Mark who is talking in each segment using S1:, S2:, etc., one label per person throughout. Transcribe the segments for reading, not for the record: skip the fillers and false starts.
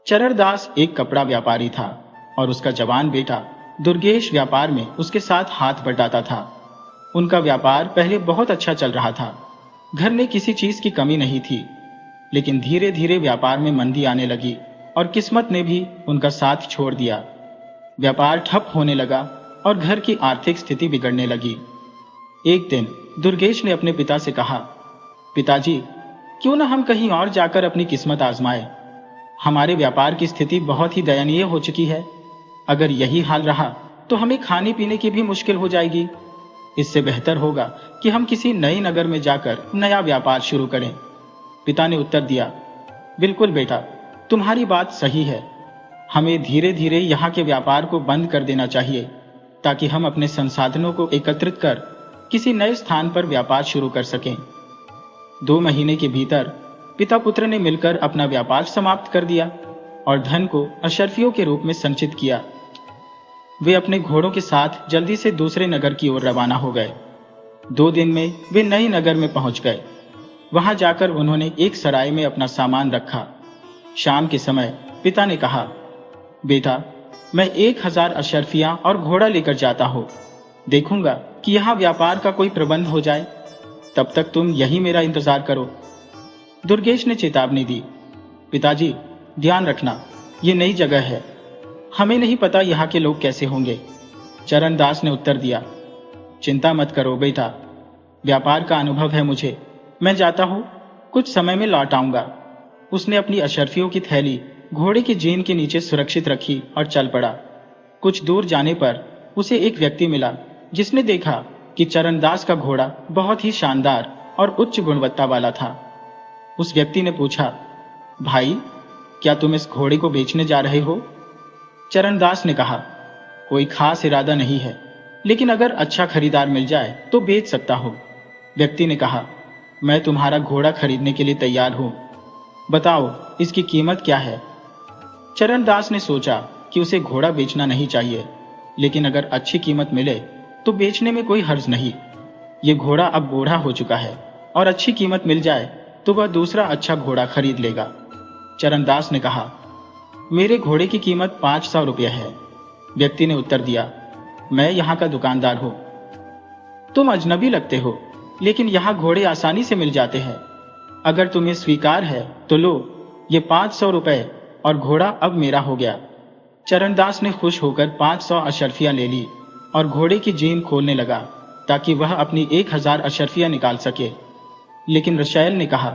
S1: चररदास एक कपड़ा व्यापारी था और उसका जवान बेटा दुर्गेश व्यापार में उसके साथ हाथ बटाता था। उनका व्यापार पहले बहुत अच्छा चल रहा था। घर में किसी चीज की कमी नहीं थी, लेकिन धीरे धीरे व्यापार में मंदी आने लगी और किस्मत ने भी उनका साथ छोड़ दिया। व्यापार ठप होने लगा और घर की आर्थिक स्थिति बिगड़ने लगी। एक दिन दुर्गेश ने अपने पिता से कहा, पिताजी, क्यों न हम कहीं और जाकर अपनी किस्मत आजमाएं। हमारे व्यापार की स्थिति बहुत ही दयनीय हो चुकी है। अगर यही हाल रहा तो हमें खाने पीने की भी मुश्किल हो जाएगी। इससे बेहतर होगा कि हम किसी नई नगर में जाकर नया व्यापार शुरू करें। पिता ने उत्तर दिया, बिल्कुल बेटा, तुम्हारी बात सही है। हमें धीरे धीरे यहाँ के व्यापार को बंद कर देना चाहिए, ताकि हम अपने संसाधनों को एकत्रित कर किसी नए स्थान पर व्यापार शुरू कर सकें। 2 महीने के भीतर पिता पुत्र ने मिलकर अपना व्यापार समाप्त कर दिया और धन को अशर्फियों के रूप में संचित किया। वे अपने घोड़ों के साथ जल्दी से दूसरे नगर की ओर रवाना हो गए। 2 दिन में वे नई नगर में पहुंच गए। वहां जाकर उन्होंने एक सराय में अपना सामान रखा। शाम के समय पिता ने कहा, बेटा, मैं 1000 अशर्फियां और घोड़ा लेकर जाता हूं। देखूंगा कि यहाँ व्यापार का कोई प्रबंध हो जाए। तब तक तुम यही मेरा इंतजार करो। दुर्गेश ने चेतावनी दी, पिताजी, ध्यान रखना, ये नई जगह है। हमें नहीं पता यहाँ के लोग कैसे होंगे। चरणदास ने उत्तर दिया, चिंता मत करो बेटा, व्यापार का अनुभव है मुझे। मैं जाता हूँ, कुछ समय में लौट आऊंगा। उसने अपनी अशर्फियों की थैली घोड़े की जीन के नीचे सुरक्षित रखी और चल पड़ा। कुछ दूर जाने पर उसे एक व्यक्ति मिला, जिसने देखा कि चरणदास का घोड़ा बहुत ही शानदार और उच्च गुणवत्ता वाला था। उस व्यक्ति ने पूछा, भाई, क्या तुम इस घोड़े को बेचने जा रहे हो? चरणदास ने कहा, कोई खास इरादा नहीं है, लेकिन अगर अच्छा खरीदार मिल जाए तो बेच सकता हूं। व्यक्ति ने कहा, मैं तुम्हारा घोड़ा खरीदने के लिए तैयार हूं। बताओ, इसकी कीमत क्या है? चरणदास ने सोचा कि उसे घोड़ा बेचना नहीं चाहिए, लेकिन अगर अच्छी कीमत मिले तो बेचने में कोई हर्ज नहीं। ये घोड़ा अब बूढ़ा हो चुका है और अच्छी कीमत मिल जाए तो वह दूसरा अच्छा घोड़ा खरीद लेगा। चरणदास ने कहा, मेरे घोड़े की कीमत 500 रुपये है। व्यक्ति ने उत्तर दिया, मैं यहाँ का दुकानदार हूँ। तुम अजनबी लगते हो, लेकिन यहाँ घोड़े आसानी से मिल जाते हैं। अगर तुम्हें स्वीकार है तो लो, ये 500 रुपये और घोड़ा अब मेरा हो गया। चरणदास ने खुश होकर 500 अशर्फियां ले ली और घोड़े की जीन खोलने लगा ताकि वह अपनी 1000 अशर्फियां निकाल सके। लेकिन रशायल ने कहा,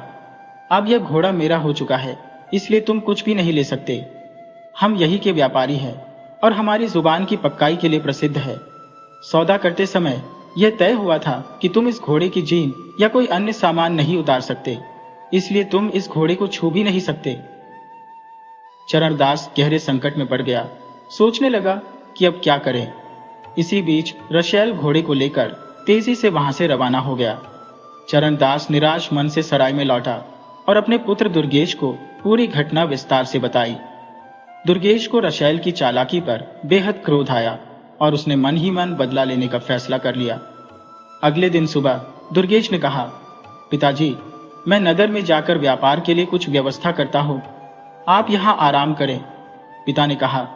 S1: अब यह घोड़ा मेरा हो चुका है, इसलिए तुम कुछ भी नहीं ले सकते। हम यही के व्यापारी हैं और हमारी जुबान की पक्काई के लिए प्रसिद्ध है। सौदा करते समय यह तय हुआ था कि तुम इस घोड़े की जीन या कोई अन्य सामान नहीं उतार सकते, इसलिए तुम इस घोड़े को छू भी नहीं सकते। चरणदास गहरे संकट में पड़ गया। सोचने लगा कि अब क्या करें। इसी बीच रशायल घोड़े को लेकर तेजी से वहां से रवाना हो गया। चरणदास निराश मन से सराय में लौटा और अपने पुत्र दुर्गेश को पूरी घटना विस्तार से बताई। दुर्गेश को रशायल की चालाकी पर बेहद क्रोध आया और उसने मन ही मन बदला लेने का फैसला कर लिया। अगले दिन सुबह दुर्गेश ने कहा, पिताजी, मैं नगर में जाकर व्यापार के लिए कुछ व्यवस्था करता हूँ, आप यहाँ आराम करें। पिता ने कहा,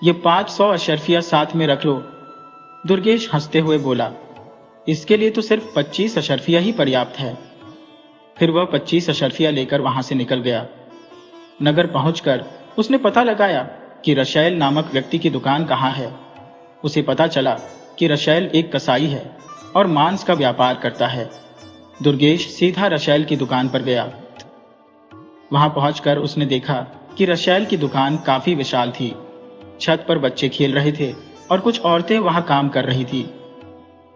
S1: ये 500 अशर्फिया साथ में रख लो। दुर्गेश हंसते हुए बोला, इसके लिए तो सिर्फ 25 अशर्फिया ही पर्याप्त है। फिर वह 25 अशर्फिया लेकर वहां से निकल गया। नगर पहुंचकर उसने पता लगाया कि रशायल नामक व्यक्ति की दुकान कहाँ है। उसे पता चला कि रशायल एक कसाई है और मांस का व्यापार करता है। दुर्गेश सीधा रशायल की दुकान पर गया। वहां पहुंचकर उसने देखा कि रशायल की दुकान काफी विशाल थी। छत पर बच्चे खेल रहे थे और कुछ औरतें वहां काम कर रही थी।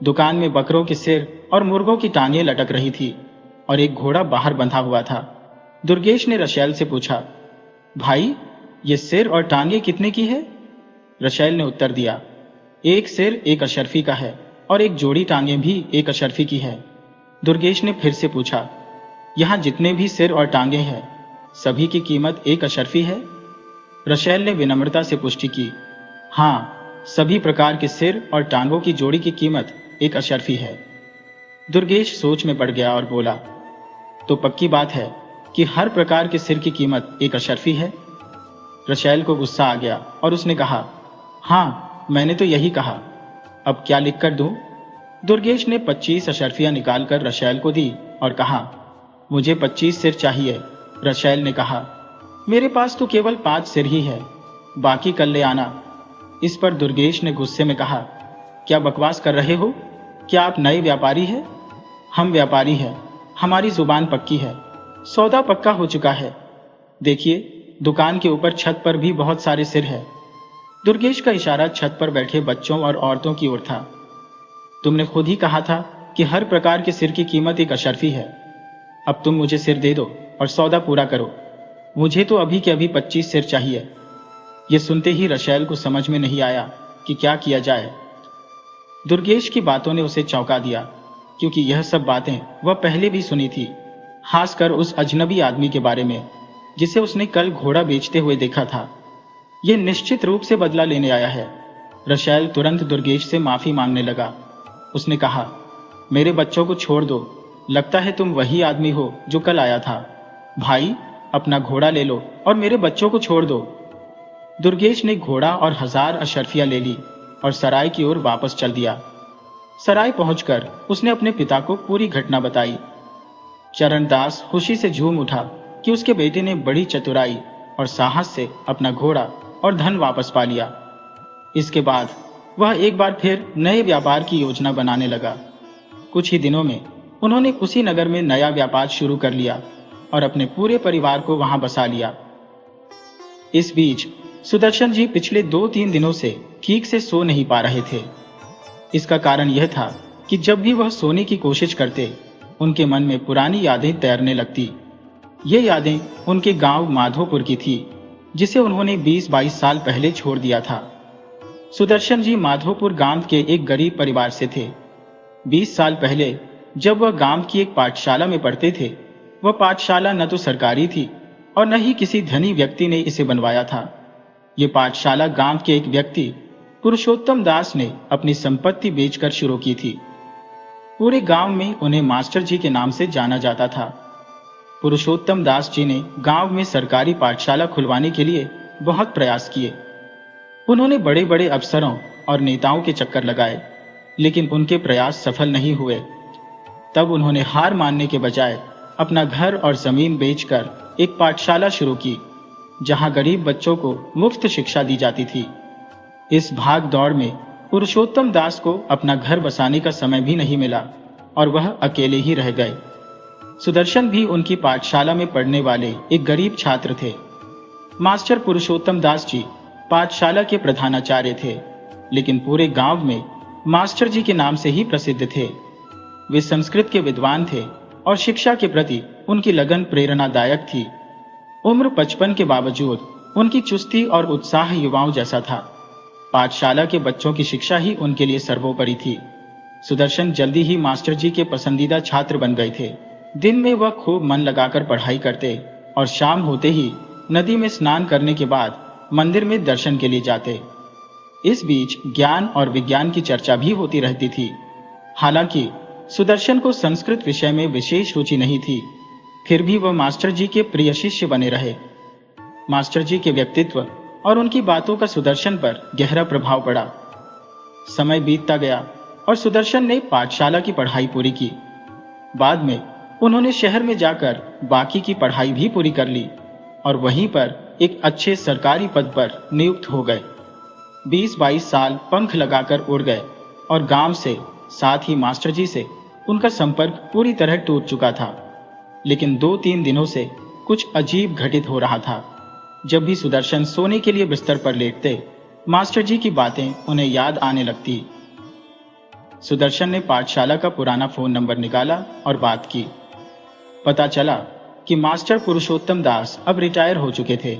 S1: दुकान में बकरों के सिर और मुर्गों की टांगें लटक रही थी और एक घोड़ा बाहर बंधा हुआ था। दुर्गेश ने रशायल से पूछा, भाई, ये सिर और टांगे कितने की है? रशायल ने उत्तर दिया, एक सिर 1 अशर्फी का है और एक जोड़ी टांगे भी 1 अशर्फी की है। दुर्गेश ने फिर से पूछा, यहाँ जितने भी सिर और टांगे हैं, सभी की कीमत 1 अशर्फी है? रशायल ने विनम्रता से पुष्टि की, हाँ, सभी प्रकार के सिर और टांगों की जोड़ी की कीमत 1 अशर्फी है। दुर्गेश सोच में पड़ गया और बोला, तो पक्की बात है कि हर प्रकार के सिर की कीमत 1 अशर्फी है? रशेल को गुस्सा आ गया और उसने कहा, हाँ, मैंने तो यही कहा। अब क्या लिख कर दूं? दुर्गेश ने 25 अशर्फियां निकालकर रशेल को दी और कहा, मुझे 25 सिर चाहिए। रशेल ने कहा, मेरे पास तो केवल 5 सिर ही है, बाकी कल ले आना। इस पर दुर्गेश ने गुस्से में कहा, क्या बकवास कर रहे हो? क्या आप नए व्यापारी हैं? हम व्यापारी हैं, हमारी जुबान पक्की है, सौदा पक्का हो चुका है। देखिए, दुकान के ऊपर छत पर भी बहुत सारे सिर है। दुर्गेश का इशारा छत पर बैठे बच्चों और औरतों की ओर था। तुमने खुद ही कहा था कि हर प्रकार के सिर की कीमत एक अशर्फी है। अब तुम मुझे सिर दे दो और सौदा पूरा करो। मुझे तो अभी के अभी 25 सिर चाहिए। यह सुनते ही रशेल को समझ में नहीं आया कि क्या किया जाए। दुर्गेश की बातों ने उसे चौंका दिया, क्योंकि यह सब बातें वह पहले भी सुनी थी, खासकर उस अजनबी आदमी के बारे में जिसे उसने कल घोड़ा बेचते हुए देखा था। यह निश्चित रूप से बदला लेने आया है। रशेल तुरंत दुर्गेश से माफी मांगने लगा। उसने कहा, मेरे बच्चों को छोड़ दो, लगता है तुम वही आदमी हो जो कल आया था। भाई, अपना घोड़ा ले लो और मेरे बच्चों को छोड़ दो। दुर्गेश ने घोड़ा और 1000 अशर्फियां ले ली और सराय की ओर वापस चल दिया। सराय पहुंचकर उसने अपने पिता को पूरी घटना बताई। चरणदास खुशी से झूम उठा कि उसके बेटे ने बड़ी चतुराई और साहस से अपना घोड़ा और धन वापस पा लिया। इसके बाद वह एक बार फिर नए व्यापार की योजना बनाने लगा। कुछ ही दिनों में उन्होंने उसी नगर में नया व्यापार शुरू कर लिया और अपने पूरे परिवार को वहां बसा लिया। इस बीच सुदर्शन जी पिछले 2-3 दिनों से ठीक से सो नहीं पा रहे थे। इसका कारण यह था कि जब भी वह सोने की कोशिश करते, उनके मन में पुरानी यादें तैरने लगती। ये यादें उनके गांव माधोपुर की थी, जिसे उन्होंने 20-22 साल पहले छोड़ दिया था। सुदर्शन जी माधोपुर गांव के एक गरीब परिवार से थे। 20 साल पहले जब वह गांव की एक पाठशाला में पढ़ते थे, वह पाठशाला न तो सरकारी थी और न ही किसी धनी व्यक्ति ने इसे बनवाया था। ये पाठशाला गांव के एक व्यक्ति पुरुषोत्तम दास ने अपनी संपत्ति बेचकर शुरू की थी। पूरे गांव में उन्हें मास्टर जी के नाम से जाना जाता था। पुरुषोत्तम दास जी ने गांव में सरकारी पाठशाला खुलवाने के लिए बहुत प्रयास किए। उन्होंने बड़े बड़े अफसरों और नेताओं के चक्कर लगाए, लेकिन उनके प्रयास सफल नहीं हुए। तब उन्होंने हार मानने के बजाय अपना घर और जमीन बेचकर एक पाठशाला शुरू की, जहां गरीब बच्चों को मुफ्त शिक्षा दी जाती थी। इस भाग दौड़ में पुरुषोत्तम दास को अपना घर बसाने का समय भी नहीं मिला और वह अकेले ही रह गए। सुदर्शन भी उनकी पाठशाला में पढ़ने वाले एक गरीब छात्र थे। मास्टर पुरुषोत्तम दास जी पाठशाला के प्रधानाचार्य थे, लेकिन पूरे गांव में मास्टर जी के नाम से ही प्रसिद्ध थे। वे संस्कृत के विद्वान थे और शिक्षा के प्रति उनकी लगन प्रेरणादायक थी। उम्र 55 के बावजूद उनकी चुस्ती और उत्साह युवाओं जैसा था। पाठशाला के बच्चों की शिक्षा ही उनके लिए सर्वोपरि थी। सुदर्शन जल्दी ही मास्टर जी के पसंदीदा छात्र बन गए थे। दिन में वह खूब मन लगाकर पढ़ाई करते और शाम होते ही नदी में स्नान करने के बाद मंदिर में दर्शन के लिए जाते। इस बीच ज्ञान और विज्ञान की चर्चा भी होती रहती थी। हालांकि सुदर्शन को संस्कृत विषय में विशेष रुचि नहीं थी, फिर भी वह मास्टर जी के प्रिय शिष्य बने रहे। मास्टर जी के व्यक्तित्व और उनकी बातों का सुदर्शन पर गहरा प्रभाव पड़ा। समय बीतता गया और सुदर्शन ने पाठशाला की पढ़ाई पूरी की। बाद में उन्होंने शहर में जाकर बाकी की पढ़ाई भी पूरी कर ली और वहीं पर एक अच्छे सरकारी पद पर नियुक्त हो गए। 20-22 साल पंख लगाकर उड़ गए और गांव से, साथ ही मास्टर जी से उनका संपर्क पूरी तरह टूट चुका था। लेकिन 2-3 दिनों से कुछ अजीब घटित हो रहा था। जब भी सुदर्शन सोने के लिए बिस्तर पर लेटते, मास्टर जी की बातें उन्हें याद आने लगती। सुदर्शन ने पाठशाला का पुराना फोन नंबर निकाला और बात की। पता चला कि मास्टर पुरुषोत्तम दास अब रिटायर हो चुके थे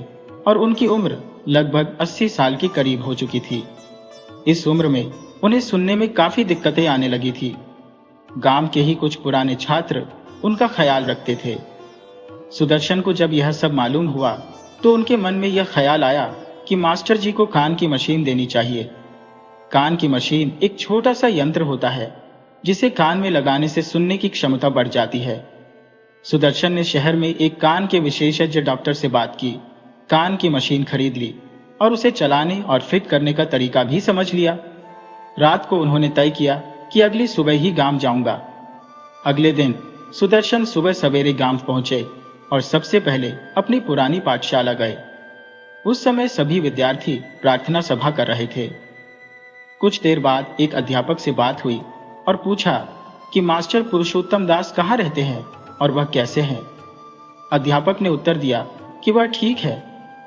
S1: और उनकी उम्र लगभग 80 साल के करीब हो चुकी थी। इस उम्र में उन्हें सुनने में काफी दिक्कतें आने लगी थी। गांव के ही कुछ पुराने छात्र उनका ख्याल रखते थे। सुदर्शन को जब यह सब मालूम हुआ तो उनके मन में यह ख्याल आया कि मास्टर जी को कान की मशीन देनी चाहिए। कान की मशीन एक छोटा सा यंत्र होता है जिसे कान में लगाने से सुनने की क्षमता बढ़ जाती है। सुदर्शन ने शहर में एक कान के विशेषज्ञ डॉक्टर से बात की। कान की मशीन खरीद ली और उसे चलाने और फिट करने का तरीका भी समझ लिया। रात को उन्होंने तय किया कि अगली सुबह ही गांव जाऊंगा। अगले दिन सुदर्शन सुबह सवेरे गांव पहुंचे और सबसे पहले अपनी पुरानी पाठशाला गए। उस समय सभी विद्यार्थी प्रार्थना सभा कर रहे थे। कुछ देर बाद एक अध्यापक से बात हुई और पूछा कि मास्टर पुरुषोत्तम दास कहाँ रहते हैं और वह कैसे हैं। अध्यापक ने उत्तर दिया कि वह ठीक है,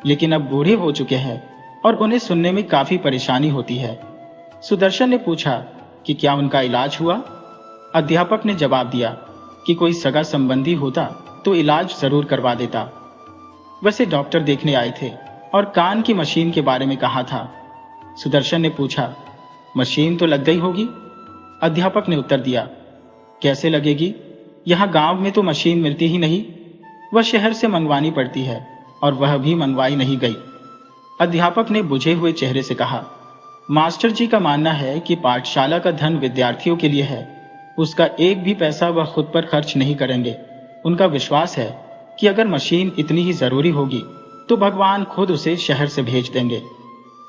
S1: लेकिन अब बूढ़े हो चुके हैं और उन्हें सुनने में काफी परेशानी होती है। सुदर्शन ने पूछा कि क्या उनका इलाज हुआ। अध्यापक ने जवाब दिया कि कोई सगा संबंधी होता तो इलाज जरूर करवा देता। वैसे डॉक्टर देखने आए थे और कान की मशीन के बारे में कहा था। सुदर्शन ने पूछा, मशीन तो लग गई होगी। अध्यापक ने उत्तर दिया, कैसे लगेगी, यहाँ गांव में तो मशीन मिलती ही नहीं, वह शहर से मंगवानी पड़ती है और वह भी मंगवाई नहीं गई। अध्यापक ने बुझे हुए चेहरे से कहा, मास्टर जी का मानना है कि पाठशाला का धन विद्यार्थियों के लिए है, उसका एक भी पैसा वह खुद पर खर्च नहीं करेंगे। उनका विश्वास है कि अगर मशीन इतनी ही जरूरी होगी तो भगवान खुद उसे शहर से भेज देंगे।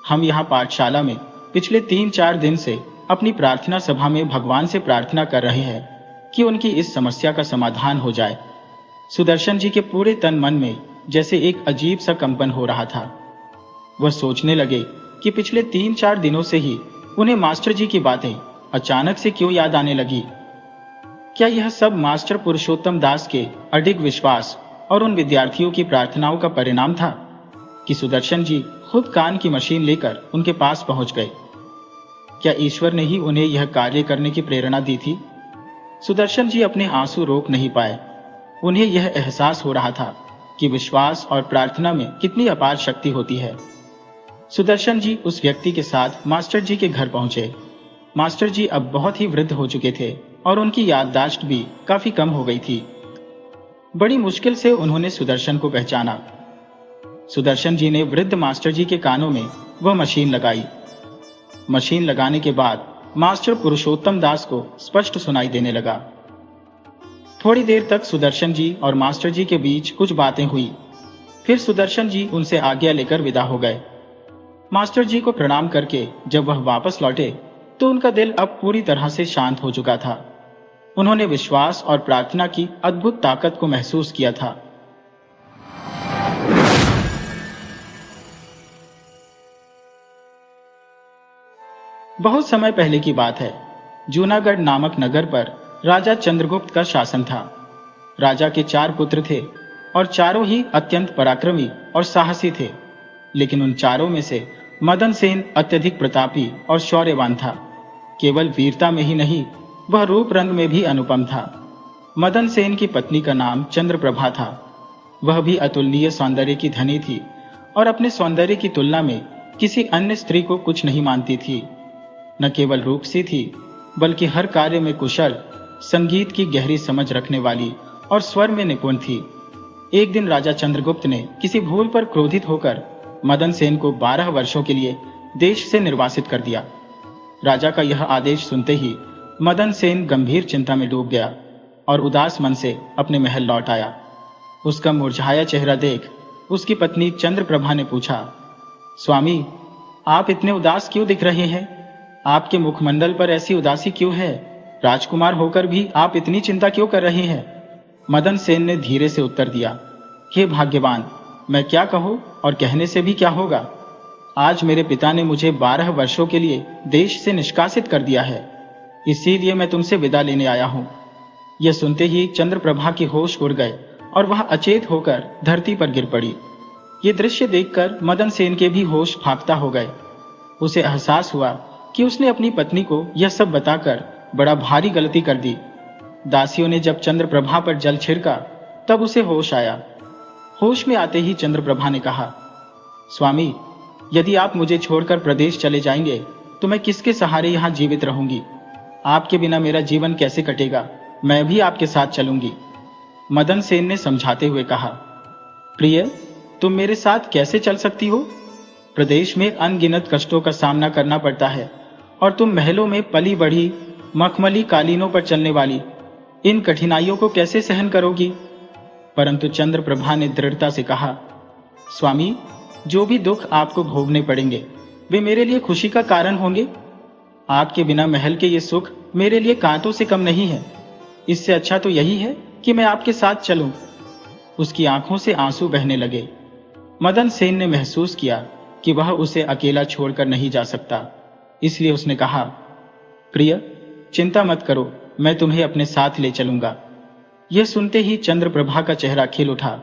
S1: हम यहाँ पाठशाला में पिछले 3-4 दिन से अपनी प्रार्थना सभा में भगवान से प्रार्थना कर रहे हैं कि उनकी इस समस्या का समाधान हो जाए। सुदर्शन जी के पूरे तन मन में जैसे एक अजीब सा कंपन हो रहा था। वह सोचने लगे कि पिछले 3-4 दिनों से ही उन्हें मास्टर जी की बातें अचानक से क्यों याद आने लगी। क्या यह सब मास्टर पुरुषोत्तम दास के अडिग विश्वास और उन विद्यार्थियों की प्रार्थनाओं का परिणाम था कि सुदर्शन जी खुद कान की मशीन लेकर उनके पास पहुंच गए। क्या ईश्वर ने ही उन्हें यह कार्य करने की प्रेरणा दी थी। सुदर्शन जी अपने आंसू रोक नहीं पाए। उन्हें यह एहसास हो रहा था कि विश्वास और प्रार्थना में कितनी अपार शक्ति होती है। सुदर्शन जी उस व्यक्ति के साथ मास्टर जी के घर पहुंचे। मास्टर जी अब बहुत ही वृद्ध हो चुके थे और उनकी याददाश्त भी काफी कम हो गई थी। बड़ी मुश्किल से उन्होंने सुदर्शन को पहचाना। सुदर्शन जी ने वृद्ध मास्टर जी के कानों में वह मशीन लगाई। मशीन लगाने के बाद मास्टर पुरुषोत्तम दास को स्पष्ट सुनाई देने लगा। थोड़ी देर तक सुदर्शन जी और मास्टर जी के बीच कुछ बातें हुई। फिर सुदर्शन जी उनसे आज्ञा लेकर विदा हो गए। मास्टर जी को प्रणाम करके जब वह वापस लौटे तो उनका दिल अब पूरी तरह से शांत हो चुका था। उन्होंने विश्वास और प्रार्थना की अद्भुत ताकत को महसूस किया था। बहुत समय पहले की बात है। जूनागढ़ नामक नगर पर राजा चंद्रगुप्त का शासन था। राजा के 4 पुत्र थे और चारों ही अत्यंत पराक्रमी और साहसी थे, लेकिन उन चारों में से मदन सेन अत्यधिक प्रतापी और शौर्यवान था। केवल वीरता में ही नहीं, वह रूप रंग में भी अनुपम था। मदन सेन की पत्नी का नाम चंद्रप्रभा था। वह भी अतुलनीय सौंदर्य की धनी थी और अपने सौंदर्य की तुलना में किसी अन्य स्त्री को कुछ नहीं मानती थी। न केवल रूपसी थी, बल्कि हर कार्य में कुशल, संगीत की गहरी समझ रखने वाली और स्वर में निपुण थी। एक दिन राजा चंद्रगुप्त ने किसी भूल पर क्रोधित होकर मदन सेन को 12 वर्षों के लिए देश से निर्वासित कर दिया। राजा का यह आदेश सुनते ही मदन सेन गंभीर चिंता में डूब गया और उदास मन से अपने महल लौट आया। उसका मुरझाया चेहरा देख उसकी पत्नी चंद्रप्रभा ने पूछा, स्वामी, आप इतने उदास क्यों दिख रहे हैं? आपके मुखमंडल पर ऐसी उदासी क्यों है? राजकुमार होकर भी आप इतनी चिंता क्यों कर रहे हैं? मदन सेन ने धीरे से उत्तर दिया, हे भाग्यवान, मैं क्या कहूँ और कहने से भी क्या होगा। आज मेरे पिता ने मुझे 12 वर्षों के लिए देश से निष्कासित कर दिया है, इसीलिए मैं तुमसे विदा लेने आया हूँ। यह सुनते ही चंद्रप्रभा के होश उड़ गए और वह अचेत होकर धरती पर गिर पड़ी। ये दृश्य देखकर मदन सेन के भी होश फाख्ता हो गए। उसे एहसास हुआ कि उसने अपनी पत्नी को यह सब बताकर बड़ा भारी गलती कर दी। दासियों ने जब चंद्रप्रभा पर जल छिड़का तब उसे होश आया। होश में आते ही चंद्रप्रभा ने कहा, स्वामी, यदि आप मुझे छोड़कर प्रदेश चले जाएंगे तो मैं किसके सहारे यहाँ जीवित रहूंगी? आपके बिना मेरा जीवन कैसे कटेगा? मैं भी आपके साथ चलूंगी। मदन सेन ने समझाते हुए कहा, प्रिय, तुम मेरे साथ कैसे चल सकती हो? प्रदेश में अनगिनत कष्टों का सामना करना पड़ता है और तुम महलों में पली बढ़ी मखमली कालीनों पर चलने वाली इन कठिनाइयों को कैसे सहन करोगी? परंतु चंद्रप्रभा ने दृढ़ता से कहा, स्वामी, जो भी दुख आपको भोगने पड़ेंगे वे मेरे लिए खुशी का कारण होंगे। आपके बिना महल के ये सुख मेरे लिए कांटों से कम नहीं है। इससे अच्छा तो यही है कि मैं आपके साथ चलूं। उसकी आंखों से आंसू बहने लगे। मदन सेन ने महसूस किया कि वह उसे अकेला छोड़कर नहीं जा सकता, इसलिए उसने कहा, प्रिय, चिंता मत करो, मैं तुम्हें अपने साथ ले चलूंगा। यह सुनते ही चंद्रप्रभा का चेहरा खिल उठा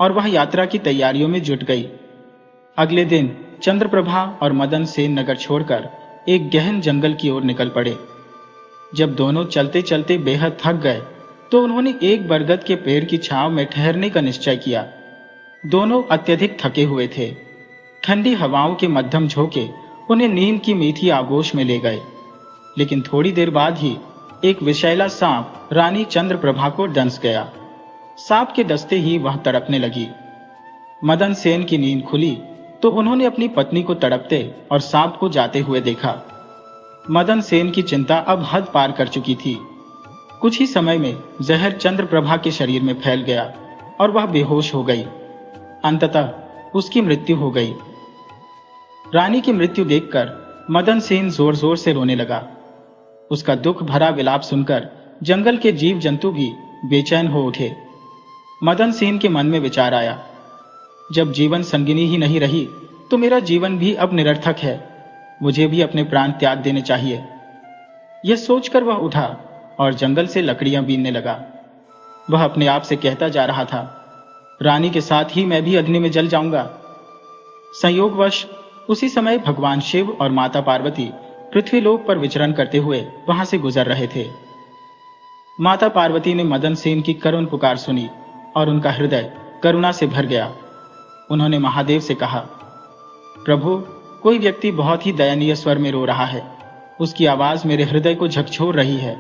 S1: और वह यात्रा की तैयारियों में जुट गई। अगले दिन चंद्रप्रभा और मदन सेन नगर छोड़कर एक गहन जंगल की ओर निकल पड़े। जब दोनों चलते चलते बेहद थक गए तो उन्होंने एक बरगद के पेड़ की छांव में ठहरने का निश्चय किया। दोनों अत्यधिक थके हुए थे। ठंडी हवाओं के मध्यम झोंके उन्हें नींद की मीठी आगोश में ले गए, लेकिन थोड़ी देर बाद ही एक विषैला सांप रानी चंद्रप्रभा को डंस गया। सांप के डसते ही वह तड़पने लगी। मदन सेन की नींद खुली तो उन्होंने अपनी पत्नी को तड़पते और सांप को जाते हुए देखा। मदन सेन की चिंता अब हद पार कर चुकी थी। कुछ ही समय में जहर चंद्रप्रभा के शरीर में फैल गया और वह बेहोश हो गई। अंततः उसकी मृत्यु हो गई। रानी की मृत्यु देखकर मदन सेन जोर जोर से रोने लगा। उसका दुख भरा विलाप सुनकर जंगल के जीव जंतु भी बेचैन हो उठे। मदन सेन के मन में विचार आया, जब जीवन संगिनी ही नहीं रही तो मेरा जीवन भी अब निरर्थक है। मुझे भी अपने प्राण त्याग देने चाहिए। यह सोचकर वह उठा और जंगल से लकड़ियां बीनने लगा। वह अपने आप से कहता जा रहा था, रानी के साथ ही मैं भी अग्नि में जल जाऊंगा। संयोगवश उसी समय भगवान शिव और माता पार्वती पृथ्वीलोक पर विचरण करते हुए वहां से गुजर रहे थे। माता पार्वती ने मदन सेन की करुण पुकार सुनी और उनका हृदय करुणा से भर गया। उन्होंने महादेव से कहा, प्रभु, कोई व्यक्ति बहुत ही दयनीय स्वर में रो रहा है। उसकी आवाज मेरे हृदय को झकझोर रही है।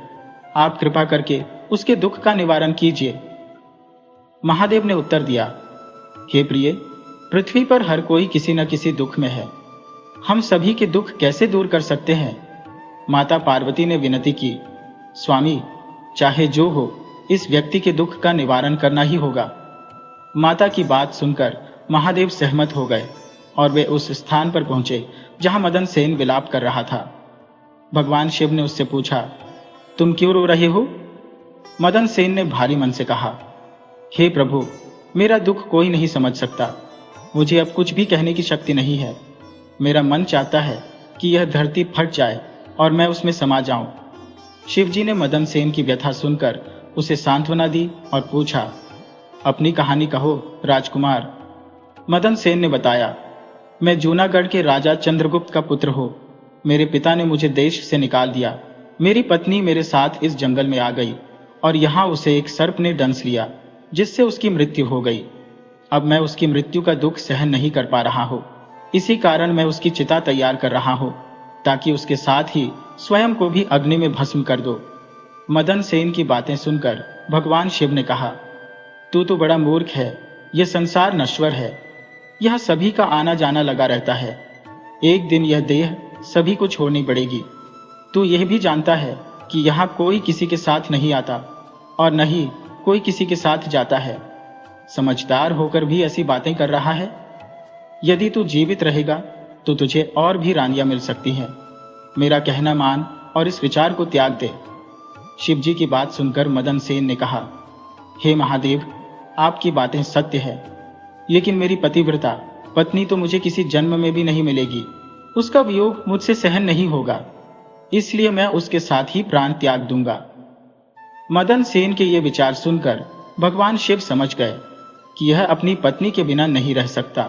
S1: आप कृपा करके उसके दुख का निवारण कीजिए। महादेव ने उत्तर दिया, हे प्रिय, पृथ्वी पर हर कोई किसी न किसी दुख में है। हम सभी के दुख कैसे दूर कर सकते हैं? माता पार्वती ने विनती की, स्वामी, चाहे जो हो, इस व्यक्ति के दुख का निवारण करना ही होगा। माता की बात सुनकर महादेव सहमत हो गए और वे उस स्थान पर पहुंचे जहां मदन सेन विलाप कर रहा था। भगवान शिव ने उससे पूछा, तुम क्यों रो रहे हो? मदन सेन ने भारी मन से कहा, हे प्रभु, मेरा दुख कोई नहीं समझ सकता। मुझे अब कुछ भी कहने की शक्ति नहीं है। मेरा मन चाहता है कि यह धरती फट जाए और मैं उसमें समा जाऊं। शिवजी ने मदन सेन की व्यथा सुनकर उसे सांत्वना दी और पूछा, अपनी कहानी कहो राजकुमार। मदन सेन ने बताया, मैं जूनागढ़ के राजा चंद्रगुप्त का पुत्र हूं। मेरे पिता ने मुझे देश से निकाल दिया। मेरी पत्नी मेरे साथ इस जंगल में आ गई और यहां उसे एक सर्प ने डंस लिया, जिससे उसकी मृत्यु हो गई। अब मैं उसकी मृत्यु का दुख सहन नहीं कर पा रहा हूं। इसी कारण मैं उसकी चिता तैयार कर रहा हूं, ताकि उसके साथ ही स्वयं को भी अग्नि में भस्म कर दो। मदन सेन की बातें सुनकर भगवान शिव ने कहा, तू तो बड़ा मूर्ख है। यह संसार नश्वर है। यह सभी का आना जाना लगा रहता है। एक दिन यह देह सभी को छोड़नी पड़ेगी। तू यह भी जानता है कि यहाँ कोई किसी के साथ नहीं आता और न ही कोई किसी के साथ जाता है। समझदार होकर भी ऐसी बातें कर रहा है। यदि तू जीवित रहेगा तो तुझे और भी रानियां मिल सकती हैं। मेरा कहना मान और इस विचार को त्याग दे। शिवजी की बात सुनकर मदन सेन ने कहा, हे महादेव, आपकी बातें सत्य है, लेकिन मेरी पतिव्रता पत्नी तो मुझे किसी जन्म में भी नहीं मिलेगी। उसका वियोग मुझसे सहन नहीं होगा, इसलिए मैं उसके साथ ही प्राण त्याग दूंगा। मदन सेन के ये विचार सुनकर भगवान शिव समझ गए कि यह अपनी पत्नी के बिना नहीं रह सकता।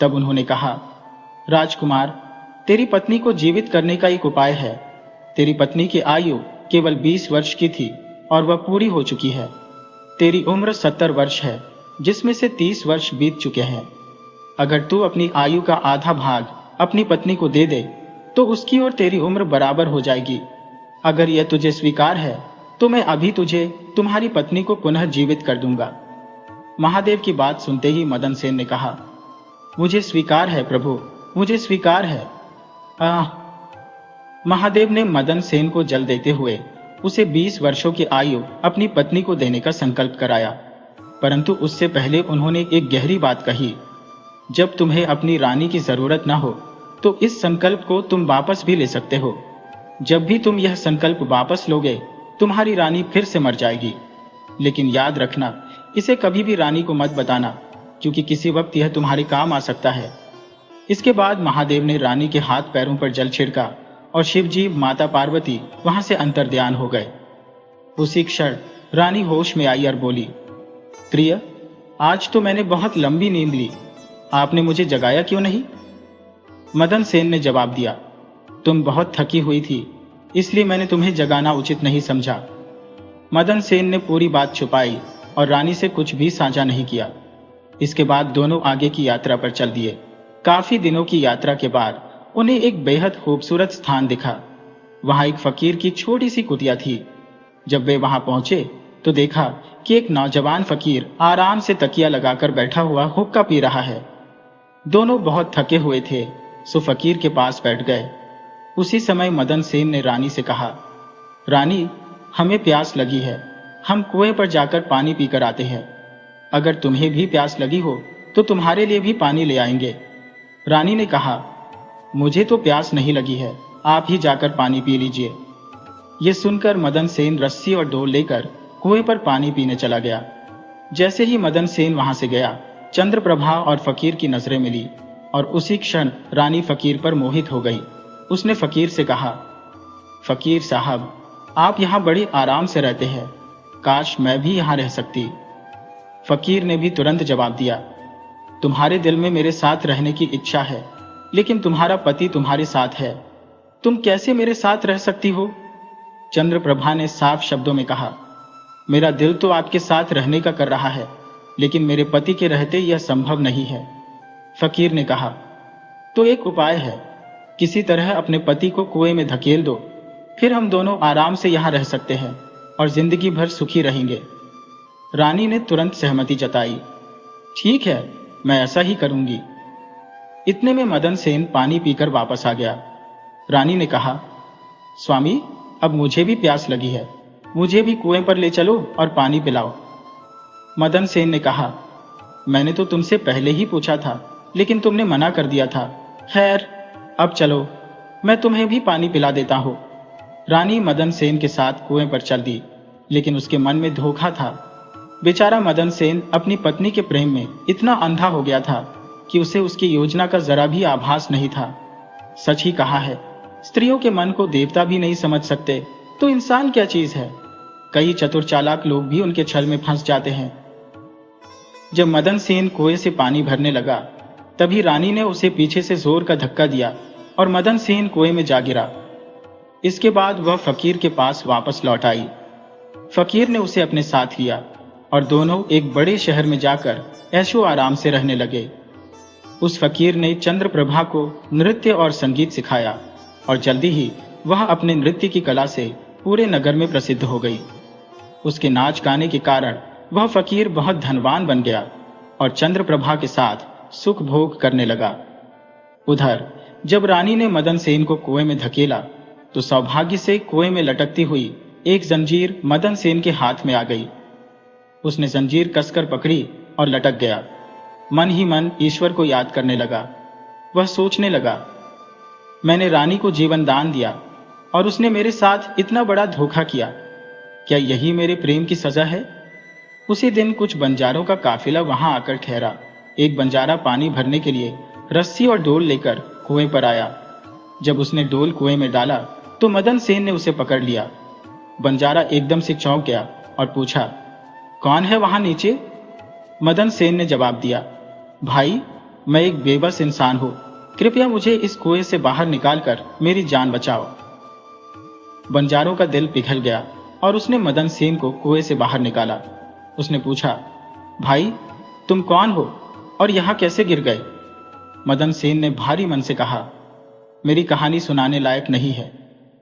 S1: तब उन्होंने कहा, राजकुमार, तेरी पत्नी को जीवित करने का एक उपाय है। तेरी पत्नी की आयु केवल 20 वर्ष की थी और वह पूरी हो चुकी है। तेरी उम्र 70 वर्ष है, जिसमें से 30 वर्ष बीत चुके हैं। अगर तू अपनी आयु का आधा भाग अपनी पत्नी को दे दे तो उसकी और तेरी उम्र बराबर हो जाएगी। अगर यह तुझे स्वीकार है तो मैं अभी तुझे तुम्हारी पत्नी को पुनः जीवित कर दूंगा। महादेव की बात सुनते ही मदन सेन ने कहा, मुझे स्वीकार है प्रभु, मुझे स्वीकार है। महादेव ने मदन सेन को जल देते हुए उसे 20 वर्षों की आयु अपनी पत्नी को देने का संकल्प कराया, परंतु उससे पहले उन्होंने एक गहरी बात कही। जब तुम्हें अपनी रानी की जरूरत ना हो तो इस संकल्प को तुम वापस भी ले सकते हो। जब भी तुम यह संकल्प वापस लोगे तुम्हारी रानी फिर से मर जाएगी। लेकिन याद रखना, इसे कभी भी रानी को मत बताना, क्योंकि किसी वक्त यह तुम्हारे काम आ सकता है। इसके बाद महादेव ने रानी के हाथ पैरों पर जल छिड़का और शिवजी माता पार्वती वहां से अंतर्ध्यान हो गए। उसी क्षण रानी होश में आई और बोली, प्रिय, आज तो मैंने बहुत लंबी नींद ली, आपने मुझे जगाया क्यों नहीं? मदन सेन ने जवाब दिया, तुम बहुत थकी हुई थी, इसलिए मैंने तुम्हें जगाना उचित नहीं समझा। मदन सेन ने पूरी बात छुपाई और रानी से कुछ भी साझा नहीं किया। इसके बाद दोनों आगे की यात्रा पर चल दिए। काफी दिनों की यात्रा के बाद उन्हें एक बेहद खूबसूरत स्थान दिखा। वहां एक फकीर की छोटी सी कुटिया थी। जब वे वहां पहुंचे तो देखा कि एक नौजवान फकीर आराम से तकिया लगाकर बैठा हुआ हुक्का पी रहा है। दोनों बहुत थके हुए थे, सो फकीर के पास बैठ गए। उसी समय मदन सेन ने रानी से कहा, रानी, हमें प्यास लगी है, हम कुएं पर जाकर पानी पीकर आते हैं। अगर तुम्हें भी प्यास लगी हो तो तुम्हारे लिए भी पानी ले आएंगे। रानी ने कहा, मुझे तो प्यास नहीं लगी है, आप ही जाकर पानी पी लीजिए। ये सुनकर मदन सेन रस्सी और डोल लेकर कुएं पर पानी पीने चला गया। जैसे ही मदन सेन वहां से गया, चंद्रप्रभा और फकीर की नजरें मिली और उसी क्षण रानी फकीर पर मोहित हो गई। उसने फकीर से कहा, फकीर साहब, आप यहाँ बड़ी आराम से रहते हैं, काश मैं भी यहाँ रह सकती। फकीर ने भी तुरंत जवाब दिया, तुम्हारे दिल में मेरे साथ रहने की इच्छा है, लेकिन तुम्हारा पति तुम्हारे साथ है, तुम कैसे मेरे साथ रह सकती हो? चंद्रप्रभा ने साफ शब्दों में कहा, मेरा दिल तो आपके साथ रहने का कर रहा है, लेकिन मेरे पति के रहते यह संभव नहीं है। फकीर ने कहा, तो एक उपाय है, किसी तरह अपने पति को कुएं में धकेल दो, फिर हम दोनों आराम से यहां रह सकते हैं और जिंदगी भर सुखी रहेंगे। रानी ने तुरंत सहमति जताई, ठीक है, मैं ऐसा ही करूंगी। इतने में मदन सेन पानी पीकर वापस आ गया। रानी ने कहा, स्वामी, अब मुझे भी प्यास लगी है, मुझे भी कुएं पर ले चलो और पानी पिलाओ। मदन सेन ने कहा, मैंने तो तुमसे पहले ही पूछा था, लेकिन तुमने मना कर दिया था। खैर, अब चलो, मैं तुम्हें भी पानी पिला देता हूं। रानी मदन सेन के साथ कुएं पर चल दी, लेकिन उसके मन में धोखा था। बेचारा मदन सेन अपनी पत्नी के प्रेम में इतना अंधा हो गया था कि उसे उसकी योजना का जरा भी आभास नहीं था। सच ही कहा है, स्त्रियों के मन को देवता भी नहीं समझ सकते, तो इंसान क्या चीज है। कई चतुर चालाक लोग भी उनके छल में फंस जाते हैं। जब मदन सेन कुएं से पानी भरने लगा, तभी रानी ने उसे पीछे से जोर का धक्का दिया और मदन सेन कुएं में जा गिरा। इसके बाद वह फकीर के पास वापस लौट आई। फकीर ने उसे अपने साथ लिया और दोनों एक बड़े शहर में जाकर ऐशो आराम से रहने लगे। उस फकीर ने चंद्रप्रभा को नृत्य और संगीत सिखाया और जल्दी ही वह अपने नृत्य की कला से पूरे नगर में प्रसिद्ध हो गई। उसके नाच गाने के कारण वह फकीर बहुत धनवान बन गया और चंद्रप्रभा के साथ सुख भोग करने लगा। उधर जब रानी ने मदन सेन को कुएं में धकेला तो सौभाग्य से कुएं में लटकती हुई एक जंजीर मदन सेन के हाथ में आ गई। उसने जंजीर कसकर पकड़ी और लटक गया। मन ही मन ईश्वर को याद करने लगा। वह सोचने लगा, मैंने रानी को जीवन दान दिया और उसने मेरे साथ इतना बड़ा धोखा किया, क्या यही मेरे प्रेम की सजा है? उसी दिन कुछ बंजारों का काफिला वहां आकर ठहरा। एक बंजारा पानी भरने के लिए रस्सी और डोल लेकर कुएं पर आया। जब उसने डोल कुएं में डाला तो मदन सेन ने उसे पकड़ लिया। बंजारा एकदम से चौंक गया और पूछा, कौन है वहां नीचे? मदन सेन ने जवाब दिया, भाई, मैं एक बेबस इंसान हूं, कृपया मुझे इस कुएं से बाहर निकालकर मेरी जान बचाओ। बंजारों का दिल पिघल गया और उसने मदन सेन को कुएं से बाहर निकाला। उसने पूछा, भाई, तुम कौन हो और यहां कैसे गिर गए? मदन सेन ने भारी मन से कहा, मेरी कहानी सुनाने लायक नहीं है।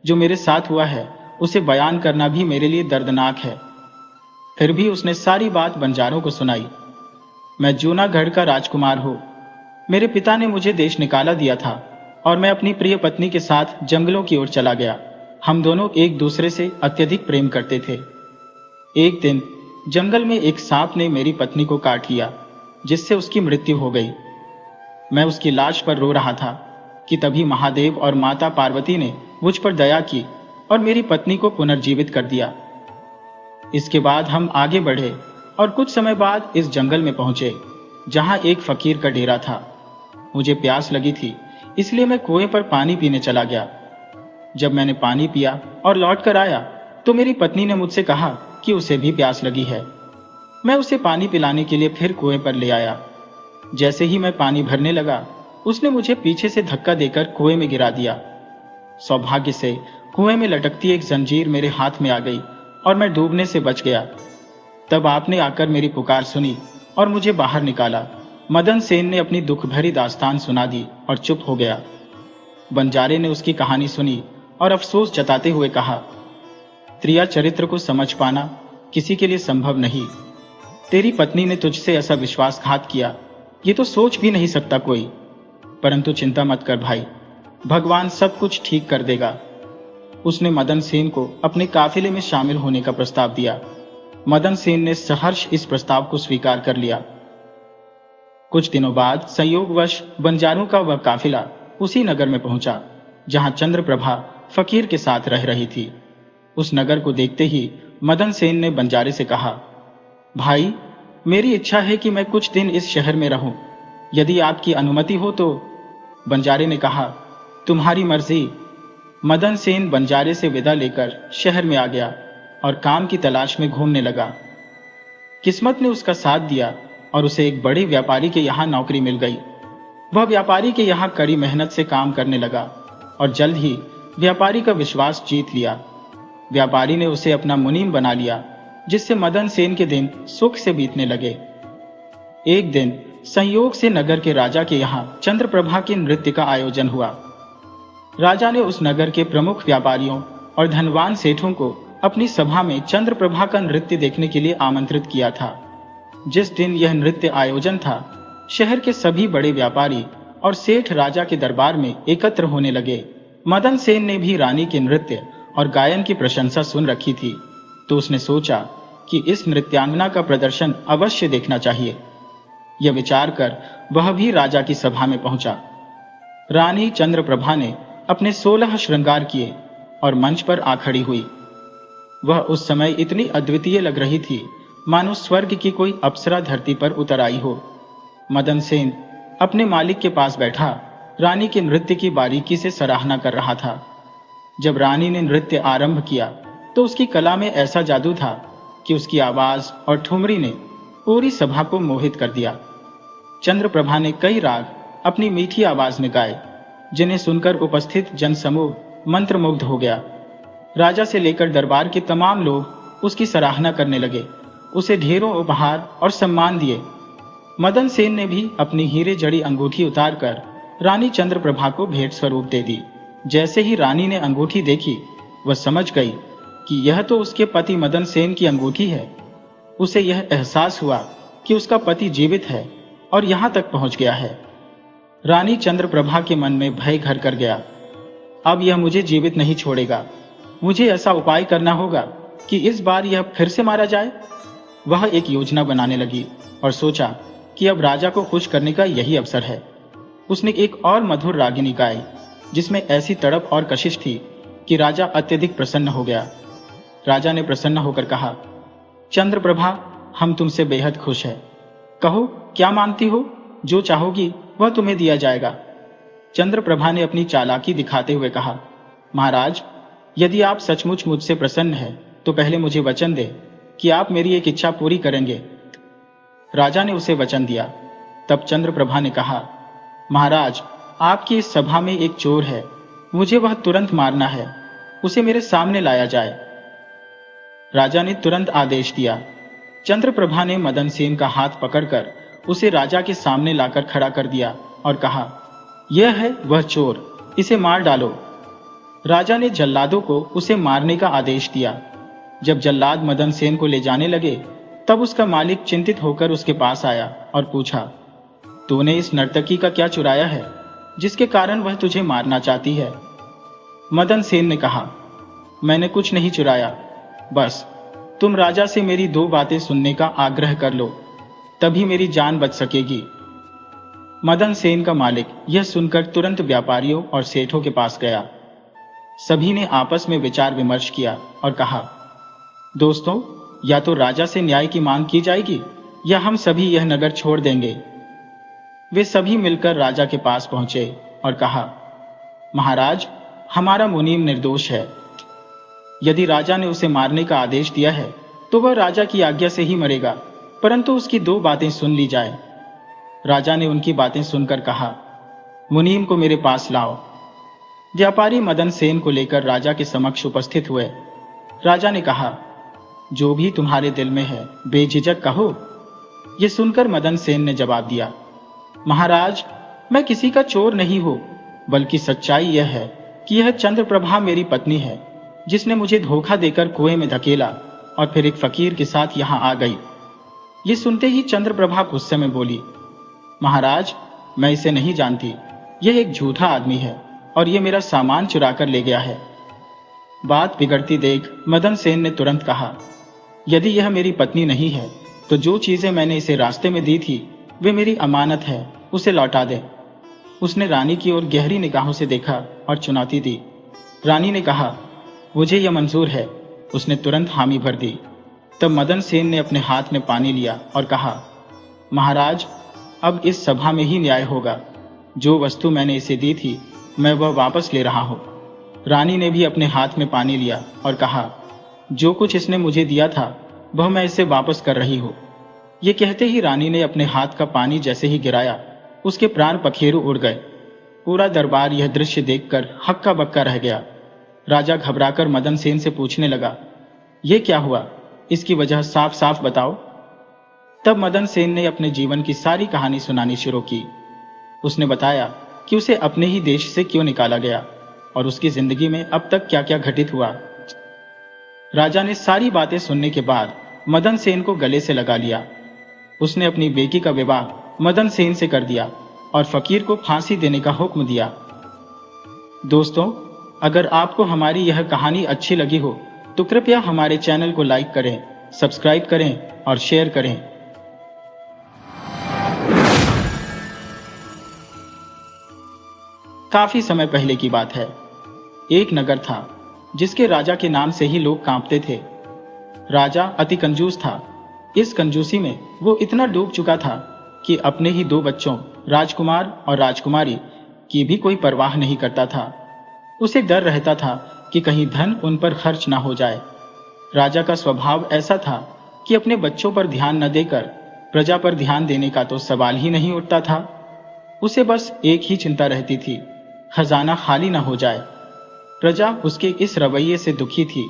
S1: जो मेरे साथ हुआ है उसे बयान करना भी मेरे लिए दर्दनाक है। फिर भी उसने सारी बात बंजारों को सुनाई। मैं जूनागढ़ का राजकुमार हूं। मेरे पिता ने मुझे देश निकाला दिया था और मैं अपनी प्रिय पत्नी के साथ जंगलों की ओर चला गया। हम दोनों एक दूसरे से अत्यधिक प्रेम करते थे। एक दिन जंगल में एक सांप ने मेरी पत्नी को काट लिया, जिससे उसकी मृत्यु हो गई। मैं उसकी लाश पर रो रहा था कि तभी महादेव और माता पार्वती ने मुझ पर दया की और मेरी पत्नी को पुनर्जीवित कर दिया। इसके बाद हम आगे बढ़े और कुछ समय बाद इस जंगल में पहुंचे जहां एक फकीर का डेरा था। मुझे प्यास लगी थी, इसलिए मैं कुएं पर पानी पीने चला गया। जब मैंने पानी पिया और लौट कर आया तो मेरी पत्नी ने मुझसे कहा कि उसे भी प्यास लगी है। मैं उसे पानी पिलाने के लिए फिर कुएं पर ले आया। जैसे ही मैं पानी भरने लगा, उसने मुझे पीछे से धक्का देकर कुएं में गिरा दिया। सौभाग्य से कुएं में लटकती एक जंजीर मेरे हाथ में आ गई और मैं डूबने से बच गया। तब आपने आकर मेरी पुकार सुनी और मुझे बाहर निकाला। मदन सेन ने अपनी दुख भरी दास्तान सुना दी और चुप हो गया। बंजारे ने उसकी कहानी सुनी और अफसोस जताते हुए कहा, त्रिया चरित्र को समझ पाना किसी के लिए संभव नहीं। तेरी पत्नी ने तुझसे ऐसा विश्वासघात किया, ये तो सोच भी नहीं सकता कोई। परंतु चिंता मत कर भाई, भगवान सब कुछ ठीक कर देगा। उसने मदन सेन को अपने काफिले में शामिल होने का प्रस्ताव दिया। मदन सेन ने सहर्ष इस प्रस्ताव को स्वीकार कर लिया। कुछ दिनों बाद संयोगवश बंजारों का वह काफिला उसी नगर में पहुंचा जहां चंद्रप्रभा फकीर के साथ रह रही थी। उस नगर को देखते ही मदन सेन ने बंजारे से कहा, भाई, मेरी इच्छा है कि मैं कुछ दिन इस शहर में रहूं, यदि आपकी अनुमति हो तो। बंजारे ने कहा, तुम्हारी मर्जी। मदन सेन बंजारे से विदा लेकर शहर में आ गया और काम की तलाश में घूमने लगा। किस्मत ने उसका साथ दिया और उसे एक बड़े व्यापारी के यहाँ नौकरी मिल गई। वह व्यापारी के यहाँ कड़ी मेहनत से काम करने लगा और जल्द ही व्यापारी का विश्वास जीत लिया। व्यापारी ने उसे अपना मुनीम बना लिया, जिससे मदन सेन के दिन सुख से बीतने लगे। एक दिन संयोग से नगर के राजा के यहाँ चंद्रप्रभा के नृत्य का आयोजन हुआ। राजा ने उस नगर के प्रमुख व्यापारियों और धनवान सेठों को अपनी सभा में चंद्रप्रभा का नृत्य देखने के लिए आमंत्रित किया था। जिस दिन यह नृत्य आयोजन था, शहर के सभी बड़े व्यापारी और सेठ राजा के दरबार में एकत्र होने लगे। मदन सेन ने भी रानी के नृत्य और गायन की प्रशंसा सुन रखी थी, तो उसने सोचा कि इस नृत्यांगना का प्रदर्शन अवश्य देखना चाहिए। यह विचार कर वह भी राजा की सभा में पहुंचा। रानी चंद्रप्रभा ने अपने 16 श्रृंगार किए और मंच पर आ खड़ी हुई। वह उस समय इतनी अद्वितीय लग रही थी मानो स्वर्ग की कोई अप्सरा धरती पर उतर आई हो। मदन सेन अपने मालिक के पास बैठा रानी के नृत्य की बारीकी से सराहना कर रहा था। जब रानी ने नृत्य आरंभ किया तो उसकी कला में ऐसा जादू था कि उसकी आवाज और ठुमरी ने पूरी सभा को मोहित कर दिया। चंद्रप्रभा ने कई राग अपनी मीठी आवाज में गाए, जिन्हें सुनकर उपस्थित जनसमूह मंत्रमुग्ध हो गया। राजा से लेकर दरबार के तमाम लोग उसकी सराहना करने लगे, उसे ढेरों उपहार और सम्मान दिए। मदन सेन ने भी अपनी हीरे जड़ी अंगूठी उतारकर रानी चंद्रप्रभा को भेंट स्वरूप दे दी। जैसे ही रानी ने अंगूठी देखी, वह समझ गई कि यह तो उसके पति मदन सेन की अंगूठी है। उसे यह एहसास हुआ कि उसका पति जीवित है और यहां तक पहुंच गया है। रानी चंद्रप्रभा के मन में भय घर कर गया। अब यह मुझे जीवित नहीं छोड़ेगा, मुझे ऐसा उपाय करना होगा कि इस बार यह फिर से मारा जाए। वह एक योजना बनाने लगी और सोचा कि अब राजा को खुश करने का यही अवसर है। उसने एक और मधुर रागिनी गाई, जिसमें ऐसी तड़प और कशिश थी कि राजा अत्यधिक प्रसन्न हो गया। राजा ने प्रसन्न होकर कहा, चंद्रप्रभा, हम तुमसे बेहद खुश हैं। कहो, क्या मांगती हो? जो चाहोगी वह तुम्हें दिया जाएगा। चंद्रप्रभा ने अपनी चालाकी दिखाते हुए कहा, महाराज, यदि आप सचमुच मुझसे प्रसन्न हैं तो पहले मुझे वचन दे कि आप मेरी एक इच्छा पूरी करेंगे। राजा ने उसे वचन दिया। तब चंद्रप्रभा ने कहा, महाराज, आपकी इस सभा में एक चोर है, मुझे वह तुरंत मारना है, उसे मेरे सामने लाया जाए। राजा ने तुरंत आदेश दिया। चंद्रप्रभा ने मदन सेन का हाथ पकड़कर उसे राजा के सामने लाकर खड़ा कर दिया और कहा, यह है वह चोर, इसे मार डालो। राजा ने जल्लादों को उसे मारने का आदेश दिया। जब जल्लाद मदन सेन को ले जाने लगे, तब उसका मालिक चिंतित होकर उसके पास आया और पूछा, तूने इस नर्तकी का क्या चुराया है जिसके कारण वह तुझे मारना चाहती है? मदन सेन ने कहा, मैंने कुछ नहीं चुराया, बस तुम राजा से मेरी 2 बातें सुनने का आग्रह कर लो, तभी मेरी जान बच सकेगी। मदन सेन का मालिक यह सुनकर तुरंत व्यापारियों और सेठों के पास गया। सभी ने आपस में विचार विमर्श किया और कहा, दोस्तों, या तो राजा से न्याय की मांग की जाएगी या हम सभी यह नगर छोड़ देंगे। वे सभी मिलकर राजा के पास पहुंचे और कहा, महाराज, हमारा मुनीम निर्दोष है। यदि राजा ने उसे मारने का आदेश दिया है तो वह राजा की आज्ञा से ही मरेगा, परंतु उसकी 2 बातें सुन ली जाए। राजा ने उनकी बातें सुनकर कहा, मुनीम को मेरे पास लाओ। व्यापारी मदन सेन को लेकर राजा के समक्ष उपस्थित हुए। राजा ने कहा, जो भी तुम्हारे दिल में है बेझिझक कहो। यह सुनकर मदन सेन ने जवाब दिया, महाराज, मैं किसी का चोर नहीं हूं, बल्कि सच्चाई यह है कि यह चंद्रप्रभा मेरी पत्नी है, जिसने मुझे धोखा देकर कुएं में धकेला और फिर एक फकीर के साथ यहां आ गई। ये सुनते ही चंद्रप्रभा गुस्से में बोली, महाराज, मैं इसे नहीं जानती। यह एक झूठा आदमी है और यह मेरा सामान चुरा कर ले गया है। बात बिगड़ती देख मदन सेन ने तुरंत कहा, यदि यह मेरी पत्नी नहीं है तो जो चीजें मैंने इसे रास्ते में दी थी वे मेरी अमानत है, उसे लौटा दे। उसने रानी की ओर गहरी निगाहों से देखा और चुनौती दी। रानी ने कहा, मुझे यह मंजूर है। उसने तुरंत हामी भर दी। तब मदन सेन ने अपने हाथ में पानी लिया और कहा, महाराज, अब इस सभा में ही न्याय होगा। जो वस्तु मैंने इसे दी थी मैं वह वापस ले रहा हूं। रानी ने भी अपने हाथ में पानी लिया और कहा, जो कुछ इसने मुझे दिया था वह मैं इसे वापस कर रही हूं। ये कहते ही रानी ने अपने हाथ का पानी जैसे ही गिराया, उसके प्राण पखेरु उड़ गए। पूरा दरबार यह दृश्य देखकर हक्का बक्का रह गया। राजा घबराकर मदन सेन से पूछने लगा, यह क्या हुआ? इसकी वजह साफ साफ बताओ। तब मदन सेन ने अपने जीवन की सारी कहानी सुनानी शुरू की। उसने बताया कि उसे अपने ही देश से क्यों निकाला गया और उसकी जिंदगी में अब तक क्या क्या घटित हुआ। राजा ने सारी बातें सुनने के बाद मदन सेन को गले से लगा लिया। उसने अपनी बेटी का विवाह मदन सेन से कर दिया और फकीर को फांसी देने का हुक्म दिया। दोस्तों, अगर आपको हमारी यह कहानी अच्छी लगी हो तो कृपया हमारे चैनल को लाइक करें, सब्सक्राइब करें और शेयर करें। काफी समय पहले की बात है। एक नगर था जिसके राजा के नाम से ही लोग कांपते थे। राजा अति कंजूस था। इस कंजूसी में वो इतना डूब चुका था कि अपने ही 2 बच्चों, राजकुमार और राजकुमारी, की भी कोई परवाह नहीं करता था। उसे डर रहता था कि कहीं धन उन पर खर्च ना हो जाए। राजा का स्वभाव ऐसा था कि अपने बच्चों पर ध्यान न देकर प्रजा पर ध्यान देने का तो सवाल ही नहीं उठता था। उसे बस एक ही चिंता रहती थी, खजाना खाली न हो जाए। प्रजा उसके इस रवैये से दुखी थी,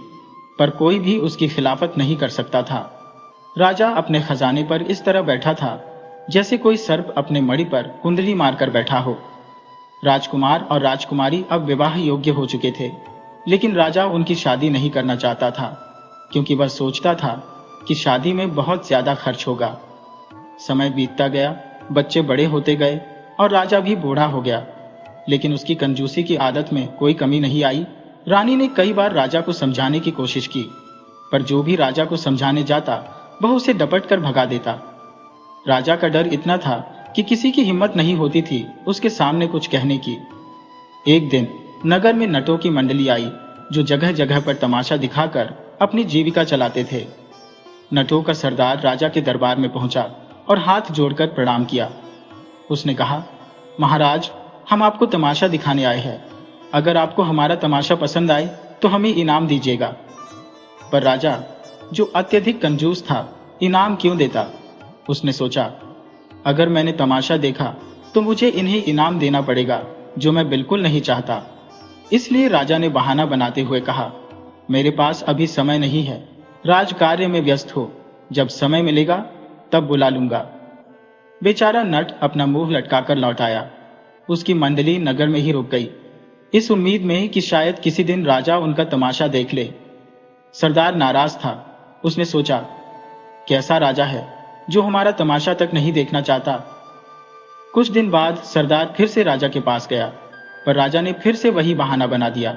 S1: पर कोई भी उसकी खिलाफत नहीं कर सकता था। राजा अपने खजाने पर इस तरह बैठा था जैसे कोई सर्प अपने मणि पर कुंडली मारकर बैठा हो। राजकुमार और राजकुमारी अब विवाह योग्य हो चुके थे, लेकिन राजा उनकी शादी नहीं करना चाहता था, क्योंकि वह सोचता था कि शादी में बहुत ज्यादा खर्च होगा। समय बीतता गया, बच्चे बड़े होते गए और राजा भी बूढ़ा हो गया, लेकिन उसकी कंजूसी की आदत में कोई कमी नहीं आई। रानी ने कई बार राजा को समझाने की कोशिश की, पर जो भी राजा को समझाने जाता वह उसे डपट कर भगा देता। राजा का डर इतना था कि किसी की हिम्मत नहीं होती थी उसके सामने कुछ कहने की। एक दिन नगर में नटों की मंडली आई, जो जगह जगह पर तमाशा दिखाकर अपनी जीविका चलाते थे। नटों का सरदार राजा के दरबार में पहुंचा और हाथ जोड़कर प्रणाम किया। उसने कहा, महाराज, हम आपको तमाशा दिखाने आए हैं। अगर आपको हमारा तमाशा पसंद आए तो हमें इनाम दीजिएगा। पर राजा, जो अत्यधिक कंजूस था, इनाम क्यों देता? उसने सोचा, अगर मैंने तमाशा देखा तो मुझे इन्हें इनाम देना पड़ेगा, जो मैं बिल्कुल नहीं चाहता। इसलिए राजा ने बहाना बनाते हुए कहा, मेरे पास अभी समय नहीं है, राज कार्य में व्यस्त हो, जब समय मिलेगा तब बुला लूंगा। बेचारा नट अपना मुंह लटकाकर लौट आया। उसकी मंडली नगर में ही रुक गई, इस उम्मीद में कि शायद किसी दिन राजा उनका तमाशा देख ले। सरदार नाराज था। उसने सोचा, कैसा राजा है जो हमारा तमाशा तक नहीं देखना चाहता। कुछ दिन बाद सरदार फिर से राजा के पास गया, पर राजा ने फिर से वही बहाना बना दिया।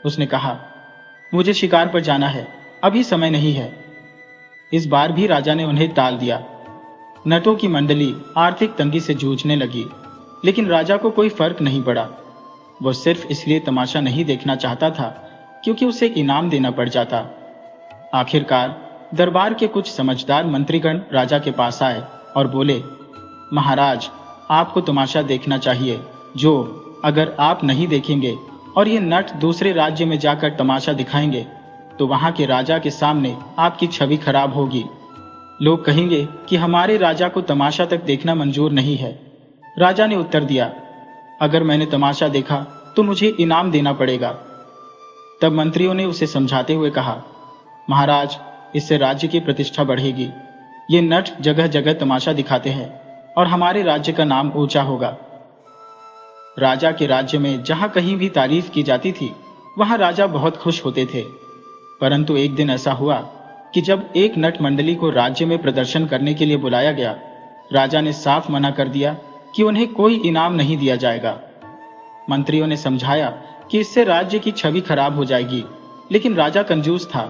S1: उसने कहा, मुझे शिकार पर जाना है, अभी समय नहीं है। इस बार भी राजा ने उन्हें टाल दिया। नटों की मंडली आर्थिक तंगी से जूझने लगी लेकिन राजा को कोई फर्क नहीं पड़ा। वो सिर्फ इसलिए तमाशा नहीं देखना चाहता था क्योंकि उसे इनाम देना पड़ जाता। आखिरकार दरबार के कुछ समझदार मंत्रीगण राजा के पास आए और बोले, महाराज, आपको तमाशा देखना चाहिए, जो अगर आप नहीं देखेंगे और ये नट दूसरे राज्य में जाकर तमाशा दिखाएंगे तो वहां के राजा के सामने आपकी छवि खराब होगी। लोग कहेंगे कि हमारे राजा को तमाशा तक देखना मंजूर नहीं है। राजा ने उत्तर दिया, अगर मैंने तमाशा देखा तो मुझे इनाम देना पड़ेगा। तब मंत्रियों ने उसे समझाते हुए कहा, महाराज, इससे राज्य की प्रतिष्ठा बढ़ेगी। ये नट जगह जगह तमाशा दिखाते हैं और हमारे राज्य का नाम ऊंचा होगा। राजा के राज्य में जहां कहीं भी तारीफ की जाती थी वहां राजा बहुत खुश होते थे। परंतु एक दिन ऐसा हुआ कि जब एक नट मंडली को राज्य में प्रदर्शन करने के लिए बुलाया गया, राजा ने साफ मना कर दिया कि उन्हें कोई इनाम नहीं दिया जाएगा। मंत्रियों ने समझाया कि इससे राज्य की छवि खराब हो जाएगी, लेकिन राजा कंजूस था।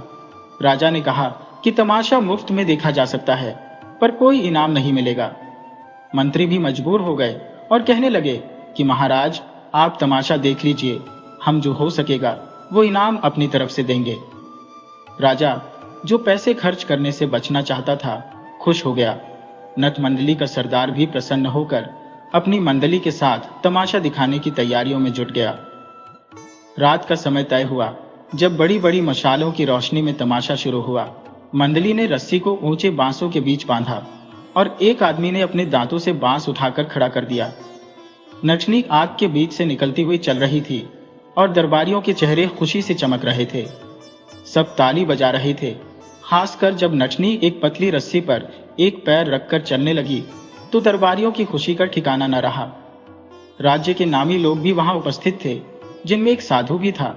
S1: राजा ने कहा कि तमाशा मुफ्त में देखा जा सकता है, पर कोई इनाम नहीं मिलेगा। मंत्री भी मजबूर हो गए और कहने लगे कि महाराज, आप तमाशा देख लीजिए, हम जो हो सकेगा वो इनाम अपनी तरफ से देंगे। राजा, जो पैसे खर्च करने से बचना चाहता था, खुश हो गया। नट मंडली का सरदार भी प्रसन्न होकर अपनी मंडली के साथ तमाशा दिखाने की तैयारियों में जुट गया। रात का समय तय हुआ। जब बड़ी बड़ी मशालों की रोशनी में तमाशा शुरू हुआ, मंडली ने रस्सी को ऊंचे बांसों के बीच बांधा और एक आदमी ने अपने दांतों से बांस उठाकर खड़ा कर दिया। नटनी आग के बीच से निकलती हुई चल रही थी और दरबारियों के चेहरे खुशी से चमक रहे थे। सब ताली बजा रहे थे। खासकर जब नटनी एक पतली रस्सी पर एक पैर रखकर चलने लगी तो दरबारियों की खुशी का ठिकाना न रहा। राज्य के नामी लोग भी वहां उपस्थित थे, जिनमें एक साधु भी था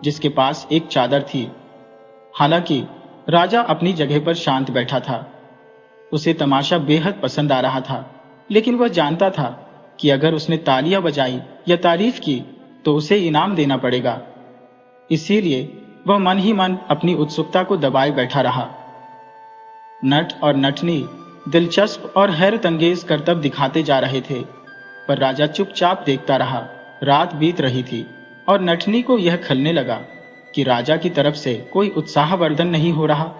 S1: जिसके पास एक चादर थी। हालांकि राजा अपनी जगह पर शांत बैठा था। उसे तमाशा बेहद पसंद आ रहा था, लेकिन वह जानता था कि अगर उसने तालियां बजाई या तारीफ की तो उसे इनाम देना पड़ेगा। इसीलिए वह मन ही मन अपनी उत्सुकता को दबाए बैठा रहा। नट और नटनी दिलचस्प और हैरत अंगेज करतब दिखाते जा रहे थे, पर राजा चुपचाप देखता रहा। रात बीत रही थी और नटनी को यह खलने लगा कि राजा की तरफ से कोई उत्साहवर्धन नहीं हो रहा।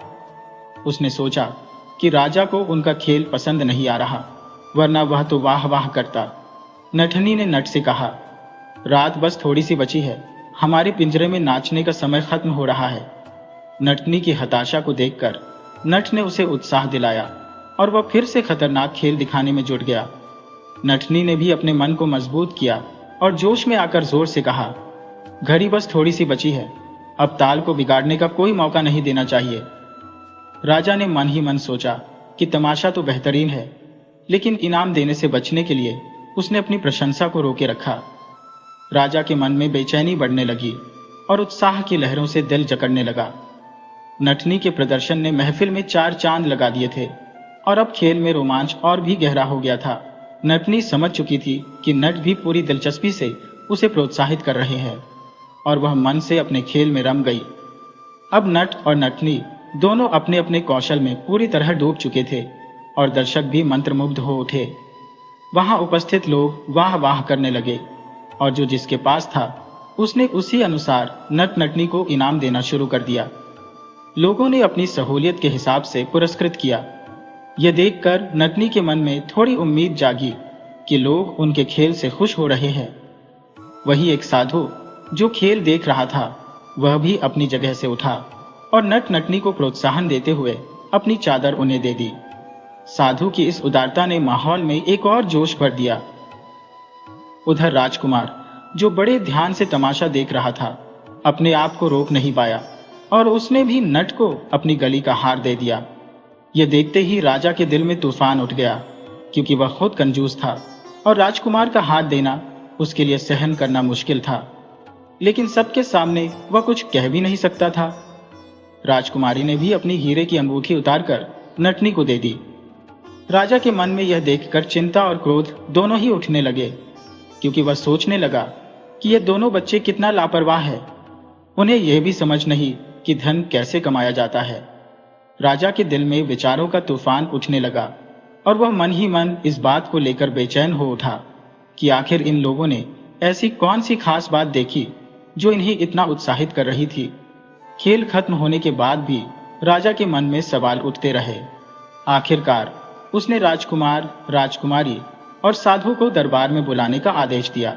S1: उसने सोचा कि राजा को उनका खेल पसंद नहीं आ रहा, वरना वह तो वाह वाह करता। नटनी ने नट से कहा, रात बस थोड़ी सी बची है, हमारे पिंजरे में नाचने का समय खत्म हो रहा है। नटनी की हताशा को देखकर नट ने उसे उत्साह दिलाया और वह फिर से खतरनाक खेल दिखाने में जुट गया। नटनी ने भी अपने मन को मजबूत किया और जोश में आकर जोर से कहा, घड़ी बस थोड़ी सी बची है, अब ताल को बिगाड़ने का कोई मौका नहीं देना चाहिए। राजा ने मन ही मन सोचा कि तमाशा तो बेहतरीन है, लेकिन इनाम देने से बचने के लिए उसने अपनी प्रशंसा को रोके रखा। राजा के मन में बेचैनी बढ़ने लगी और उत्साह की लहरों से दिल जकड़ने लगा। नटनी के प्रदर्शन ने महफिल में चार चांद लगा दिए थे और अब खेल में रोमांच और भी गहरा हो गया था। नटनी समझ चुकी थी कि नट भी पूरी दिलचस्पी से उसे प्रोत्साहित कर रहे हैं और वह मन से अपने खेल में रम गई। अब नट और नटनी दोनों अपने अपने कौशल में पूरी तरह डूब चुके थे और दर्शक भी मंत्रमुग्ध हो उठे। वहां उपस्थित लोग वाह वाह करने लगे और जो जिसके पास था उसने उसी अनुसार नट नटनी को इनाम देना शुरू कर दिया। लोगों ने अपनी सहूलियत के हिसाब से पुरस्कृत किया। यह देखकर नटनी के मन में थोड़ी उम्मीद जागी कि लोग उनके खेल से खुश हो रहे हैं। वही एक साधु जो खेल देख रहा था, वह भी अपनी जगह से उठा और नट नटनी को प्रोत्साहन देते हुए अपनी चादर उन्हें दे दी। साधु की इस उदारता ने माहौल में एक और जोश भर दिया। उधर राजकुमार, जो बड़े ध्यान से तमाशा देख रहा था, अपने आप को रोक नहीं पाया और उसने भी नट को अपनी गली का हार दे दिया। यह देखते ही राजा के दिल में तूफान उठ गया, क्योंकि वह खुद कंजूस था और राजकुमार का हाथ देना उसके लिए सहन करना मुश्किल था। लेकिन सबके सामने वह कुछ कह भी नहीं सकता था। राजकुमारी ने भी अपनी हीरे की अंगूठी उतारकर नटनी को दे दी। राजा के मन में यह देखकर चिंता और क्रोध दोनों ही उठने लगे, क्योंकि वह सोचने लगा कि ये दोनों बच्चे कितना लापरवाह है। उन्हें यह भी समझ नहीं कि धन कैसे कमाया जाता है। राजा के दिल में विचारों का तूफान उठने लगा और वह मन ही मन इस बात को लेकर बेचैन हो उठा कि आखिर इन लोगों ने ऐसी कौन सी खास बात देखी जो इन्हें इतना उत्साहित कर रही थी। खेल खत्म होने के बाद भी राजा के मन में सवाल उठते रहे। आखिरकार उसने राजकुमार, राजकुमारी और साधु को दरबार में बुलाने का आदेश दिया।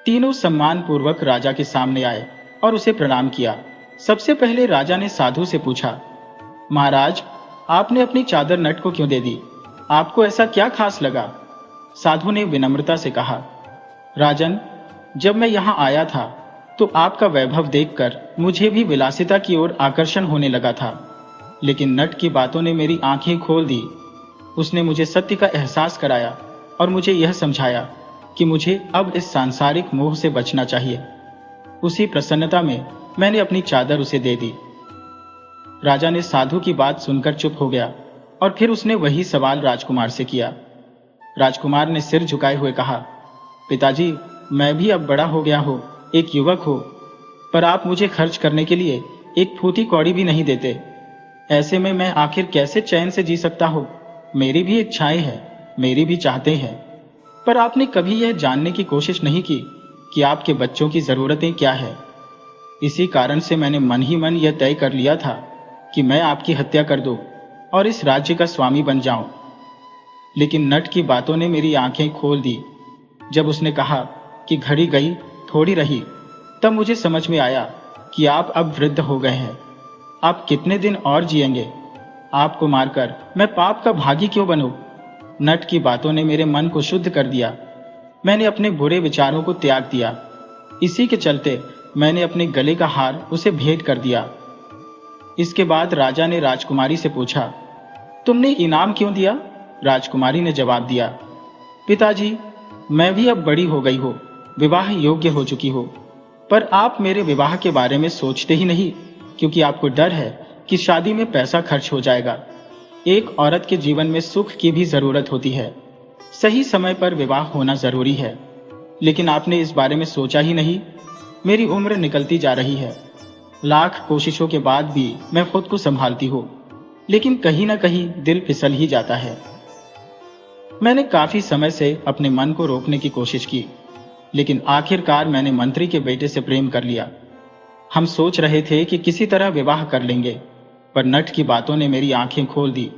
S1: तीनों सम्मान पूर्वक राजा के सामने आए और उसे प्रणाम किया। सबसे पहले राजा ने साधु से पूछा, महाराज, आपने अपनी चादर नट को क्यों दे दी? आपको ऐसा क्या खास लगा? साधु ने विनम्रता से कहा, राजन, जब मैं यहाँ आया था तो आपका वैभव देखकर मुझे भी विलासिता की ओर आकर्षण होने लगा था, लेकिन नट की बातों ने मेरी आंखें खोल दी। उसने मुझे सत्य का एहसास कराया और मुझे यह समझाया कि मुझे अब इस सांसारिक मोह से बचना चाहिए। उसी प्रसन्नता में मैंने अपनी चादर उसे दे दी। राजा ने साधु की बात सुनकर चुप हो गया और फिर उसने वही सवाल राजकुमार से किया। राजकुमार ने सिर झुकाए हुए कहा, पिताजी, मैं भी अब बड़ा हो गया हो, एक युवक हो, पर आप मुझे खर्च करने के लिए एक फूटी कौड़ी भी नहीं देते। ऐसे में मैं आखिर कैसे चैन से जी सकता हूं? मेरी भी इच्छाएं हैं, मेरी भी चाहते हैं, पर आपने कभी यह जानने की कोशिश नहीं की कि आपके बच्चों की जरूरतें क्या है। इसी कारण से मैंने मन ही मन यह तय कर लिया था कि मैं आपकी हत्या कर दूं और इस राज्य का स्वामी बन जाऊं। लेकिन नट की बातों ने मेरी आंखें खोल दी। जब उसने कहा कि घड़ी गई थोड़ी रही, तब मुझे समझ में आया कि आप अब वृद्ध हो गए हैं। आप कितने दिन और जिएंगे? आपको मारकर मैं पाप का भागी क्यों बनूं? नट की बातों ने मेरे मन को शुद्ध कर दिया। मैंने अपने बुरे विचारों को त्याग दिया। इसी के चलते मैंने अपने गले का हार उसे भेंट कर दिया। इसके बाद राजा ने राजकुमारी से पूछा, तुमने इनाम क्यों दिया? राजकुमारी ने जवाब दिया, पिताजी, मैं भी अब बड़ी हो गई हो, विवाह योग्य हो चुकी हो, पर आप मेरे विवाह के बारे में सोचते ही नहीं, क्योंकि आपको डर है कि शादी में पैसा खर्च हो जाएगा। एक औरत के जीवन में सुख की भी जरूरत होती है। सही समय पर विवाह होना जरूरी है, लेकिन आपने इस बारे में सोचा ही नहीं। मेरी उम्र निकलती जा रही है। लाख कोशिशों के बाद भी मैं खुद को संभालती हूँ, लेकिन कहीं ना कहीं दिल फिसल ही जाता है। मैंने काफी समय से अपने मन को रोकने की कोशिश की, लेकिन आखिरकार मैंने मंत्री के बेटे से प्रेम कर लिया। हम सोच रहे थे कि किसी तरह विवाह कर लेंगे, पर नट की बातों ने मेरी आंखें खोल दी।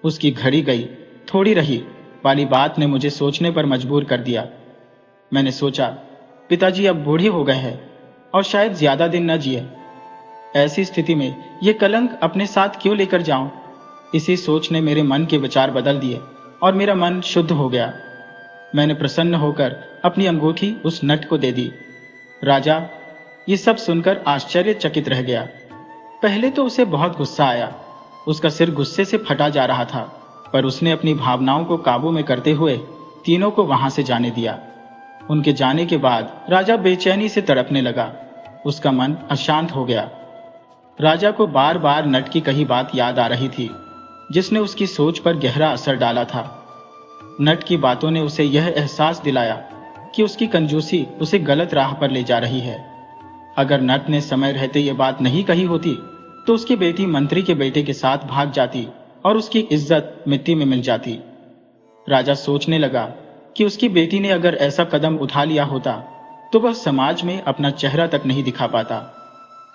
S1: उसकी घड़ी गई थोड़ी रही वाली बात ने मुझे सोचने पर मजबूर कर दिया। मैंने सोचा, पिताजी अब बूढ़े हो गए हैं और शायद ज्यादा दिन न जिए। ऐसी स्थिति में ये कलंक अपने साथ क्यों लेकर जाऊं? इसी सोच ने मेरे मन के विचार बदल दिए और मेरा मन शुद्ध हो गया। मैंने प्रसन्न होकर अपनी अंगूठी उस नट को दे दी। राजा ये सब सुनकर आश्चर्यचकित रह गया। पहले तो उसे बहुत गुस्सा आया। उसका सिर गुस्से से फटा जा रहा था, पर उसने अपनी भावनाओं को काबू में करते हुए तीनों को वहां से जाने दिया। उनके जाने के बाद राजा बेचैनी से तड़पने लगा। उसका मन अशांत हो गया। राजा को बार बार नट की कही बात याद आ रही थी, जिसने उसकी सोच पर गहरा असर डाला था। नट की बातों ने उसे यह एहसास दिलाया कि उसकी कंजूसी उसे गलत राह पर ले जा रही है। अगर नट ने समय रहते ये बात नहीं कही होती तो उसकी बेटी मंत्री के बेटे के साथ भाग जाती और उसकी इज्जत मिट्टी में मिल जाती। राजा सोचने लगा कि उसकी बेटी ने अगर ऐसा कदम उठा लिया होता तो वह समाज में अपना चेहरा तक नहीं दिखा पाता।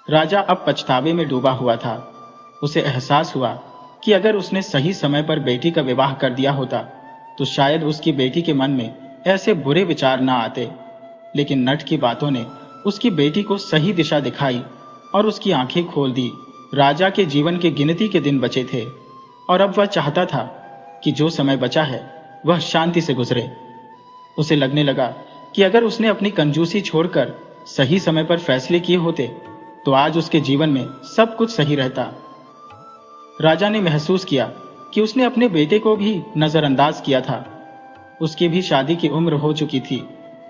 S1: राजा अब पछतावे में डूबा हुआ था। उसे एहसास हुआ कि अगर उसने सही समय पर बेटी का विवाह कर दिया होता तो शायद उसकी बेटी के मन में ऐसे बुरे विचार ना आते। लेकिन नट की बातों ने उसकी बेटी को सही दिशा दिखाई और उसकी आंखें खोल दी। राजा के जीवन के गिनती के दिन बचे थे और अब वह चाहता था कि जो समय बचा है वह शांति से गुजरे। उसे लगने लगा कि अगर उसने अपनी कंजूसी छोड़कर सही समय पर फैसले किए होते तो आज उसके जीवन में सब कुछ सही रहता। राजा ने महसूस किया कि उसने अपने बेटे को भी नजरअंदाज किया था। उसकी भी शादी की उम्र हो चुकी थी,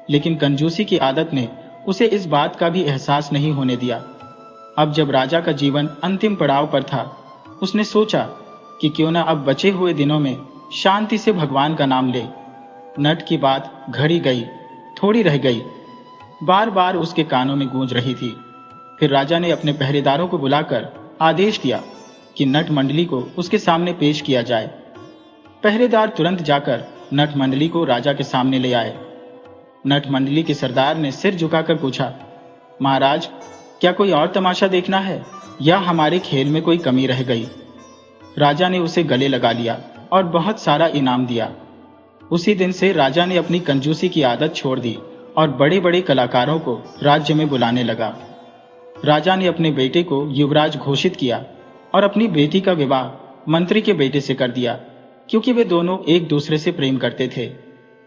S1: लेकिन कंजूसी की आदत ने उसे इस बात का भी एहसास नहीं होने दिया। अब जब राजा का जीवन अंतिम पड़ाव पर था, उसने सोचा कि क्यों ना अब बचे हुए दिनों में शांति से भगवान का नाम ले। नट की बात घड़ी गई थोड़ी रह गई बार बार उसके कानों में गूंज रही थी। फिर राजा ने अपने पहरेदारों को बुलाकर आदेश दिया कि नट मंडली को उसके सामने पेश किया जाए। पहरेदार तुरंत जाकर नट मंडली को राजा के सामने ले आए नट मंडली के सरदार ने सिर झुकाकर पूछा, महाराज, क्या कोई और तमाशा देखना है या हमारे खेल में कोई कमी रह गई? राजा ने उसे गले लगा लिया और बहुत सारा इनाम दिया। उसी दिन से राजा ने अपनी कंजूसी की आदत छोड़ दी और बड़े बड़े कलाकारों को राज्य में बुलाने लगा। राजा ने अपने बेटे को युवराज घोषित किया और अपनी बेटी का विवाह मंत्री के बेटे से कर दिया, क्योंकि वे दोनों एक दूसरे से प्रेम करते थे।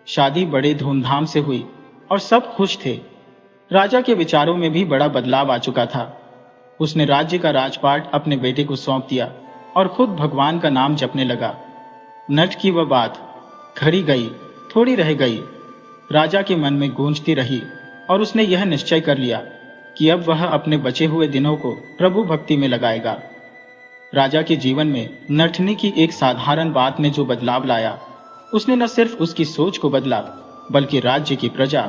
S1: शादी बड़े धूमधाम से हुई और सब खुश थे। राजा के विचारों में भी बड़ा बदलाव आ चुका था। उसने राज्य का राजपाट अपने बेटे को सौंप दिया और खुद भगवान का नाम जपने लगा। नट की वह बात घड़ी गई, थोड़ी रह गई, राजा के मन में गूंजती रही और उसने यह निश्चय कर लिया कि अब वह अपने बचे हुए दिनों को प्रभु भक्ति में लगाएगा। राजा के जीवन में नटनी की एक साधारण बात ने जो बदलाव लाया, उसने न सिर्फ उसकी सोच को बदला, बल्कि राज्य की प्रजा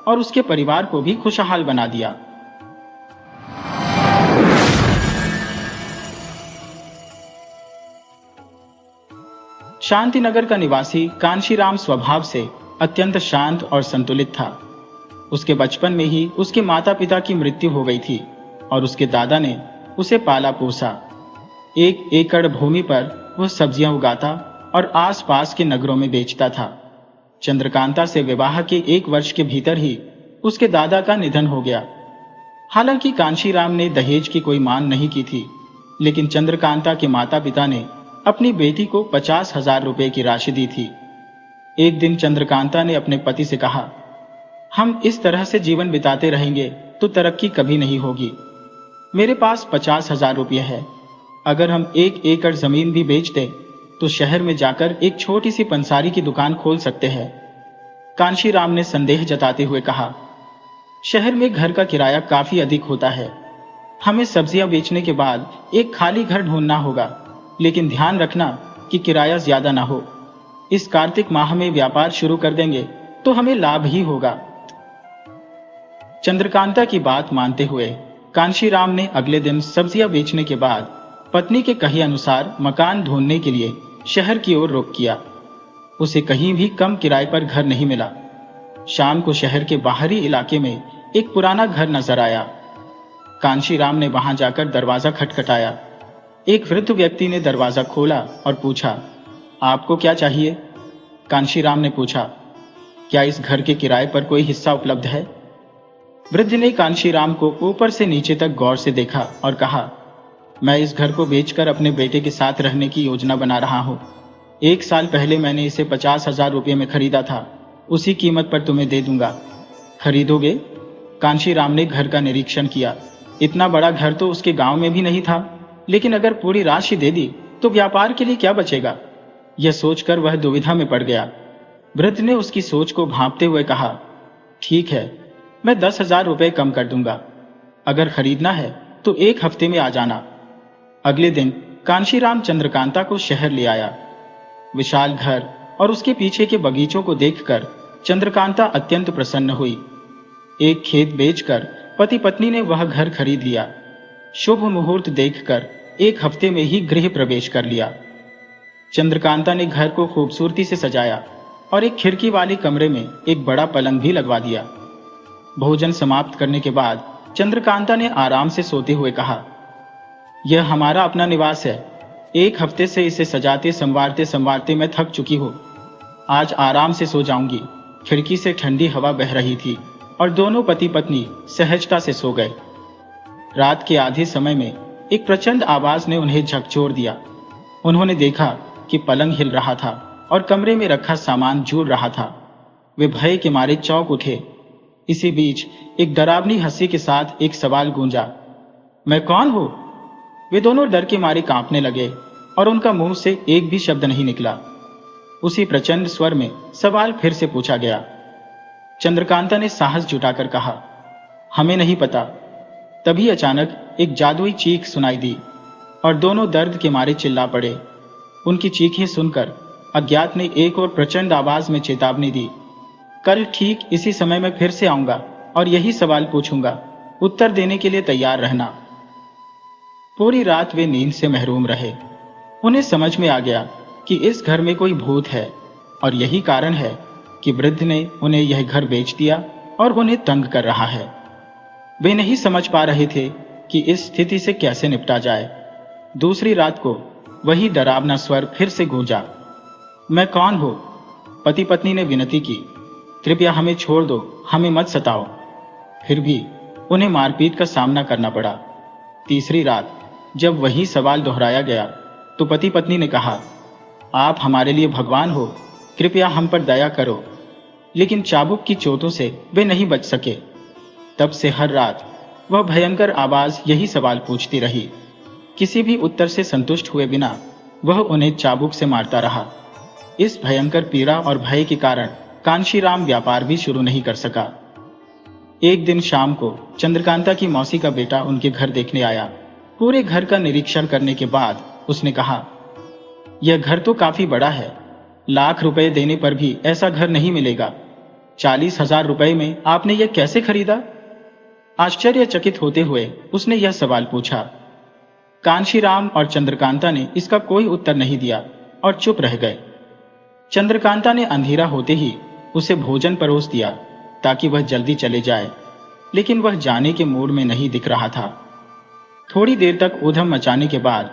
S1: और उसके परिवार को भी खुशहाल बना दिया। शांतिनगर का निवासी कांशीराम स्वभाव से अत्यंत शांत और संतुलित था। उसके बचपन में ही उसके माता पिता की मृत्यु हो गई थी और उसके दादा ने उसे पाला पोसा। 1 एकड़ भूमि पर वह सब्जियां उगाता और आसपास के नगरों में बेचता था। चंद्रकांता से विवाह के 1 वर्ष के भीतर ही उसके दादा का निधन हो गया। हालांकि कांशीराम ने दहेज की कोई मांग नहीं की थी, लेकिन चंद्रकांता के माता पिता ने अपनी बेटी को 50,000 रुपए की राशि दी थी। एक दिन चंद्रकांता ने अपने पति से कहा, हम इस तरह से जीवन बिताते रहेंगे तो तरक्की कभी नहीं होगी। मेरे पास 50,000 रुपये है। अगर हम 1 एकड़ जमीन भी बेच दें तो शहर में जाकर एक छोटी सी पंसारी की दुकान खोल सकते हैं। कांशीराम ने संदेह जताते हुए कहा, शहर में घर का किराया काफी अधिक होता है। हमें सब्जियां बेचने के बाद एक खाली घर ढूंढना होगा, लेकिन ध्यान रखना कि किराया ज्यादा ना हो। इस कार्तिक माह में व्यापार शुरू कर देंगे तो हमें लाभ ही होगा। चंद्रकांता की बात मानते हुए कांशीराम ने अगले दिन सब्जियां बेचने के बाद पत्नी के कहे अनुसार मकान ढूंढने के लिए शहर की ओर रुख किया। उसे कहीं भी कम किराए पर घर नहीं मिला। शाम को शहर के बाहरी इलाके में एक पुराना घर नजर आया। कांशीराम ने वहां जाकर दरवाजा खटखटाया। एक वृद्ध व्यक्ति ने दरवाजा खोला और पूछा, आपको क्या चाहिए? कांशीराम ने पूछा, क्या इस घर के किराए पर कोई हिस्सा उपलब्ध है? वृद्ध ने कांशीराम को ऊपर से नीचे तक गौर से देखा और कहा, मैं इस घर को बेचकर अपने बेटे के साथ रहने की योजना बना रहा हूं। 1 साल पहले मैंने इसे 50,000 रुपये में खरीदा था। उसी कीमत पर तुम्हें दे दूंगा। खरीदोगे? कांशीराम ने घर का निरीक्षण किया। इतना बड़ा घर तो उसके गांव में भी नहीं था, लेकिन अगर पूरी राशि दे दी तो व्यापार के लिए क्या बचेगा? यह सोचकर वह दुविधा में पड़ गया। वृद्ध ने उसकी सोच को भांपते हुए कहा, ठीक है, मैं 10,000 रुपये कम कर दूंगा। अगर खरीदना है तो 1 हफ्ते में आ जाना। अगले दिन कांशीराम चंद्रकांता को शहर ले आया। विशाल घर और उसके पीछे के बगीचों को देखकर चंद्रकांता अत्यंत प्रसन्न हुई। एक खेत बेचकर पति पत्नी ने वह घर खरीद लिया। शुभ मुहूर्त देखकर 1 हफ्ते में ही गृह प्रवेश कर लिया। चंद्रकांता ने घर को खूबसूरती से सजाया और एक खिड़की वाले कमरे में एक बड़ा पलंग भी लगवा दिया। भोजन समाप्त करने के बाद चंद्रकांता ने आराम से सोते हुए कहा, यह हमारा अपना निवास है। 1 हफ्ते से इसे सजाते संवारते संवारते मैं थक चुकी हूँ। आज आराम से सो जाऊंगी। खिड़की से ठंडी हवा बह रही थी और दोनों पति पत्नी सहजता से सो गए। रात के आधे समय में एक प्रचंड आवाज ने उन्हें झकझोर दिया। उन्होंने देखा कि पलंग हिल रहा था और कमरे में रखा सामान झूल रहा था। वे भय के मारे चौंक उठे। इसी बीच एक डरावनी हंसी के साथ एक सवाल गूंजा, मैं कौन हूं? वे दोनों डर के मारे कांपने लगे और उनका मुंह से एक भी शब्द नहीं निकला। उसी प्रचंड स्वर में सवाल फिर से पूछा गया। चंद्रकांता ने साहस जुटाकर कहा, हमें नहीं पता। तभी अचानक एक जादुई चीख सुनाई दी और दोनों दर्द के मारे चिल्ला पड़े। उनकी चीखें सुनकर अज्ञात ने एक और प्रचंड आवाज में चेतावनी दी, कल ठीक इसी समय मैं फिर से आऊंगा और यही सवाल पूछूंगा। उत्तर देने के लिए तैयार रहना। पूरी रात वे नींद से महरूम रहे। उन्हें समझ में आ गया कि इस घर में कोई भूत है और यही कारण है कि वृद्ध ने उन्हें यह घर बेच दिया और उन्हें तंग कर रहा है। वे नहीं समझ पा रहे थे कि इस स्थिति से कैसे निपटा जाए। दूसरी रात को वही डरावना स्वर फिर से गूंजा। मैं कौन हूं? पति पत्नी ने विनती की। कृपया हमें छोड़ दो, हमें मत सताओ। फिर भी उन्हें मारपीट का सामना करना पड़ा। तीसरी रात जब वही सवाल दोहराया गया तो पति पत्नी ने कहा, आप हमारे लिए भगवान हो, कृपया हम पर दया करो। लेकिन चाबुक की चोटों से वे नहीं बच सके। तब से हर रात वह भयंकर आवाज यही सवाल पूछती रही। किसी भी उत्तर से संतुष्ट हुए बिना वह उन्हें चाबुक से मारता रहा। इस भयंकर पीड़ा और भय के कारण कांशीराम व्यापार भी शुरू नहीं कर सका। एक दिन शाम को चंद्रकांता की मौसी का बेटा उनके घर देखने आया। पूरे घर का निरीक्षण करने के बाद उसने कहा, यह घर तो काफी बड़ा है, लाख रुपए देने पर भी ऐसा घर नहीं मिलेगा। 40,000 रुपए में आपने यह कैसे खरीदा? आश्चर्यचकित होते हुए उसने यह सवाल पूछा। कांशीराम और चंद्रकांता ने इसका कोई उत्तर नहीं दिया और चुप रह गए। चंद्रकांता ने अंधेरा होते ही उसे भोजन परोस दिया ताकि वह जल्दी चले जाए, लेकिन वह जाने के मूड में नहीं दिख रहा था। थोड़ी देर तक ऊधम मचाने के बाद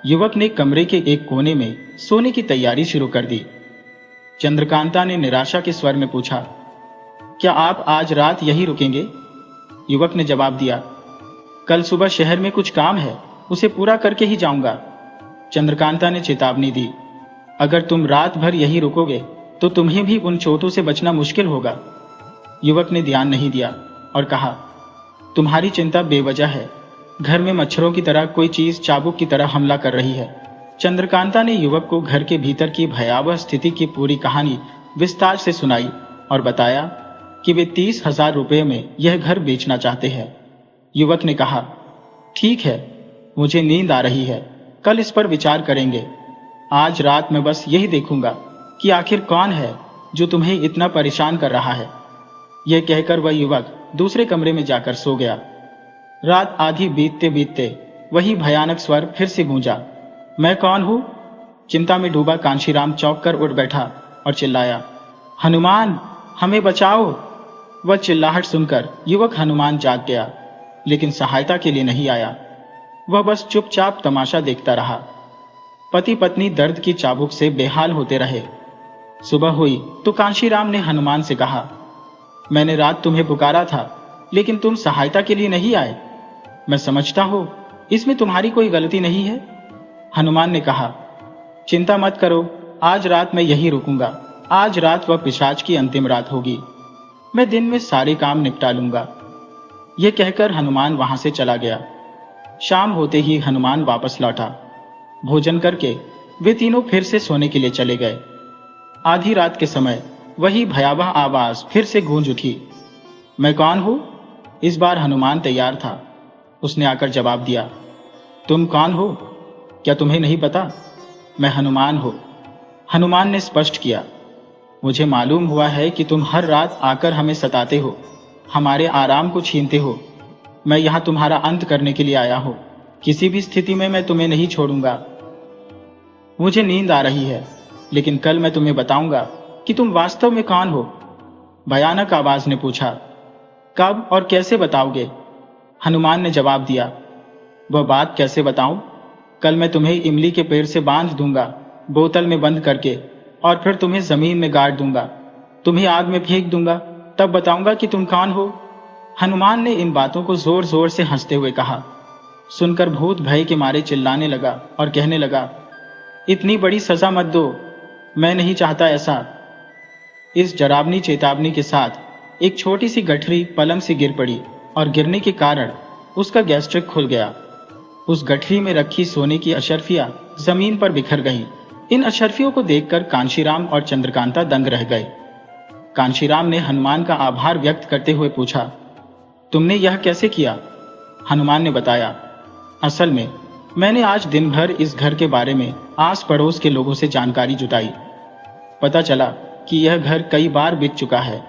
S1: युवक ने कमरे के एक कोने में सोने की तैयारी शुरू कर दी। चंद्रकांता ने निराशा के स्वर में पूछा, क्या आप आज रात यहीं रुकेंगे? युवक ने जवाब दिया, कल सुबह शहर में कुछ काम है, उसे पूरा करके ही जाऊंगा। चंद्रकांता ने चेतावनी दी, अगर तुम रात भर यहीं रुकोगे तो तुम्हें भी उन चोटों से बचना मुश्किल होगा। युवक ने ध्यान नहीं दिया और कहा, तुम्हारी चिंता बेवजह है। घर में मच्छरों की तरह कोई चीज चाबुक की तरह हमला कर रही है। चंद्रकांता ने युवक को घर के भीतर की भयावह स्थिति की पूरी कहानी विस्तार से सुनाई और बताया कि वे 30,000 रुपये में यह घर बेचना चाहते हैं। युवक ने कहा, ठीक है, मुझे नींद आ रही है, कल इस पर विचार करेंगे। आज रात मैं बस यही देखूंगा कि आखिर कौन है जो तुम्हें इतना परेशान कर रहा है। यह कहकर वह युवक दूसरे कमरे में जाकर सो गया। रात आधी बीतते बीतते वही भयानक स्वर फिर से गूंजा। मैं कौन हूं? चिंता में डूबा कांशीराम चौंक कर उठ बैठा और चिल्लाया, हनुमान, हमें बचाओ। वह चिल्लाहट सुनकर युवक हनुमान जाग गया, लेकिन सहायता के लिए नहीं आया। वह बस चुपचाप तमाशा देखता रहा। पति पत्नी दर्द की चाबुक से बेहाल होते रहे। सुबह हुई तो कांशीराम ने हनुमान से कहा, मैंने रात तुम्हें पुकारा था, लेकिन तुम सहायता के लिए नहीं आए। मैं समझता हूं इसमें तुम्हारी कोई गलती नहीं है। हनुमान ने कहा, चिंता मत करो, आज रात मैं यहीं रुकूंगा। आज रात वह पिशाच की अंतिम रात होगी, मैं दिन में सारे काम निपटा लूंगा। यह कहकर हनुमान वहां से चला गया। शाम होते ही हनुमान वापस लौटा। भोजन करके वे तीनों फिर से सोने के लिए चले गए। आधी रात के समय वही भयावह आवाज फिर से गूंज उठी। मैं कौन हूं? इस बार हनुमान तैयार था। उसने आकर जवाब दिया, तुम कौन हो? क्या तुम्हें नहीं पता? मैं हनुमान हूं। हनुमान ने स्पष्ट किया, मुझे मालूम हुआ है कि तुम हर रात आकर हमें सताते हो, हमारे आराम को छीनते हो। मैं यहां तुम्हारा अंत करने के लिए आया हूं। किसी भी स्थिति में मैं तुम्हें नहीं छोड़ूंगा। मुझे नींद आ रही है, लेकिन कल मैं तुम्हें बताऊंगा कि तुम वास्तव में कौन हो। भयानक आवाज ने पूछा, कब और कैसे बताओगे? हनुमान ने जवाब दिया, वह बात कैसे बताऊं? कल मैं तुम्हें इमली के पेड़ से बांध दूंगा, बोतल में बंद करके, और फिर तुम्हें जमीन में गाड़ दूंगा, तुम्हें आग में फेंक दूंगा, तब बताऊंगा कि तुम कौन हो। हनुमान ने इन बातों को जोर जोर से हंसते हुए कहा। सुनकर भूत भय के मारे चिल्लाने लगा और कहने लगा, इतनी बड़ी सजा मत दो, मैं नहीं चाहता ऐसा। इस डरावनी चेतावनी के साथ एक छोटी सी गठरी पलंग से गिर पड़ी और गिरने के कारण उसका गैस्ट्रिक खुल गया। उस गठरी में रखी सोने की अशर्फियां जमीन पर बिखर गईं। इन अशर्फियों को देखकर कांशीराम और चंद्रकांता दंग रह गए। कांशीराम ने हनुमान का आभार व्यक्त करते हुए पूछा, तुमने यह कैसे किया? हनुमान ने बताया, असल में मैंने आज दिन भर इस घर के बारे में आस पड़ोस के लोगों से जानकारी जुटाई। पता चला कि यह घर कई बार बिक चुका है,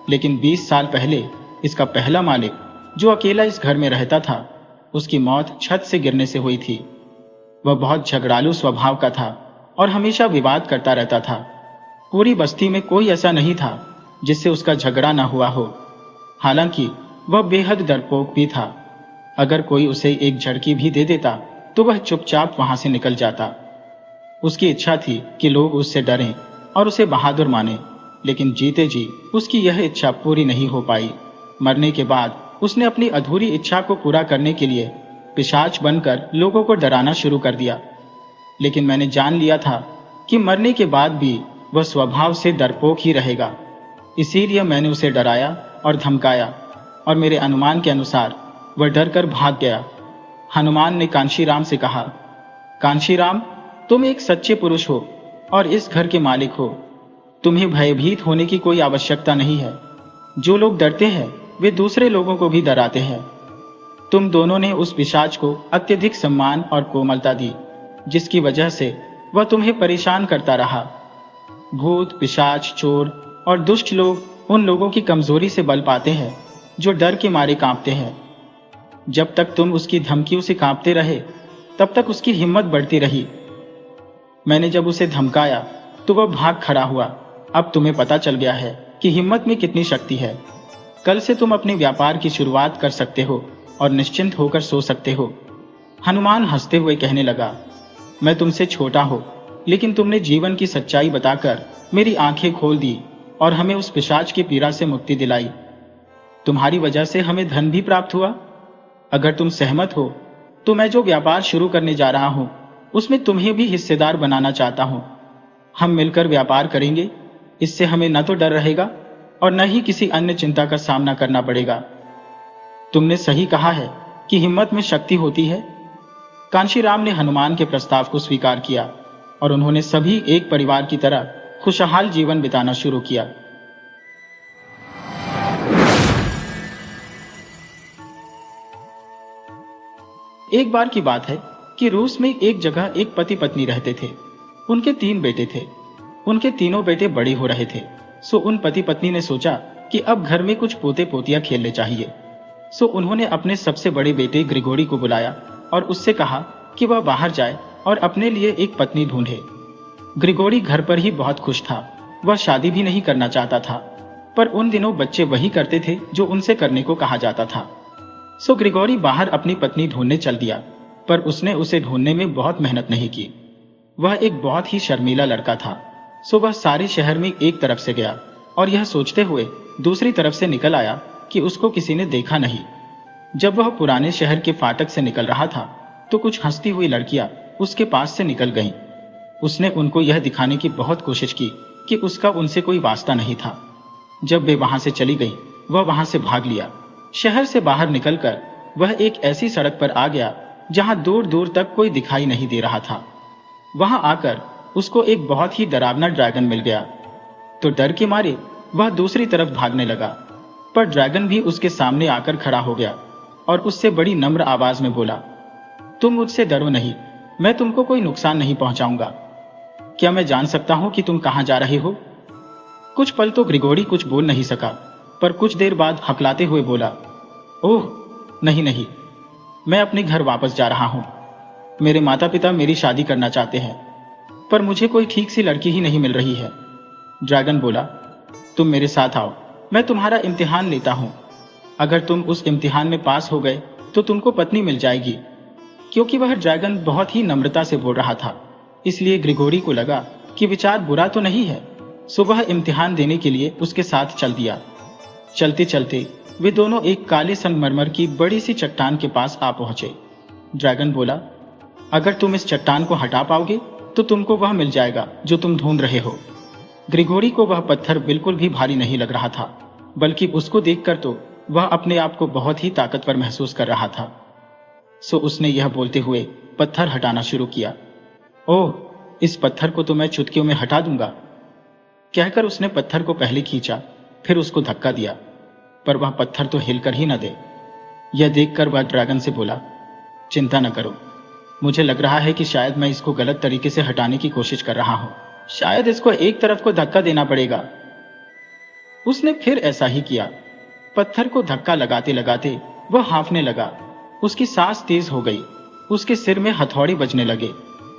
S1: लेकिन 20 साल पहले इसका पहला मालिक, जो अकेला इस घर में रहता था, उसकी मौत छत से गिरने से हुई थी। वह बहुत झगड़ालू स्वभाव का था और हमेशा विवाद करता रहता था। पूरी बस्ती में कोई ऐसा नहीं था जिससे उसका झगड़ा न हुआ हो। हालांकि वह बेहद डरपोक भी था। अगर कोई उसे एक झड़की भी दे देता तो वह चुपचाप वहां से निकल जाता। उसकी इच्छा थी कि लोग उससे डरें और उसे बहादुर माने, लेकिन जीते जी उसकी यह इच्छा पूरी नहीं हो पाई। मरने के बाद उसने अपनी अधूरी इच्छा को पूरा करने के लिए पिशाच बनकर लोगों को डराना शुरू कर दिया। लेकिन मैंने जान लिया था कि मरने के बाद भी वह स्वभाव से डरपोक ही रहेगा। इसीलिए मैंने उसे डराया और धमकाया, और मेरे अनुमान के अनुसार वह डरकर भाग गया। हनुमान ने कांशीराम से कहा, कांशीराम, तुम एक सच्चे पुरुष हो और इस घर के मालिक हो। तुम्हें भयभीत होने की कोई आवश्यकता नहीं है। जो लोग डरते हैं वे दूसरे लोगों को भी डराते हैं। तुम दोनों ने उस पिशाच को अत्यधिक सम्मान और कोमलता दी, जिसकी वजह से वह तुम्हें परेशान करता रहा। भूत, पिशाच, चोर और दुष्ट लोग उन लोगों की कमजोरी से बल पाते हैं जो डर के मारे कांपते हैं। जब तक तुम उसकी धमकियों से कांपते रहे तब तक उसकी हिम्मत बढ़ती रही। मैंने जब उसे धमकाया तो वह भाग खड़ा हुआ। अब तुम्हें पता चल गया है कि हिम्मत में कितनी शक्ति है। कल से तुम अपने व्यापार की शुरुआत कर सकते हो और निश्चिंत होकर सो सकते हो। हनुमान हंसते हुए कहने लगा, मैं तुमसे छोटा हूं, लेकिन तुमने जीवन की सच्चाई बताकर मेरी आंखें खोल दी और हमें उस पिशाच की पीड़ा से मुक्ति दिलाई। तुम्हारी वजह से हमें धन भी प्राप्त हुआ। अगर तुम सहमत हो तो मैं जो व्यापार शुरू करने जा रहा हूं उसमें तुम्हें भी हिस्सेदार बनाना चाहता हूं। हम मिलकर व्यापार करेंगे। इससे हमें न तो डर रहेगा और न ही किसी अन्य चिंता का सामना करना पड़ेगा। तुमने सही कहा है कि हिम्मत में शक्ति होती है। कांशीराम ने हनुमान के प्रस्ताव को स्वीकार किया और उन्होंने सभी एक परिवार की तरह खुशहाल जीवन बिताना शुरू किया। एक बार की बात है कि रूस में एक जगह एक पति पत्नी रहते थे। उनके 3 बेटे थे। उनके तीनों बेटे बड़े हो रहे थे, सो उन पति पत्नी ने सोचा कि अब घर में कुछ पोते पोतियां खेलने चाहिए। सो उन्होंने अपने सबसे बड़े बेटे ग्रिगोरी को बुलाया और उससे कहा कि वह बाहर जाए और अपने लिए एक पत्नी ढूंढे। ग्रिगोरी घर पर ही बहुत खुश था। वह शादी भी नहीं करना चाहता था, पर उन दिनों बच्चे वही करते थे जो उनसे करने को कहा जाता था। सो ग्रिगोरी बाहर अपनी पत्नी ढूंढने चल दिया, पर उसने उसे ढूंढने में बहुत मेहनत नहीं की। वह एक बहुत ही शर्मीला लड़का था। सो वह सारे शहर में एक तरफ से गया और यह सोचते हुए दूसरी तरफ से निकल आया कि उसको किसी ने देखा नहीं। जब वह पुराने शहर के फाटक से निकल रहा था तो कुछ हंसती हुई लड़कियां उसके पास से निकल गईं। उसने उनको यह दिखाने की बहुत कोशिश की कि उसका उनसे कोई वास्ता नहीं था। जब वे वहां से चली गईं, वह वहां से भाग लिया। शहर से बाहर निकलकर वह एक ऐसी सड़क पर आ गया जहां दूर दूर तक कोई दिखाई नहीं दे रहा था। वहां आकर उसको एक बहुत ही डरावना ड्रैगन मिल गया, तो डर के मारे वह दूसरी तरफ भागने लगा। पर ड्रैगन भी उसके सामने आकर खड़ा हो गया और उससे बड़ी नम्र आवाज में बोला, तुम मुझसे डरो नहीं, मैं तुमको कोई नुकसान नहीं पहुंचाऊंगा। क्या मैं जान सकता हूं कि तुम कहां जा रहे हो? कुछ पल तो ग्रिगोरी कुछ बोल नहीं सका, पर कुछ देर बाद हकलाते हुए बोला, ओह नहीं नहीं, मैं अपने घर वापस जा रहा हूं। मेरे माता पिता मेरी शादी करना चाहते हैं, पर मुझे कोई ठीक सी लड़की ही नहीं मिल रही है। ड्रैगन बोला, तुम मेरे साथ आओ, मैं तुम्हारा इम्तिहान लेता हूं। अगर तुम उस इम्तिहान में पास हो गए तो तुमको पत्नी मिल जाएगी। क्योंकि वह ड्रैगन बहुत ही नम्रता से बोल रहा था, इसलिए ग्रिगोरी को लगा कि विचार बुरा तो नहीं है। सो वह इम्तिहान देने के लिए उसके साथ चल दिया। चलते चलते वे दोनों एक काले संगमरमर की बड़ी सी चट्टान के पास आ पहुंचे। ड्रैगन बोला, अगर तुम इस चट्टान को हटा पाओगे तो तुमको वह मिल जाएगा जो तुम ढूंढ रहे हो। ग्रिगोरी को वह पत्थर बिल्कुल भी भारी नहीं लग रहा था, बल्कि उसको देखकर तो वह अपने आप को बहुत ही ताकतवर महसूस कर रहा था। सो उसने यह बोलते हुए पत्थर हटाना शुरू किया। ओह, इस पत्थर को तो मैं चुटकियों में हटा दूंगा, कहकर उसने पत्थर को पहले खींचा, फिर उसको धक्का दिया, पर वह पत्थर तो हिलकर ही न दे। यह देखकर वह ड्रैगन से बोला, चिंता न करो, मुझे लग रहा है कि शायद मैं इसको गलत तरीके से हटाने की कोशिश कर रहा हूं। शायद इसको एक तरफ को धक्का देना पड़ेगा। उसने फिर ऐसा ही किया। पत्थर को धक्का लगाते लगाते वह हांफने लगा। उसकी सांस तेज हो गई, उसके सिर में हथौड़े बजने लगे,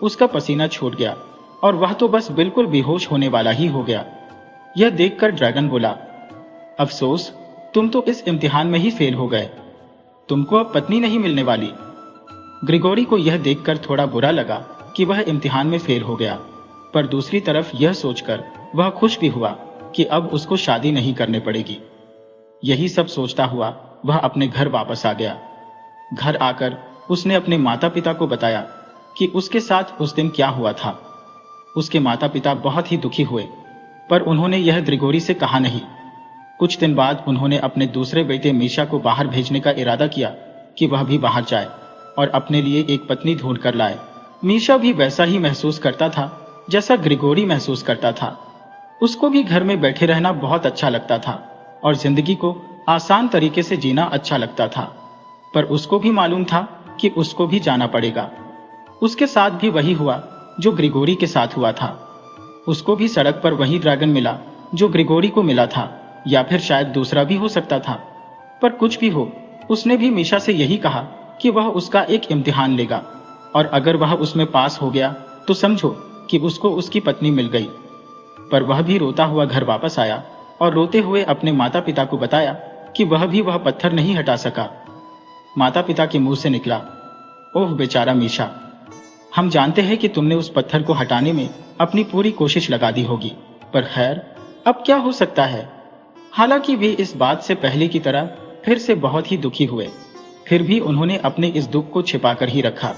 S1: उसका पसीना छूट गया और वह तो बस बिल्कुल बेहोश होने वाला ही हो गया। यह देखकर ड्रैगन बोला, अफसोस, तुम तो इस इम्तिहान में ही फेल हो गए। तुमको अब पत्नी नहीं मिलने वाली। ग्रिगोरी को यह देखकर थोड़ा बुरा लगा कि वह इम्तिहान में फेल हो गया, पर दूसरी तरफ यह सोचकर वह खुश भी हुआ कि अब उसको शादी नहीं करने पड़ेगी। यही सब सोचता हुआ वह अपने घर वापस आ गया। घर आकर उसने अपने माता पिता को बताया कि उसके साथ उस दिन क्या हुआ था। उसके माता पिता बहुत ही दुखी हुए, पर उन्होंने यह ग्रिगोरी से कहा नहीं। कुछ दिन बाद उन्होंने अपने दूसरे बेटे मीशा को बाहर भेजने का इरादा किया कि वह भी बाहर जाए और अपने लिए एक पत्नी ढूंढ कर लाए। मीशा भी वैसा ही महसूस करता था जैसा ग्रिगोरी महसूस करता था। उसको भी घर में बैठे रहना बहुत अच्छा लगता था और जिंदगी को आसान तरीके से जीना अच्छा लगता था, पर उसको भी मालूम था कि उसको भी जाना पड़ेगा। उसके साथ भी वही हुआ जो ग्रिगोरी के साथ हुआ था। उसको भी सड़क पर वही ड्रैगन मिला जो ग्रिगोरी को मिला था, या फिर शायद दूसरा भी हो सकता था। पर कुछ भी हो, उसने भी मीशा से यही कहा कि वह उसका एक इम्तिहान लेगा और अगर वह उसमें पास हो गया तो समझो कि उसको उसकी पत्नी मिल गई। पर वह भी रोता हुआ घर वापस आया और रोते हुए अपने माता पिता को बताया कि वह भी वह पत्थर नहीं हटा सका। माता पिता के मुंह से निकला, ओह बेचारा मीशा, हम जानते हैं कि तुमने उस पत्थर को हटाने में अपनी पूरी कोशिश लगा दी होगी, पर खैर अब क्या हो सकता है। हालांकि वे इस बात से पहले की तरह फिर से बहुत ही दुखी हुए, फिर भी उन्होंने अपने इस दुख को छिपाकर ही रखा।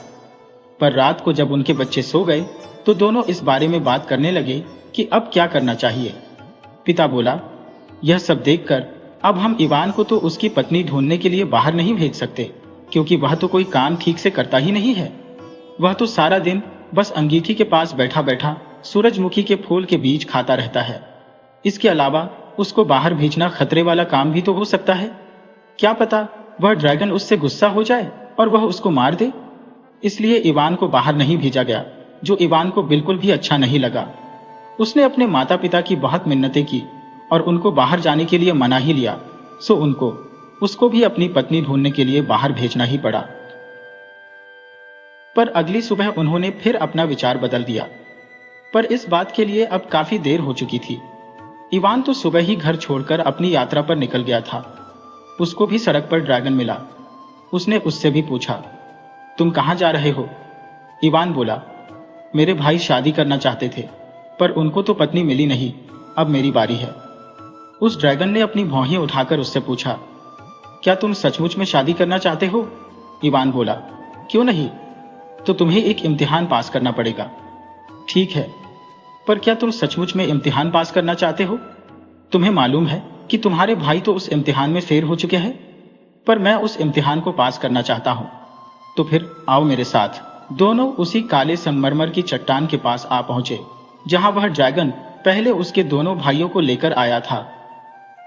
S1: पर रात को जब उनके बच्चे सो गए तो दोनों इस बारे में बात करने लगे कि अब क्या करना चाहिए। पिता बोला, यह सब देखकर अब हम इवान को तो उसकी पत्नी ढूंढने के लिए बाहर नहीं भेज सकते, क्योंकि वह तो कोई काम ठीक से करता ही नहीं है। वह तो सारा दिन बस अंगीठी के पास बैठा बैठा सूरजमुखी के फूल के बीज खाता रहता है। इसके अलावा उसको बाहर भेजना खतरे वाला काम भी तो हो सकता है। क्या पता वह ड्रैगन उससे गुस्सा हो जाए और वह उसको मार दे। इसलिए इवान को बाहर नहीं भेजा गया, जो इवान को बिल्कुल भी अच्छा नहीं लगा। उसने अपने माता पिता की बहुत मिन्नतें की और उनको बाहर जाने के लिए मना ही लिया, सो उसको भी अपनी पत्नी ढूंढने के लिए बाहर भेजना ही पड़ा। पर अगली सुबह उन्होंने फिर अपना विचार बदल दिया, पर इस बात के लिए अब काफी देर हो चुकी थी। इवान तो सुबह ही घर छोड़कर अपनी यात्रा पर निकल गया था। उसको भी सड़क पर ड्रैगन मिला। उसने उससे भी पूछा, तुम कहां जा रहे हो? इवान बोला, मेरे भाई शादी करना चाहते थे, पर उनको तो पत्नी मिली नहीं, अब मेरी बारी है। उस ड्रैगन ने अपनी भौहें उठाकर उससे पूछा, क्या तुम सचमुच में शादी करना चाहते हो? इवान बोला, क्यों नहीं, तो तुम्हें एक इम्तिहान पास करना पड़ेगा। ठीक है, पर क्या तुम सचमुच में इम्तिहान पास करना चाहते हो? तुम्हें मालूम है कि तुम्हारे भाई तो उस इम्तिहान में फेल हो चुके हैं, पर मैं उस इम्तिहान को पास करना चाहता हूं। तो फिर आओ मेरे साथ। दोनों उसी काले संगमरमर की चट्टान के पास आ पहुंचे जहां वह ड्रैगन पहले उसके दोनों भाइयों को लेकर आया था।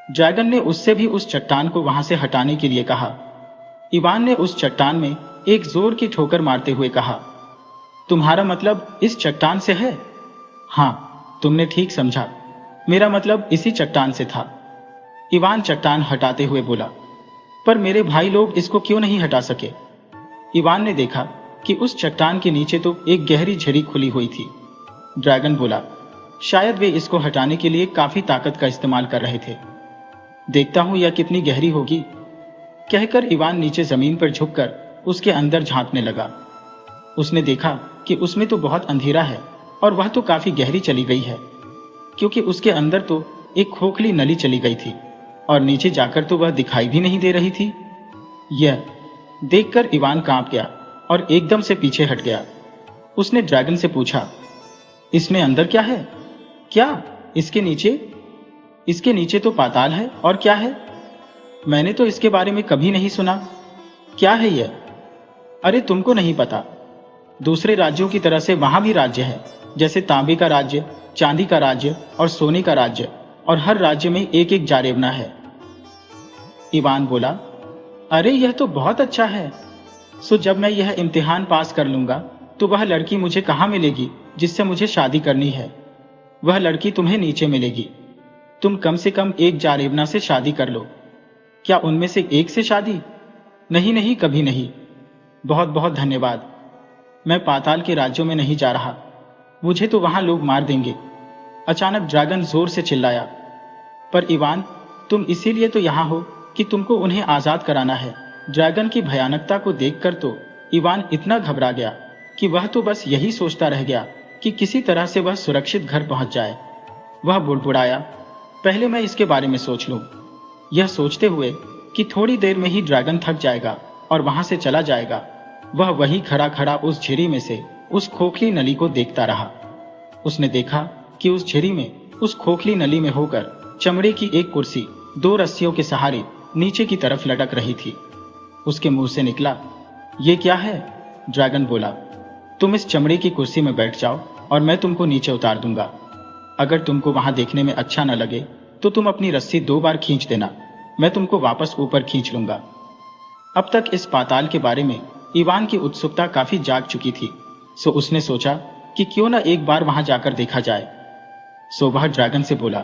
S1: ड्रैगन ने उससे भी उस चट्टान को वहां से हटाने के लिए कहा। इवान ने उस चट्टान में एक जोर की ठोकर मारते हुए कहा, तुम्हारा मतलब इस चट्टान से है? हाँ, तुमने ठीक समझा, मेरा मतलब इसी चट्टान से था। इवान चट्टान हटाते हुए बोला, पर मेरे भाई लोग इसको क्यों नहीं हटा सके? इवान ने देखा कि उस चट्टान के नीचे तो एक गहरी झड़ी खुली हुई थी। ड्रैगन बोला, शायद वे इसको हटाने के लिए काफी ताकत का इस्तेमाल कर रहे थे। देखता हूं यह कितनी गहरी होगी। कहकर इवान नीचे जमीन पर झुककर उसके अंदर झांकने लगा। उसने देखा कि उसमें तो बहुत अंधेरा है और वह तो काफी गहरी चली गई है, क्योंकि उसके अंदर तो एक खोखली नली चली गई थी और नीचे जाकर तो वह दिखाई भी नहीं दे रही थी। यह देखकर इवान कांप गया और एकदम से पीछे हट गया। उसने ड्रैगन से पूछा, इसमें अंदर क्या है? क्या इसके नीचे? इसके नीचे तो पाताल है, और क्या है? मैंने तो इसके बारे में कभी नहीं सुना। क्या है यह? अरे तुमको नहीं पता, दूसरे राज्यों की तरह से वहां भी राज्य है, जैसे तांबे का राज्य, चांदी का राज्य और सोने का राज्य, और हर राज्य में एक एक जारेवना है। इवान बोला, अरे यह तो बहुत अच्छा है। सो जब मैं यह इम्तिहान पास कर लूंगा तो वह लड़की मुझे कहाँ मिलेगी जिससे मुझे शादी करनी है? वह लड़की तुम्हें नीचे मिलेगी। तुम कम से कम एक जारेवना से शादी कर लो। क्या उनमें से एक से शादी? नहीं नहीं, कभी नहीं। बहुत बहुत धन्यवाद। मैं पाताल के राज्यों में नहीं जा रहा, मुझे तो वहां लोग मार देंगे। अचानक ड्रैगन जोर से चिल्लाया। पर इवान, तुम इसीलिए तो यहाँ हो कि तुमको उन्हें आजाद कराना है। ड्रैगन की भयानकता को देखकर तो इवान इतना घबरा गया कि वह तो बस यही सोचता रह गया कि किसी तरह से वह सुरक्षित घर पहुंच जाए। वह बुड़बुड़ाया, पहले मैं इसके बारे में सोच लूं। यह सोचते हुए कि थोड़ी देर में ही ड्रैगन थक जाएगा और वहां से चला जाएगा, वह वहीं खड़ा खड़ा उस झिरी में से उस खोखली नली को देखता रहा। उसने देखा कि उस झिरी में, उस खोखली नली में होकर चमड़े की एक कुर्सी 2 रस्सियों के सहारे नीचे की तरफ लटक रही थी। उसके मुंह से निकला, ये क्या है? ड्रैगन बोला, तुम इस चमड़े की कुर्सी में बैठ जाओ और मैं तुमको नीचे उतार दूंगा। अगर तुमको वहां देखने में अच्छा न लगे तो तुम अपनी रस्सी 2 बार खींच देना, मैं तुमको वापस ऊपर खींच लूंगा। अब तक इस पाताल के बारे में इवान की उत्सुकता काफी जाग चुकी थी, सो उसने सोचा कि क्यों न एक बार वहां जाकर देखा जाए। सो वह ड्रैगन से बोला,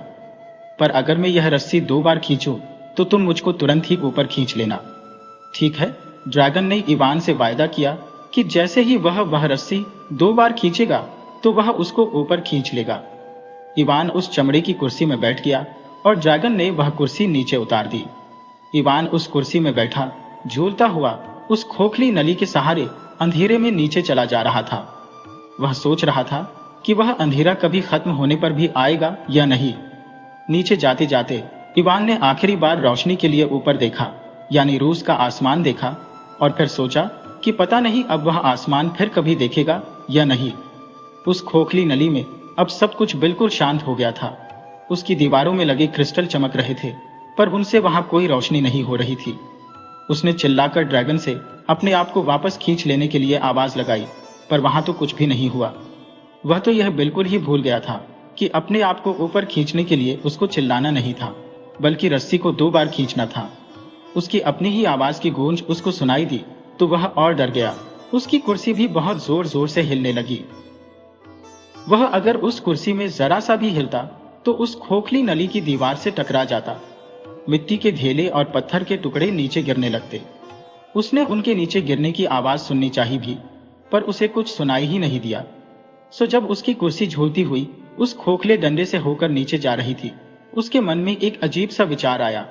S1: पर अगर मैं यह रस्सी 2 बार खींचूं तो तुम मुझको तुरंत ही ऊपर खींच लेना। ठीक है। ड्रैगन ने इवान से वायदा किया कि जैसे ही वह रस्सी 2 बार खींचेगा तो वह उसको ऊपर खींच लेगा। इवान उस चमड़े की कुर्सी में बैठ गया और ड्रैगन ने वह कुर्सी नीचे उतार दी। इवान उस कुर्सी में बैठा झूलता हुआ उस खोखली नली के सहारे अंधेरे में नीचे चला जा रहा था। वह सोच रहा था कि वह अंधेरा कभी खत्म होने पर भी आएगा या नहीं। नीचे जाते जाते इवान ने आखिरी बार रोशनी के लिए ऊपर देखा, यानी रूस का आसमान देखा, और फिर सोचा कि पता नहीं अब वह आसमान फिर कभी देखेगा या नहीं। उस खोखली नली में अब सब कुछ बिल्कुल शांत हो गया था। उसकी दीवारों में लगे क्रिस्टल चमक रहे थे, पर उनसे वहां कोई रोशनी नहीं हो रही थी। उसने चिल्लाकर ड्रैगन से अपने आप को वापस खींच लेने के लिए आवाज लगाई, पर वहां तो कुछ भी नहीं हुआ। वह तो यह बिल्कुल ही भूल गया था कि अपने आप को ऊपर खींचने के लिए उसको चिल्लाना नहीं था, बल्कि रस्सी को 2 बार खींचना था। उसकी अपनी ही आवाज की गूंज उसको सुनाई दी तो वह और डर गया। उसकी कुर्सी भी बहुत जोर जोर से हिलने लगी। वह अगर उस कुर्सी में जरा सा भी हिलता तो उस खोखली नली की दीवार से टकरा जाता। मिट्टी के ढेले और पत्थर के टुकड़े नीचे गिरने लगते। उसने उनके नीचे गिरने की आवाज सुननी चाहिए भी, पर उसे कुछ सुनाई ही नहीं दिया। सो जब उसकी कुर्सी झूलती हुई उस खोखले डंडे से होकर नीचे जा रही थी, उसके मन में एक अजीब सा विचार आया,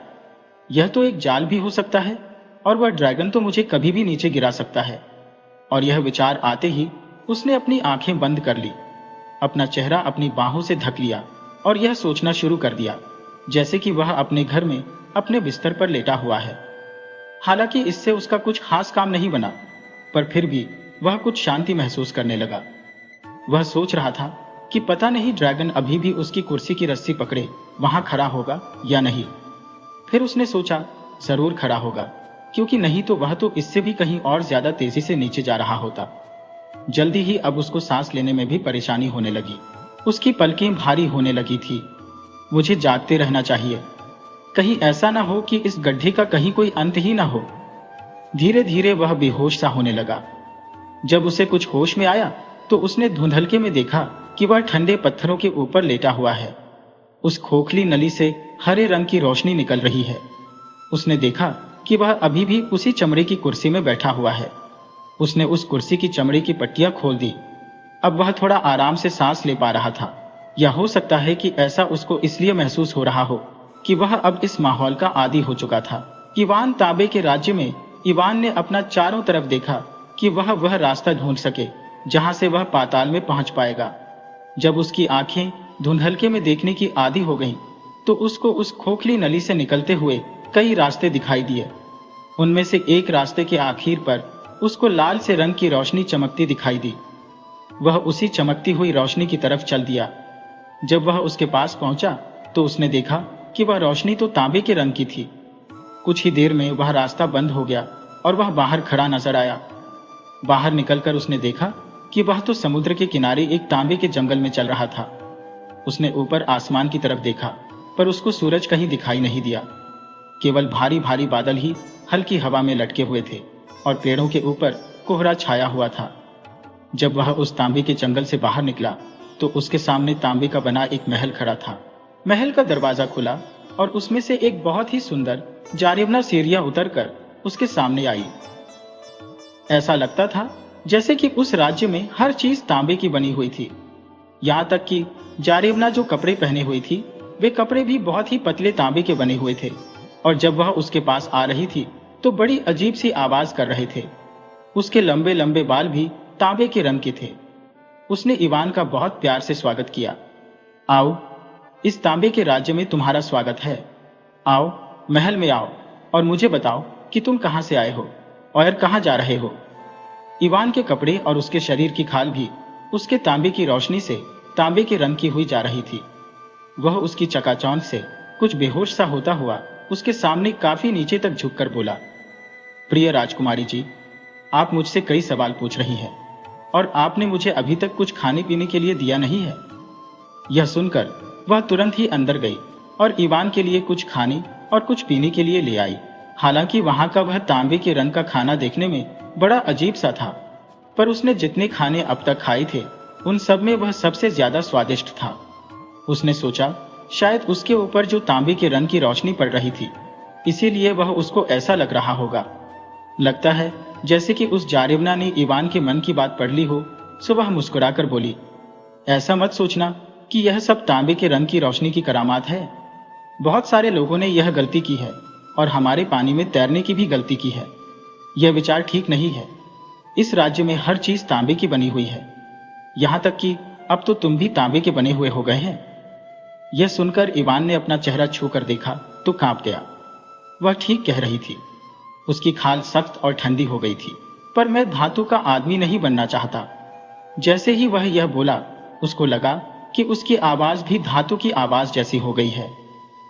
S1: यह तो एक जाल भी हो सकता है और वह ड्रैगन तो मुझे कभी भी नीचे गिरा सकता है। और यह विचार आते ही उसने अपनी आंखें बंद कर ली, अपना चेहरा अपनी बाहों से ढक लिया और यह सोचना शुरू कर दिया जैसे कि वह अपने घर में अपने बिस्तर पर लेटा हुआ है। हालांकि इससे उसका कुछ खास काम नहीं बना, पर फिर भी वह कुछ शांति महसूस करने लगा। वह सोच रहा था कि पता नहीं ड्रैगन अभी भी उसकी कुर्सी की रस्सी पकड़े वहां खड़ा होगा या नहीं। फिर उसने सोचा, जरूर खड़ा होगा, क्योंकि नहीं तो वह तो इससे भी कहीं और ज्यादा तेजी से नीचे जा रहा होता। जल्दी ही अब उसको सांस लेने में भी परेशानी होने लगी। उसकी पलकें भारी होने लगी थी। मुझे जागते रहना चाहिए, कहीं ऐसा ना हो कि इस गड्ढे का कहीं कोई अंत ही ना हो। धीरे धीरे वह बेहोश सा होने लगा। जब उसे कुछ होश में आया तो उसने धुंधलके में देखा कि वह ठंडे पत्थरों के ऊपर लेटा हुआ है। उस खोखली नली से हरे रंग की रोशनी निकल रही है। उसने देखा कि वह अभी भी उसी चमड़े की कुर्सी में बैठा हुआ है। उसने उस कुर्सी की चमड़े की पट्टियां खोल दी। अब वह थोड़ा आराम से सांस ले पा रहा था। या हो सकता है कि ऐसा उसको इसलिए महसूस हो रहा हो कि वह अब इस माहौल का आदी हो चुका था। इवान तांबे के राज्य में इवान ने अपना चारों तरफ देखा कि वह रास्ता ढूंढ सके जहां से वह पाताल में पहुंच पाएगा। जब उसकी आंखें धुंधलके में देखने की आदी हो गईं, तो उसको उस खोखली नली से निकलते हुए कई रास्ते दिखाई दिए। उनमें से एक रास्ते के आखिर पर उसको लाल से रंग की रोशनी चमकती दिखाई दी। वह उसी चमकती हुई रोशनी की तरफ चल दिया। जब वह उसके पास पहुंचा तो उसने देखा कि वह रोशनी तो तांबे के रंग की थी। कुछ ही देर में वह रास्ता बंद हो गया और वह बाहर खड़ा नजर आया। बाहर निकलकर उसने देखा कि वह तो समुद्र के किनारे एक तांबे के जंगल में चल रहा था। उसने ऊपर आसमान की तरफ देखा, पर उसको सूरज कहीं दिखाई नहीं दिया। केवल भारी भारी बादल ही हल्की हवा में लटके हुए थे और पेड़ों के ऊपर कोहरा छाया हुआ था। जब वह उस तांबे के जंगल से बाहर निकला तो उसके सामने तांबे का बना एक महल खड़ा था। महल का दरवाजा खुला और उसमें से एक बहुत ही सुंदर जारिबना सीढ़ियां उतरकर उसके सामने आई। ऐसा लगता था जैसे कि उस राज्य में हर चीज तांबे की बनी हुई थी। यहाँ तक कि जारिबना जो कपड़े पहने हुई थी वे कपड़े भी बहुत ही पतले तांबे के बने हुए थे, और जब वह उसके पास आ रही थी तो बड़ी अजीब सी आवाज कर रहे थे। उसके लंबे लंबे बाल भी तांबे के रंग के थे। उसने इवान का बहुत प्यार से स्वागत किया। आओ, इस तांबे के राज्य में तुम्हारा स्वागत है। आओ, महल में आओ और मुझे बताओ कि तुम कहां से आए हो और कहां जा रहे हो। इवान के कपड़े और उसके शरीर की खाल भी उसके तांबे की रोशनी से तांबे के रंग की हुई जा रही थी। वह उसकी चकाचौंध से कुछ बेहोश सा होता हुआ उसके सामने काफी नीचे तक झुककर बोला, प्रिय राजकुमारी जी, आप मुझसे कई सवाल पूछ रही हैं और आपने मुझे अभी तक कुछ खाने पीने के लिए दिया नहीं है। यह सुनकर वह तुरंत ही अंदर गई और इवान के लिए कुछ खाने और कुछ पीने के लिए ले आई। हालांकि वहां का वह तांबे के रंग का खाना देखने में बड़ा अजीब सा था, पर उसने जितने खाने अब तक खाए थे उन सब में वह सबसे ज्यादा स्वादिष्ट था। उसने सोचा शायद उसके ऊपर जो तांबे के रंग की रोशनी पड़ रही थी, इसीलिए वह उसको ऐसा लग रहा होगा। लगता है जैसे कि उस जारेबना ने इवान के मन की बात पढ़ ली हो। सो वह मुस्कुराकर बोली, ऐसा मत सोचना कि यह सब तांबे के रंग की रोशनी की करामात है। बहुत सारे लोगों ने यह गलती की है और हमारे पानी में तैरने की भी गलती की है। यह विचार ठीक नहीं है। इस राज्य में हर चीज तांबे की बनी हुई है, यहां तक कि अब तो तुम भी तांबे के बने हुए हो गए हैं। यह सुनकर इवान ने अपना चेहरा छूकर देखा तो कांप गया। वह ठीक कह रही थी। उसकी खाल सख्त और ठंडी हो गई थी। पर मैं धातु का आदमी नहीं बनना चाहता। जैसे ही वह यह बोला, उसको लगा कि उसकी आवाज भी धातु की आवाज जैसी हो गई है।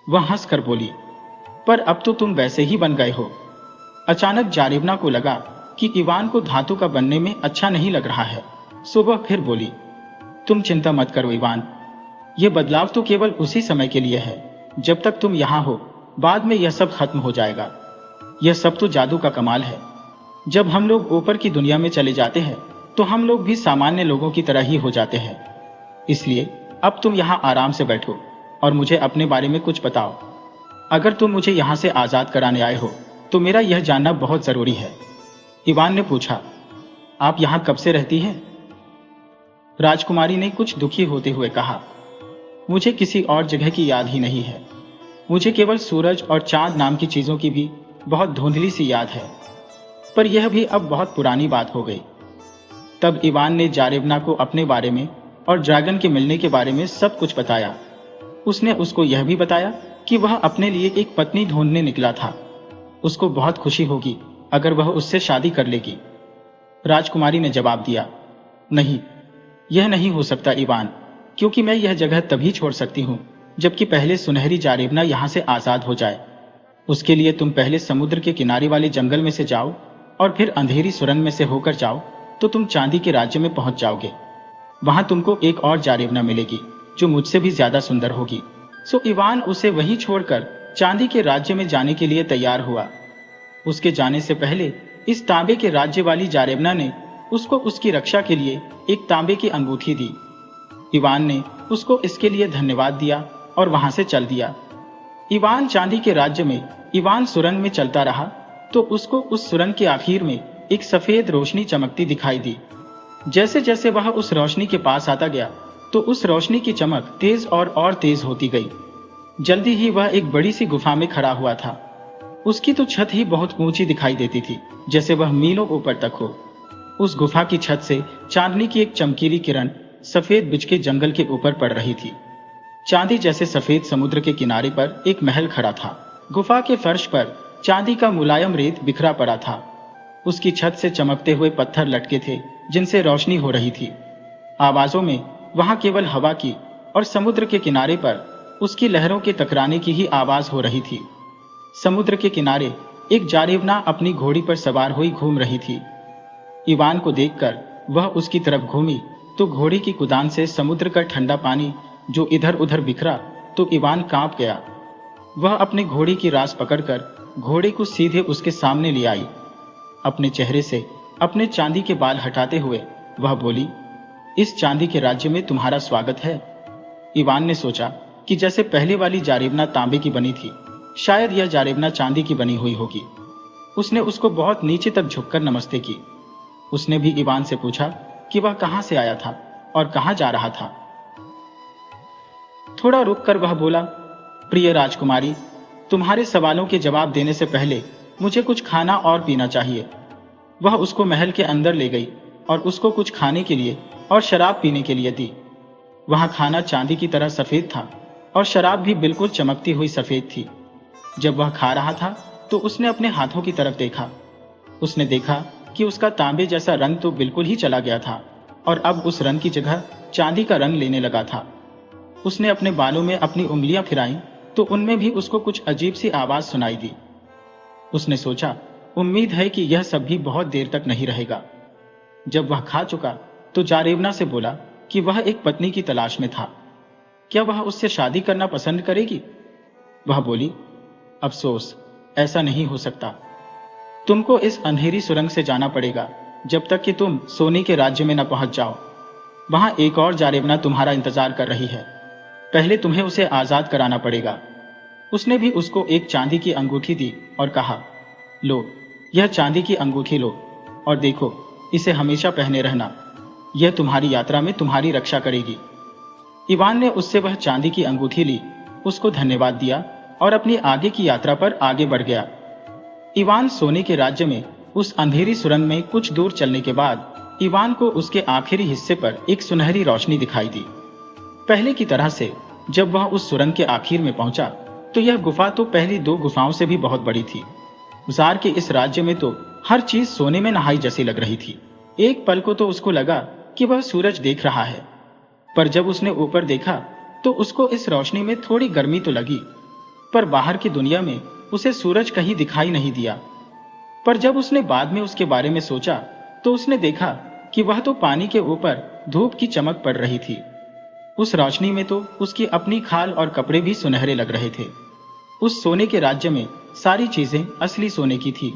S1: वह हंसकर बोली, पर अब तो तुम वैसे ही बन गए हो। अचानक जारेबना को लगा कि इवान को धातु का बनने में अच्छा नहीं लग रहा है। सो वह फिर बोली, तुम चिंता मत करो इवान, यह बदलाव तो केवल उसी समय के लिए है जब तक तुम यहां हो। बाद में यह सब खत्म हो जाएगा। यह सब तो जादू का कमाल है। जब हम लोग ऊपर की दुनिया में चले जाते हैं तो हम लोग भी सामान्य लोगों की तरह ही हो जाते हैं। इसलिए अब तुम यहां आराम से बैठो और मुझे अपने बारे में कुछ बताओ। अगर तुम मुझे यहां से आजाद कराने आए हो तो मेरा यह जानना बहुत जरूरी है। इवान ने पूछा, आप यहां कब से रहती हैं? राजकुमारी ने कुछ दुखी होते हुए कहा, मुझे किसी और जगह की याद ही नहीं है। मुझे केवल सूरज और चांद नाम की चीजों की भी बहुत धुंधली सी याद है, पर यह भी अब बहुत पुरानी बात हो गई। तब इवान ने जारेबना को अपने बारे में और ड्रैगन के मिलने के बारे में सब कुछ बताया। उसने उसको यह भी बताया कि वह अपने लिए एक पत्नी ढूंढने निकला था। उसको बहुत खुशी होगी अगर वह उससे शादी कर लेगी। राजकुमारी ने जवाब दिया, नहीं, यह नहीं हो सकता इवान, क्योंकि मैं यह जगह तभी छोड़ सकती हूँ जबकि पहले सुनहरी जारेबना यहाँ से आजाद हो जाए। उसके लिए तुम पहले समुद्र के किनारे वाले जंगल में से जाओ और फिर अंधेरी सुरंग में से होकर जाओ तो तुम चांदी के राज्य में पहुंच जाओगे। वहां तुमको एक और जारेबना मिलेगी जो मुझसे भी ज्यादा सुंदर होगी। सो इवान उसे वहीं छोड़कर चांदी के राज्य में जाने के लिए तैयार हुआ। उसके जाने से पहले इस तांबे के राज्य वाली जारेबना ने उसको उसकी रक्षा के लिए एक तांबे की अंगूठी दी। इवान ने उसको इसके लिए धन्यवाद दिया और वहां से चल दिया। इवान चांदी के राज्य में इवान सुरंग में चलता रहा तो उसको उस सुरंग के आखिर में एक सफेद रोशनी चमकती दिखाई दी। जैसे जैसे वह उस रोशनी के पास आता गया तो उस रोशनी की चमक तेज और तेज होती गई। जल्दी ही वह एक बड़ी सी गुफा में खड़ा हुआ था। उसकी तो छत ही बहुत ऊंची दिखाई देती थी, जैसे वह मीलों ऊपर तक हो। उस गुफा की छत से चांदनी की एक चमकीली किरण सफेद बिछ के जंगल के ऊपर पड़ रही थी। चांदी जैसे सफेद समुद्र के किनारे पर एक महल खड़ा था। गुफा के फर्श पर चांदी का मुलायम रेत बिखरा पड़ा था। उसकी छत से चमकते हुए पत्थर लटके थे जिनसे रोशनी हो रही थी। आवाजों में वहां केवल हवा की और समुद्र के किनारे पर उसकी लहरों के टकराने की ही आवाज हो रही थी। समुद्र के किनारे एक जारेबना अपनी घोड़ी पर सवार हुई घूम रही थी। इवान को देखकर वह उसकी तरफ घूमी तो घोड़ी की कुदान से समुद्र का ठंडा पानी जो इधर उधर बिखरा तो इवान कांप गया। वह अपने घोड़ी की रास पकड़कर घोड़े को सीधे उसके सामने ले आई। अपने चेहरे से अपने चांदी के बाल हटाते हुए वह बोली, इस चांदी के राज्य में तुम्हारा स्वागत है। इवान ने सोचा कि जैसे पहले वाली जारेबना तांबे की बनी थी, शायद यह जारेबना चांदी की बनी हुई होगी। उसने उसको बहुत नीचे तक झुककर नमस्ते की। उसने भी इवान से पूछा कि वह कहां से आया था और कहां जा रहा था। थोड़ा रुककर वह बोला, प्रिय राजकुमारी, तुम्हारे सवालों के जवाब देने से पहले मुझे कुछ खाना और पीना चाहिए। वह उसको महल के अंदर ले गई और उसको कुछ खाने के लिए और शराब पीने के लिए दी। वहां खाना चांदी की तरह सफेद था और शराब भी बिल्कुल चमकती हुई सफेद थी। जब वह खा रहा था तो उसने अपने हाथों की तरफ देखा। उसने देखा कि उसका तांबे जैसा रंग तो बिल्कुल ही चला गया था और अब उस रंग की जगह चांदी का रंग लेने लगा था। उसने अपने बालों में अपनी उंगलियां फिराईं तो उनमें भी उसको कुछ अजीब सी आवाज सुनाई दी। उसने सोचा, उम्मीद है कि यह सब भी बहुत देर तक नहीं रहेगा। जब वह खा चुका तो जारेवना से बोला कि वह एक पत्नी की तलाश में था। क्या वह उससे शादी करना पसंद करेगी? वह बोली, अफसोस, ऐसा नहीं हो सकता। तुमको इस अंधेरी सुरंग से जाना पड़ेगा जब तक कि तुम सोने के राज्य में न पहुंच जाओ। वहां एक और जारेवना तुम्हारा इंतजार कर रही है। पहले तुम्हें उसे आजाद कराना पड़ेगा। उसने भी उसको एक चांदी की अंगूठी दी और कहा, लो, यह चांदी की अंगूठी लो और देखो, इसे हमेशा पहने रहना। यह तुम्हारी यात्रा में तुम्हारी रक्षा करेगी। इवान ने उससे वह चांदी की अंगूठी ली, उसको धन्यवाद दिया और अपनी आगे की यात्रा पर आगे बढ़ गया। इवान सोने के राज्य में उस अंधेरी सुरंग में कुछ दूर चलने के बाद इवान को उसके आखिरी हिस्से पर एक सुनहरी रोशनी दिखाई दी। पहले की तरह से जब वह उस सुरंग के आखिर में पहुंचा तो यह गुफा तो पहली दो गुफाओं से भी बहुत बड़ी थी। जार के इस राज्य में तो हर चीज सोने में नहाई जैसी लग रही थी। एक पल को तो उसको लगा कि वह सूरज देख रहा है, पर जब उसने ऊपर देखा तो उसको इस रोशनी में थोड़ी गर्मी तो लगी, पर बाहर की दुनिया में उसे सूरज कहीं दिखाई नहीं दिया। पर जब उसने बाद में उसके बारे में सोचा तो उसने देखा कि वह तो पानी के ऊपर धूप की चमक पड़ रही थी। उस रोशनी में तो उसकी अपनी खाल और कपड़े भी सुनहरे लग रहे थे। उस सोने के राज्य में सारी चीजें असली सोने की थी।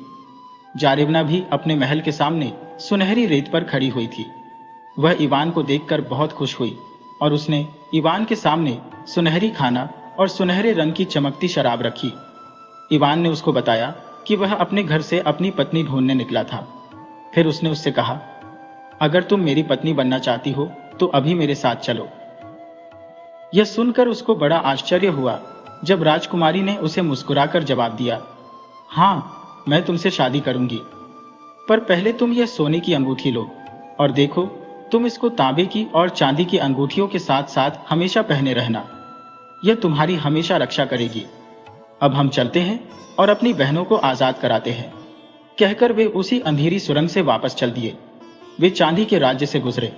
S1: जारेवना भी अपने महल के सामने सुनहरी रेत पर खड़ी हुई थी। वह इवान को देखकर बहुत खुश हुई और उसने इवान के सामने सुनहरी खाना और सुनहरे रंग की चमकती शराब रखी। इवान ने उसको बताया कि वह अपने घर से अपनी पत्नी ढूंढने निकला था। फिर उसने उससे कहा, अगर तुम मेरी पत्नी बनना चाहती हो तो अभी मेरे साथ चलो। यह सुनकर उसको बड़ा आश्चर्य हुआ जब राजकुमारी ने उसे मुस्कुराकर जवाब दिया, हाँ, मैं तुमसे शादी करूंगी, पर पहले तुम यह सोने की अंगूठी लो और देखो, तुम इसको तांबे की और चांदी की अंगूठियों के साथ साथ हमेशा पहने रहना। यह तुम्हारी हमेशा रक्षा करेगी। अब हम चलते हैं और अपनी बहनों को आजाद कराते हैं। कहकर वे उसी अंधेरी सुरंग से वापस चल दिए। वे चांदी के राज्य से गुजरे।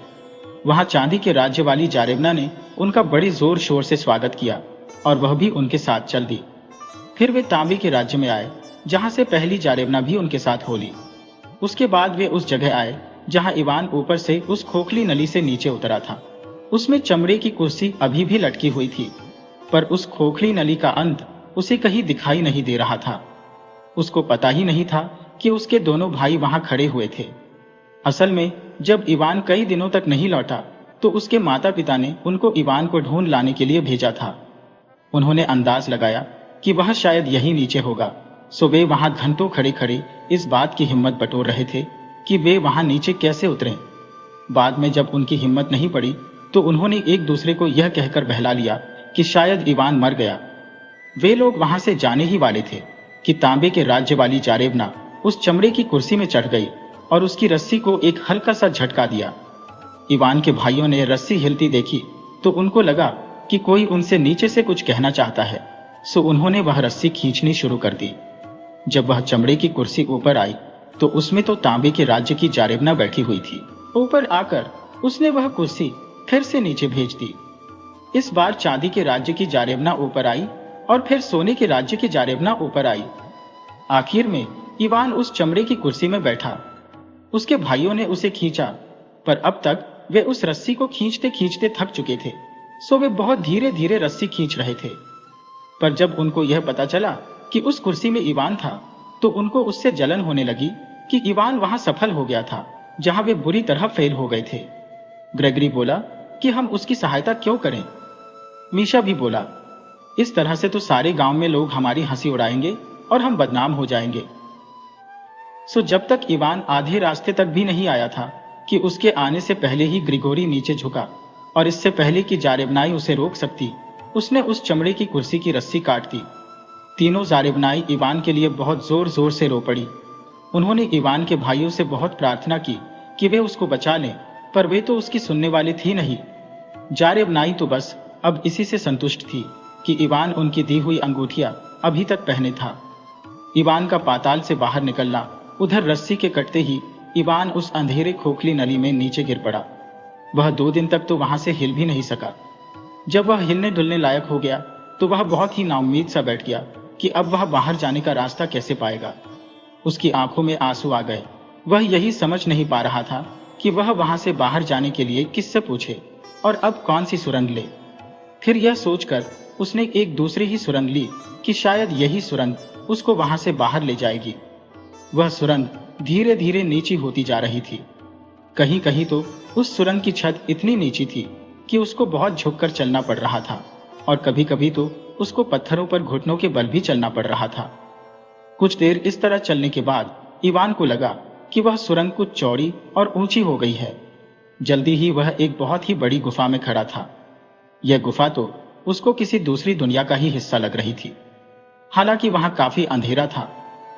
S1: वहां चांदी के राज्य वाली जारेवना ने उनका बड़ी जोर शोर से स्वागत किया और वह भी उनके साथ चल दी। फिर वे तांबे के राज्य में आए जहां से पहली जारेवना भी उनके साथ हो ली। उसके बाद वे उस जगह आए जहां इवान ऊपर से उस खोखली नली से नीचे उतरा था। उसमें चमड़े की कुर्सी अभी भी लटकी हुई थी, पर उस खोखली नली का अंत उसे कहीं दिखाई नहीं दे रहा था। उसको पता ही नहीं था कि उसके दोनों भाई वहां खड़े हुए थे। असल में जब इवान कई दिनों तक नहीं लौटा तो उसके माता पिता ने उनको इवान को ढूंढ लाने के लिए भेजा था। उन्होंने अंदाज लगाया कि वह शायद यहीं नीचे होगा, सो वे वहां घंटों खड़े खड़े इस बात की हिम्मत बटोर रहे थे कि वे वहां नीचे कैसे उतरें। बाद में जब उनकी हिम्मत नहीं पड़ी तो उन्होंने एक दूसरे को यह कहकर बहला लिया कि शायद इवान मर गया। वे लोग वहां से जाने ही वाले थे कि तांबे के राज्य वाली जारेवना उस चमड़े की कुर्सी में चढ़ गई और उसकी रस्सी को एक हल्का सा झटका दिया। इवान के भाइयों ने रस्सी हिलती देखी तो उनको लगा कि कोई उनसे नीचे से कुछ कहना चाहता है, सो उन्होंने वह रस्सी खींचनी शुरू कर दी। जब वह चमड़े की कुर्सी ऊपर आई तो उसमें तो तांबे के राज्य की जारेवना बैठी हुई थी। ऊपर आकर उसने वह कुर्सी फिर से नीचे भेज दी। इस बार चांदी के राज्य की जारेवना ऊपर आई और फिर सोने के राज्य की जारेवना ऊपर आई। आखिर में इवान उस चमड़े की कुर्सी में बैठा। उसके भाइयों ने उसे खींचा, पर अब तक वे उस रस्सी को खींचते खींचते थक चुके थे, सो वे बहुत धीरे धीरे रस्सी खींच रहे थे। पर जब उनको यह पता चला कि उस कुर्सी में इवान था तो उनको उससे जलन होने लगी कि इवान वहां सफल हो गया था जहां वे बुरी तरह फेल हो गए थे। ग्रेगरी बोला कि हम उसकी सहायता क्यों करें। मीशा भी बोला, इस तरह से तो सारे गांव में लोग हमारी हंसी उड़ाएंगे और हम बदनाम हो जाएंगे। सो जब तक इवान आधे रास्ते तक भी नहीं आया था कि उसके आने से पहले ही ग्रिगोरी नीचे झुका और इससे पहले कि जारेवनाई उसे रोक सकती, उसने उस चमड़े की कुर्सी की रस्सी काट दी। तीनों जारेबनाई इवान के लिए बहुत जोर जोर से रो पड़ी। उन्होंने इवान के भाइयों से बहुत प्रार्थना की कि वे उसको बचा लें, पर वे तो उसकी सुनने वाली थी नहीं। जारेबनाई तो बस अब इसी से संतुष्ट थी कि इवान उनकी दी हुई अंगूठियां अभी तक पहने था। इवान का पाताल से बाहर निकलना, उधर रस्सी के कटते ही इवान उस अंधेरे खोखली नली में नीचे गिर पड़ा। वह 2 दिन तक तो वहां से हिल भी नहीं सका। जब वह हिलने डुलने लायक हो गया तो वह बहुत ही नाउम्मीद सा बैठ गया कि अब वह बाहर जाने का रास्ता कैसे पाएगा। उसकी आंखों में आंसू आ गए। वह यही समझ नहीं पा रहा था कि वह वहां से बाहर जाने के लिए किससे पूछे और अब कौन सी सुरंग ले। फिर यह सोचकर उसने एक दूसरी ही सुरंग ली कि शायद यही सुरंग उसको वहां से बाहर ले जाएगी। वह सुरंग धीरे धीरे नीची होती जा रही थी। कहीं कहीं तो उस सुरंग की छत इतनी नीची थी कि उसको बहुत झुककर चलना पड़ रहा था और कभी कभी तो उसको पत्थरों पर घुटनों के बल भी चलना पड़ रहा था। कुछ देर इस तरह चलने के बाद इवान को लगा कि वह सुरंग कुछ चौड़ी और ऊंची हो गई है। जल्दी ही वह एक बहुत ही बड़ी गुफा में खड़ा था। यह गुफा तो उसको किसी दूसरी दुनिया का ही हिस्सा लग रही थी। हालांकि वहां काफी अंधेरा था,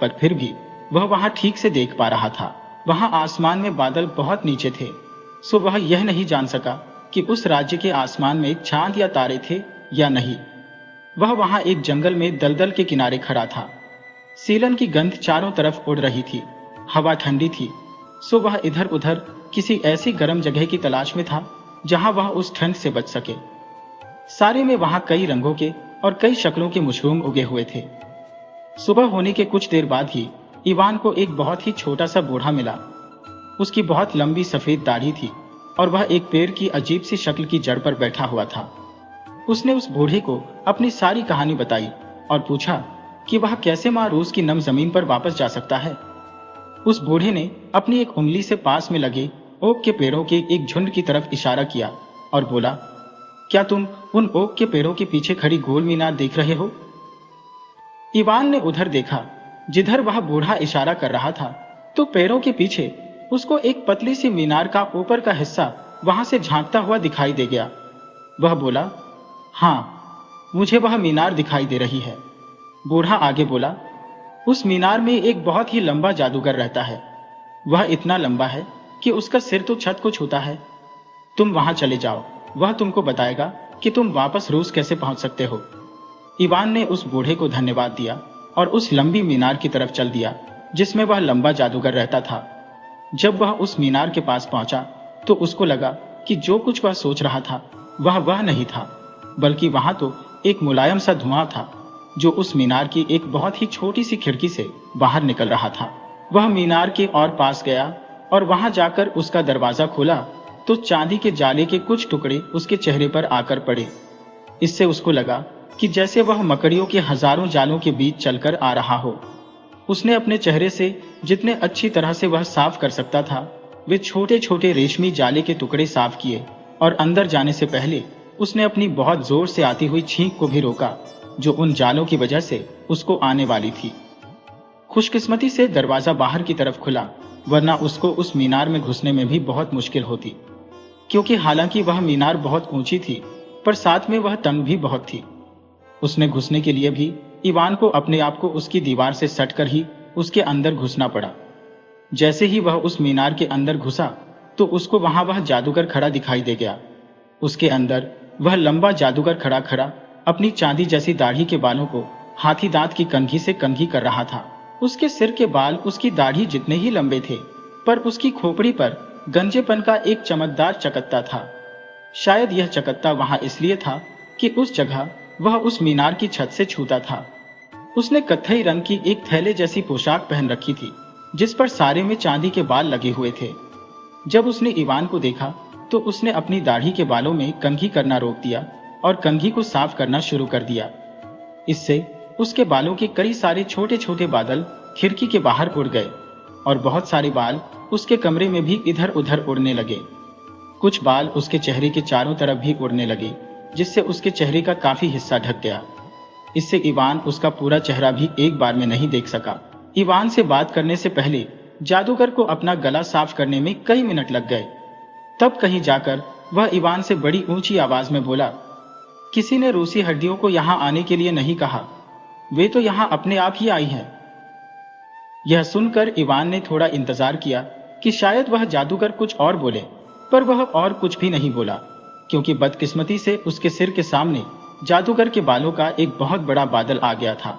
S1: पर फिर भी वह वहां ठीक से देख पा रहा था। वहां आसमान में बादल बहुत नीचे थे, सो वह यह नहीं जान सका कि उस राज्य के आसमान में चांद या तारे थे या नहीं। वह वहां एक जंगल में दलदल के किनारे खड़ा था। सीलन की गंध चारों तरफ उड़ रही थी। हवा ठंडी थी, सो वह इधर उधर किसी ऐसी गर्म जगह की तलाश में था जहां वह उस ठंड से बच सके। सारे में वहां कई रंगों के और कई शक्लों के मशरूम उगे हुए थे। सुबह होने के कुछ देर बाद ही इवान को एक बहुत ही छोटा सा बूढ़ा मिला। उसकी बहुत लंबी सफेद दाढ़ी थी और वह एक पेड़ की अजीब सी शक्ल की जड़ पर बैठा हुआ था। उसने उस बूढ़े को अपनी सारी कहानी बताई और पूछा कि वह कैसे मां रूस की नम जमीन पर वापस जा सकता है। उस बूढ़े ने अपनी एक उंगली से पास में लगे ओक के पेड़ों के एक झुंड की तरफ इशारा किया और बोला, क्या तुम उन ओक के पेड़ों के पीछे खड़ी गोल मीनार देख रहे हो? इवान ने उधर देखा जिधर वह बूढ़ा इशारा कर रहा था, तो पेड़ों के पीछे उसको एक पतली सी मीनार का ऊपर का हिस्सा वहां से झांकता हुआ दिखाई दे गया। वह बोला, हाँ, मुझे वह मीनार दिखाई दे रही है। बूढ़ा आगे बोला, उस मीनार में एक बहुत ही लंबा जादूगर रहता है। वह इतना लंबा है कि उसका सिर तो छत को छूता है। तुम वहां चले जाओ, वह तुमको बताएगा कि तुम वापस रूस कैसे पहुंच सकते हो। इवान ने उस बूढ़े को धन्यवाद दिया और उस लंबी मीनार की तरफ चल दिया जिसमें वह लंबा जादूगर रहता था। जब वह उस मीनार के पास पहुंचा तो उसको लगा कि जो कुछ वह सोच रहा था वह नहीं था, बल्कि वहां तो एक मुलायम सा धुआं था जो उस मीनार की एक बहुत ही छोटी सी खिड़की से बाहर निकल रहा था। वह मीनार के और पास गया और वहां जाकर उसका दरवाजा खोला तो चांदी के जाले के कुछ टुकड़े उसके चेहरे पर आकर पड़े। इससे उसको लगा कि जैसे वह मकड़ियों के हजारों जालों के बीच चलकर आ रहा हो। उसने अपने चेहरे से जितने अच्छी तरह से वह साफ कर सकता था वे छोटे छोटे रेशमी जाले के टुकड़े साफ किए और अंदर जाने से पहले उसने अपनी बहुत जोर से आती हुई छींक को भी रोका जो उन जालों की वजह से उसको आने वाली थी। खुशकिस्मती से दरवाजा बाहर की तरफ खुला, वरना उसको उस मीनार में घुसने में भी बहुत मुश्किल होती, क्योंकि हालांकि वह मीनार बहुत ऊंची थी पर साथ में वह तंग भी बहुत थी। उसने घुसने के लिए भी इवान को अपने आप को उसकी दीवार से सटकर ही उसके अंदर घुसना पड़ा। जैसे ही वह उस मीनार के अंदर घुसा तो उसको वहां वह जादूगर खड़ा दिखाई दे गया। उसके अंदर वह लंबा जादूगर खड़ा खड़ा अपनी चांदी जैसी दाढ़ी के बालों को हाथी दांत की कंघी से कंघी कर रहा था। उसके सिर के बाल उसकी दाढ़ी जितने ही लंबे थे, पर उसकी खोपड़ी पर गंजेपन का एक चमकदार चकत्ता था। शायद यह चकत्ता वहां इसलिए था कि उस जगह वह उस मीनार की छत से छूता था। उसने कत्थई रंग की एक थैले जैसी पोशाक पहन रखी थी जिस पर सारे में चांदी के बाल लगे हुए थे। जब उसने इवान को देखा तो उसने अपनी दाढ़ी के बालों में कंघी करना रोक दिया और कंघी को साफ करना शुरू कर दिया। इससे उसके बालों के कई सारे छोटे छोटे बादल खिड़की के बाहर उड़ गए और बहुत सारे बाल उसके कमरे में भी इधर उधर उड़ने लगे। कुछ बाल उसके चेहरे के चारों तरफ भी उड़ने लगे जिससे उसके चेहरे का काफी हिस्सा ढक गया। इससे इवान उसका पूरा चेहरा भी एक बार में नहीं देख सका। इवान से बात करने से पहले जादूगर को अपना गला साफ करने में कई मिनट लग गए। तब कहीं जाकर वह इवान से बड़ी ऊंची आवाज में बोला, किसी ने रूसी हड्डियों को यहाँ आने के लिए नहीं कहा, वे तो यहाँ अपने आप ही आई हैं। यह सुनकर इवान ने थोड़ा इंतजार किया कि शायद वह जादूगर कुछ और बोले, पर वह और कुछ भी नहीं बोला, क्योंकि बदकिस्मती से उसके सिर के सामने जादूगर के बालों का एक बहुत बड़ा बादल आ गया था।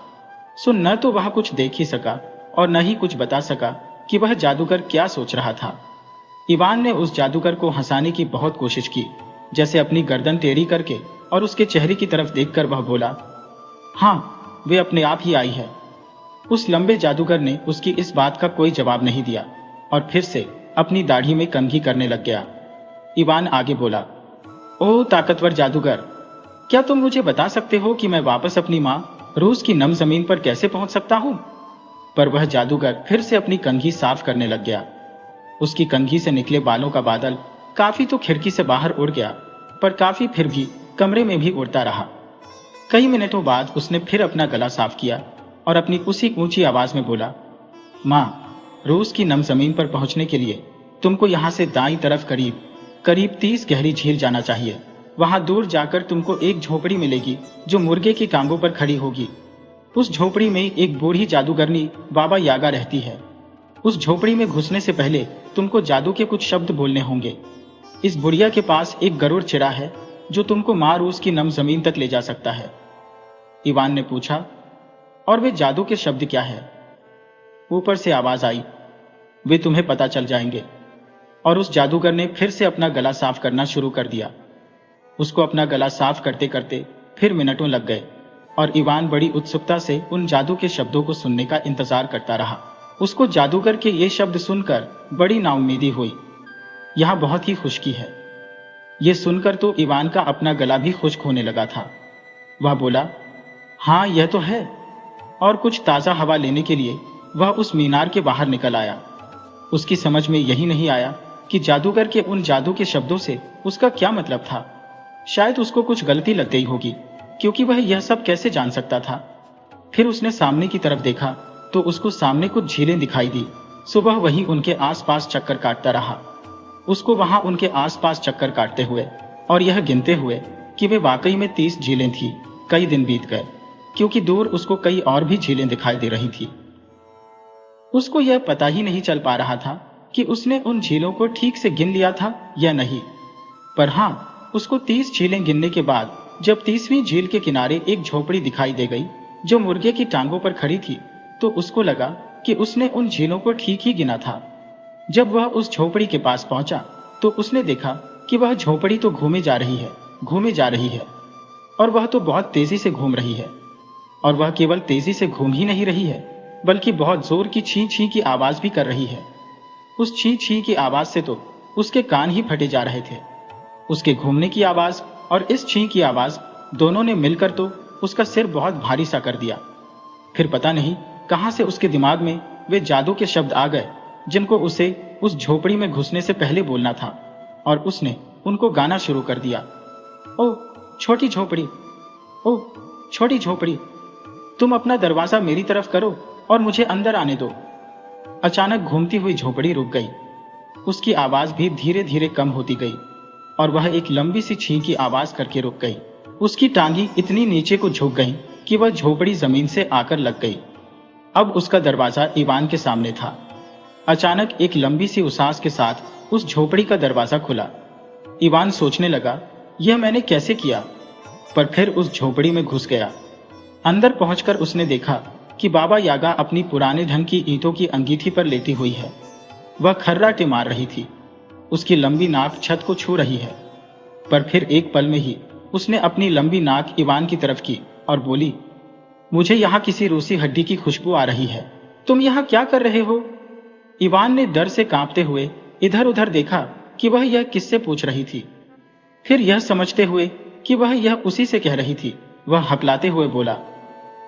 S1: सो न तो वह कुछ देख ही सका और न ही कुछ बता सका कि वह जादूगर क्या सोच रहा था। इवान ने उस जादूगर को हंसाने की बहुत कोशिश की, जैसे अपनी गर्दन टेढ़ी करके, और उसके चेहरे की तरफ देखकर वह बोला, हाँ, वे अपने आप ही आई है। उस लंबे जादूगर ने उसकी इस बात का कोई जवाब नहीं दिया और फिर से अपनी दाढ़ी में कंघी करने लग गया। इवान आगे बोला, ओह ताकतवर जादूगर, क्या तुम मुझे बता सकते हो कि मैं वापस अपनी माँ रूस की नम जमीन पर कैसे पहुंच सकता हूं? पर वह जादूगर फिर से अपनी कंघी साफ करने लग गया। उसकी कंघी से निकले बालों का बादल काफी तो खिड़की से बाहर उड़ गया, पर काफी फिर भी कमरे में भी उड़ता रहा। कई मिनटों बाद उसने फिर अपना गला साफ किया और अपनी उसी ऊंची आवाज में बोला, माँ, रूस की नम जमीन पर पहुंचने के लिए तुमको यहाँ से दाईं तरफ करीब 30 गहरी झील जाना चाहिए। वहां दूर जाकर तुमको एक झोपड़ी मिलेगी जो मुर्गे की टांगों पर खड़ी होगी। उस झोपड़ी में एक बूढ़ी जादूगरनी बाबा यागा रहती है। उस झोपड़ी में घुसने से पहले तुमको जादू के कुछ शब्द बोलने होंगे। इस बुढ़िया के पास एक गरुड़ चिड़ा है जो तुमको माँ रूस की नम जमीन तक ले जा सकता है। इवान ने पूछा, और वे जादू के शब्द क्या है? ऊपर से आवाज आई, वे तुम्हें पता चल जाएंगे। और उस जादूगर ने फिर से अपना गला साफ करना शुरू कर दिया। उसको अपना गला साफ करते करते फिर मिनटों लग गए और इवान बड़ी उत्सुकता से उन जादू के शब्दों को सुनने का इंतजार करता रहा। उसको जादूगर के ये शब्द सुनकर बड़ी नाउम्मीदी हुई। यहाँ बहुत ही खुश्की है। ये सुनकर तो इवान का अपना गला भी खुश्क होने लगा था। वह बोला, हाँ यह तो है। और कुछ ताजा हवा लेने के लिए वह उस मीनार के बाहर निकल आया। उसकी समझ में यही नहीं आया कि जादूगर के उन जादू के शब्दों से उसका क्या मतलब था। शायद उसको कुछ गलती लग गई होगी, क्योंकि वह यह सब कैसे जान सकता था। फिर उसने सामने की तरफ देखा तो उसको सामने कुछ झीलें दिखाई दी। सुबह वहीं उनके आसपास चक्कर काटता रहा। उसको वहां उनके आसपास चक्कर काटते हुए और यह गिनते हुए कि वे वाकई में 30 झीलें थी, कई दिन बीत गए, क्योंकि दूर उसको कई और भी झीलें दिखाई दे रही थी। उसको यह पता ही नहीं चल पा रहा था कि उसने उन झीलों को ठीक से गिन लिया था या नहीं। पर हाँ, उसको 30 झीलें गिनने के बाद जब 30वीं झील के किनारे एक झोपड़ी दिखाई दे गई जो मुर्गे की टांगों पर खड़ी थी, तो उसको लगा कि उसने उन झीलों को ठीक ही गिना था। जब वह उस झोपड़ी के पास पहुंचा तो उसने देखा कि वह झोपड़ी तो घूमे जा रही है और वह तो बहुत तेजी से घूम रही है। और वह केवल तेजी से घूम ही नहीं रही है, बल्कि बहुत जोर की छी छी की आवाज भी कर रही है। उस छी छी की आवाज से तो उसके कान ही फटे जा रहे थे। उसके घूमने की आवाज और इस छी की आवाज दोनों ने मिलकर तो उसका सिर बहुत भारी सा कर दिया। फिर पता नहीं कहां से उसके दिमाग में वे जादू के शब्द आ गए जिनको उसे उस झोपड़ी में घुसने से पहले बोलना था, और उसने उनको गाना शुरू कर दिया। ओ छोटी झोपड़ी, ओ छोटी झोपड़ी, तुम अपना दरवाजा मेरी तरफ करो और मुझे अंदर आने दो। अचानक घूमती हुई झोपड़ी रुक गई। उसकी आवाज भी धीरे धीरे कम होती गई और वह एक लंबी सी छी की आवाज करके रुक गई। उसकी टांगी इतनी नीचे को झुक गई कि वह झोपड़ी जमीन से आकर लग गई। अब उसका दरवाजा इवान के सामने था। अचानक एक लंबी सी उसास के साथ उस झोपड़ी का दरवाजा खुला। इवान सोचने लगा, यह मैंने कैसे किया? पर फिर उस झोपड़ी में घुस गया। अंदर पहुंचकर उसने देखा कि बाबा यागा अपनी पुराने ढंग की ईंटों की अंगीठी पर लेटी हुई है। वह खर्राटे मार रही थी। उसकी लंबी नाक छत को छू रही है। पर फिर एक पल में ही उसने अपनी लंबी नाक इवान की तरफ की और बोली, मुझे यहाँ किसी रूसी हड्डी की खुशबू आ रही है। तुम यहाँ क्या कर रहे हो? इवान ने डर से कांपते हुए इधर उधर देखा कि वह यह किससे पूछ रही थी। फिर यह समझते हुए कि वह यह उसी से कह रही थी, वह हकलाते हुए बोला,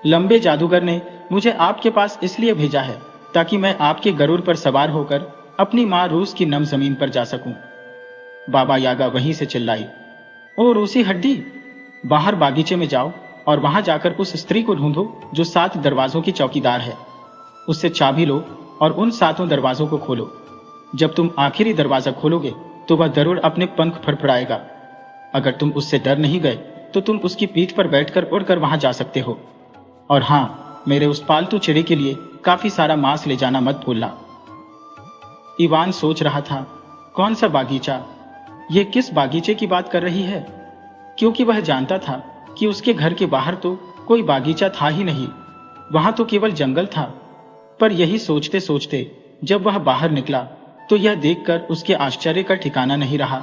S1: लंबे जादूगर ने मुझे आपके पास इसलिए भेजा है ताकि मैं आपके गरुड़ पर सवार होकर अपनी माँ रूस की नम जमीन पर जा सकूं। बाबा यागा वहीं से चिल्लाई, ओ रूसी हड्डी, बाहर बागीचे में जाओ और वहां जाकर उस स्त्री को ढूंढो जो 7 दरवाजों की चौकीदार है। उससे चाबी लो और उन 7 दरवाजों को खोलो। जब तुम आखिरी दरवाजा खोलोगे तो वह जरूर अपने पंख फड़फड़ाएगा। अगर तुम उससे डर नहीं गए तो तुम उसकी पीठ पर बैठकर उड़कर वहां जा सकते हो। और हाँ, मेरे उस पालतू चिड़ी के लिए काफी सारा मांस ले जाना मत भूलना। इवान सोच रहा था, कौन सा बागीचा? ये किस बागीचे की बात कर रही है? क्योंकि वह जानता था कि उसके घर के बाहर तो कोई बागीचा था ही नहीं, वहां तो केवल जंगल था। पर यही सोचते सोचते जब वह बाहर निकला तो यह देखकर उसके आश्चर्य का ठिकाना नहीं रहा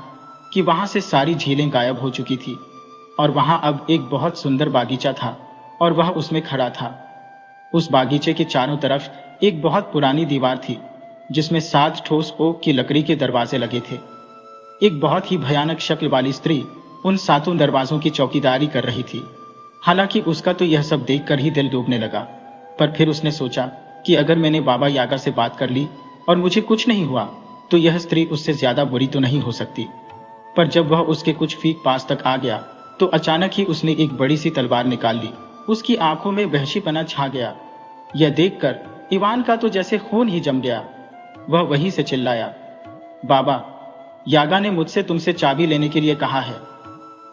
S1: कि वहां से सारी झीलें गायब हो चुकी थी और वहां अब एक बहुत सुंदर बागीचा था और वह उसमें खड़ा था। उस बागीचे के चारों तरफ एक बहुत पुरानी दीवार थी जिसमें 7 ठोस ओक की लकड़ी के दरवाजे लगे थे। एक बहुत ही भयानक शक्ल वाली स्त्री उन 7 दरवाजों की चौकीदारी कर रही थी। हालांकि उसका तो यह सब देखकर ही दिल डूबने लगा, पर फिर उसने सोचा कि अगर मैंने बाबा यागा से बात कर ली और मुझे कुछ नहीं हुआ तो यह स्त्री उससे ज्यादा बुरी तो नहीं हो सकती। पर जब वह उसके कुछ फीट पास तक आ गया तो अचानक ही उसने एक बड़ी सी तलवार निकाल ली। उसकी आंखों में वहशीपना छा गया। यह देखकर इवान का तो जैसे खून ही जम गया। वह वहीं से चिल्लाया, बाबा, यागा ने मुझसे तुमसे चाबी लेने के लिए कहा है।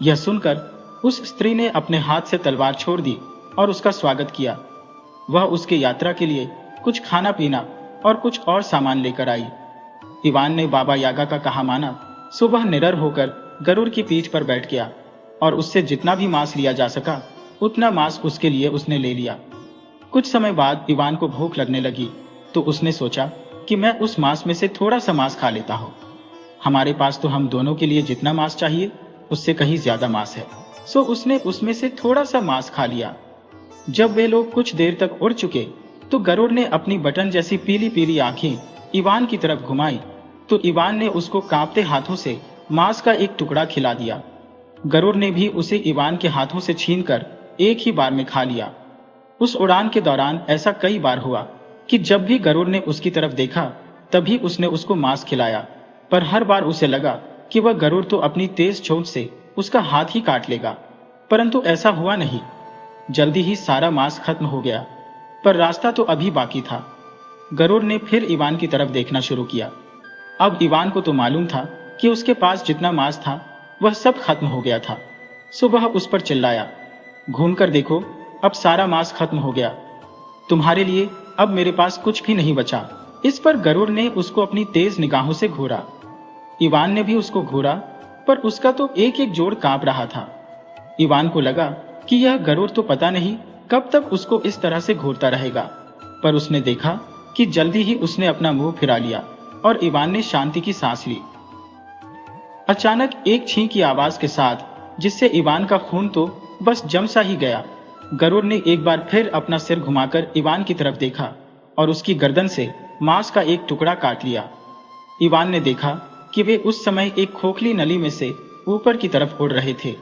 S1: यह सुनकर उस स्त्री ने अपने हाथ से तलवार छोड़ दी और उसका स्वागत किया। वह उसके यात्रा के लिए कुछ खाना पीना और कुछ और सामान लेकर आई। इवान ने बाबा यागा का कहा माना, सो वह निडर होकर गरुड़ की पीठ पर बैठ गया और उससे जितना भी मांस लिया जा सका उतना मांस उसके लिए उसने ले लिया। कुछ समय बाद इवान को भूख लगने लगी तो उसने सोचा कि मैं उस मांस में से थोड़ा सा मांस खा लेता हूँ। हमारे पास तो हम दोनों के लिए जितना मांस चाहिए उससे कहीं ज्यादा मांस है। सो उसने उसमें से थोड़ा सा मांस खा लिया। जब वे लोग कुछ देर तक उड़ चुके तो गरुड़ ने अपनी बटन जैसी पीली पीली आंखें इवान की तरफ घुमाई तो इवान ने उसको कांपते हाथों से मांस का एक टुकड़ा खिला दिया। गरुड़ ने भी उसे इवान के हाथों से छीनकर एक ही बार में खा लिया। उस उड़ान के दौरान ऐसा कई बार हुआ कि जब भी गरुड़ ने उसकी तरफ देखा तभी उसने उसको मांस खिलाया, पर हर बार उसे लगा कि वह गरुड़ तो अपनी तेज चोंच से उसका हाथ ही काट लेगा, परंतु ऐसा हुआ नहीं। जल्दी ही सारा मांस खत्म हो गया, पर रास्ता तो अभी बाकी था। गरुड़ ने फिर इवान की तरफ देखना शुरू किया। अब इवान को तो मालूम था कि उसके पास जितना मांस था वह सब खत्म हो गया था। सो वह उस पर चिल्लाया, घूमकर देखो, अब सारा मांस खत्म हो गया। तुम्हारे लिए अब मेरे पास कुछ भी नहीं बचा। इस पर गरुड़ ने उसको अपनी तेज निगाहों से घूरा। इवान ने भी उसको घूरा, पर उसका तो एक एक जोड़ कांप रहा था। इवान को लगा कि यह गरुड़ तो पता नहीं कब तक उसको इस तरह से घूरता रहेगा, पर उसने देखा कि जल्दी ही उसने अपना मुंह फिरा लिया और इवान ने शांति की सांस ली। अचानक एक छीं की आवाज के साथ, जिससे इवान का खून तो बस जम सा ही गया, गरुड़ ने एक बार फिर अपना सिर घुमाकर इवान की तरफ देखा और उसकी गर्दन से मांस का एक टुकड़ा काट लिया। इवान ने देखा कि वे उस समय एक खोखली नली में से ऊपर की तरफ उड़ रहे थे।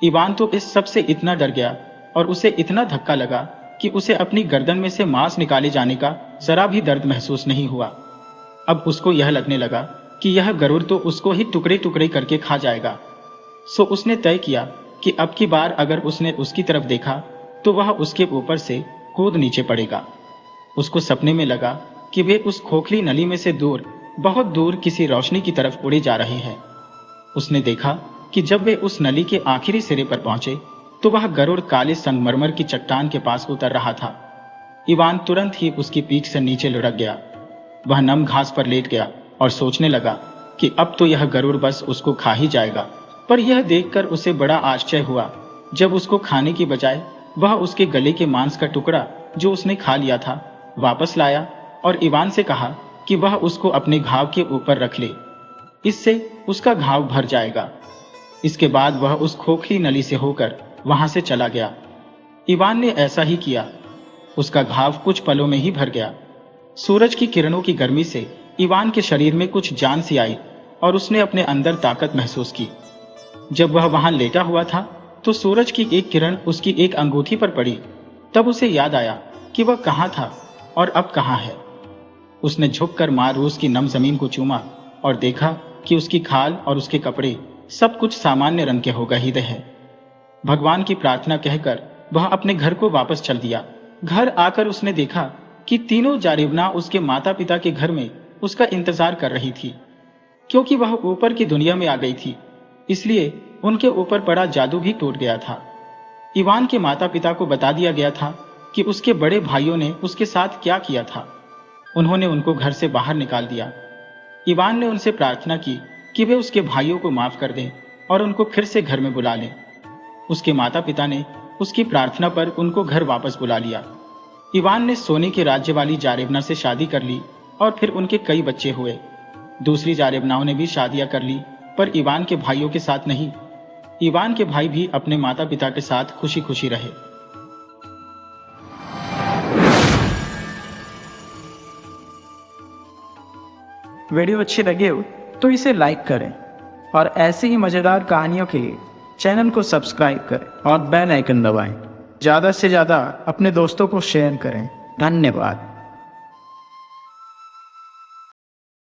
S1: इवान तो इस सब से इतना डर गया और उसे इतना धक्का लगा कि उसे अपनी गर्दन में से मांस निकाले जाने का जरा भी दर्द महसूस नहीं हुआ। अब उसको यह लगने लगा कि यह गरुड़ तो उसको ही टुकड़े टुकड़े करके खा जाएगा। सो उसने तय किया कि अब की बार अगर उसने उसकी तरफ देखा तो वह उसके ऊपर से कूद नीचे पड़ेगा। उसको सपने में लगा कि वे उस खोखली नली में से दूर, बहुत दूर किसी रोशनी की तरफ उड़े जा रहे हैं। उसने देखा कि जब वे उस नली के आखिरी सिरे पर पहुंचे तो वह गरुड़ काले संगमरमर की चट्टान के पास उतर रहा था। इवान तुरंत ही उसकी पीठ से नीचे लुढ़क गया। वह नम घास पर लेट गया और सोचने लगा कि अब तो यह गरुड़ बस उसको खा ही जाएगा। पर यह देखकर उसे बड़ा आश्चर्य हुआ जब उसको खाने की बजाय वह उसके गले के मांस का टुकड़ा जो उसने खा लिया था वापस लाया और इवान से कहा कि वह उसको अपने घाव के ऊपर रख ले, इससे उसका घाव भर जाएगा। इसके बाद वह उस खोखली नली से होकर वहां से चला गया। इवान ने ऐसा ही किया। उसका घाव कुछ पलों में ही भर गया। सूरज की किरणों की गर्मी से इवान के शरीर में कुछ जान सी आई और उसने अपने अंदर ताकत महसूस की। जब वह वहां लेटा हुआ था तो सूरज की एक किरण उसकी एक अंगूठी पर पड़ी। तब उसे याद आया कि वह कहाँ था और अब कहाँ है। उसने झुककर माँ रूस की नम जमीन को चूमा और देखा कि उसकी खाल और उसके कपड़े सब कुछ सामान्य रंग के हो गए हैं। भगवान की प्रार्थना कहकर वह अपने घर को वापस चल दिया। घर आकर उसने देखा कि तीनों जारिबना उसके माता पिता के घर में उसका इंतजार कर रही थी। क्योंकि वह ऊपर की दुनिया में आ गई थी, इसलिए उनके ऊपर पड़ा जादू भी टूट गया था। इवान के माता पिता को बता दिया गया था कि उसके बड़े भाइयों ने उसके साथ क्या किया था। उन्होंने उनको घर से बाहर निकाल दिया। इवान ने उनसे प्रार्थना की कि वे उसके भाइयों को माफ कर दें और उनको फिर से घर में बुला लें। उसके माता पिता ने उसकी प्रार्थना पर उनको घर वापस बुला लिया। इवान ने सोने के राज्य वाली जारेबना से शादी कर ली और फिर उनके कई बच्चे हुए। दूसरी जारेबनाओं ने भी शादियां कर ली, पर इवान के भाइयों के साथ नहीं। इवान के भाई भी अपने माता पिता के साथ खुशी खुशी रहे।
S2: वीडियो अच्छी लगे हो तो इसे लाइक करें और ऐसी ही मज़ेदार कहानियों के लिए चैनल को सब्सक्राइब करें और बेल आइकन दबाएं। ज़्यादा से ज़्यादा अपने दोस्तों को शेयर करें। धन्यवाद।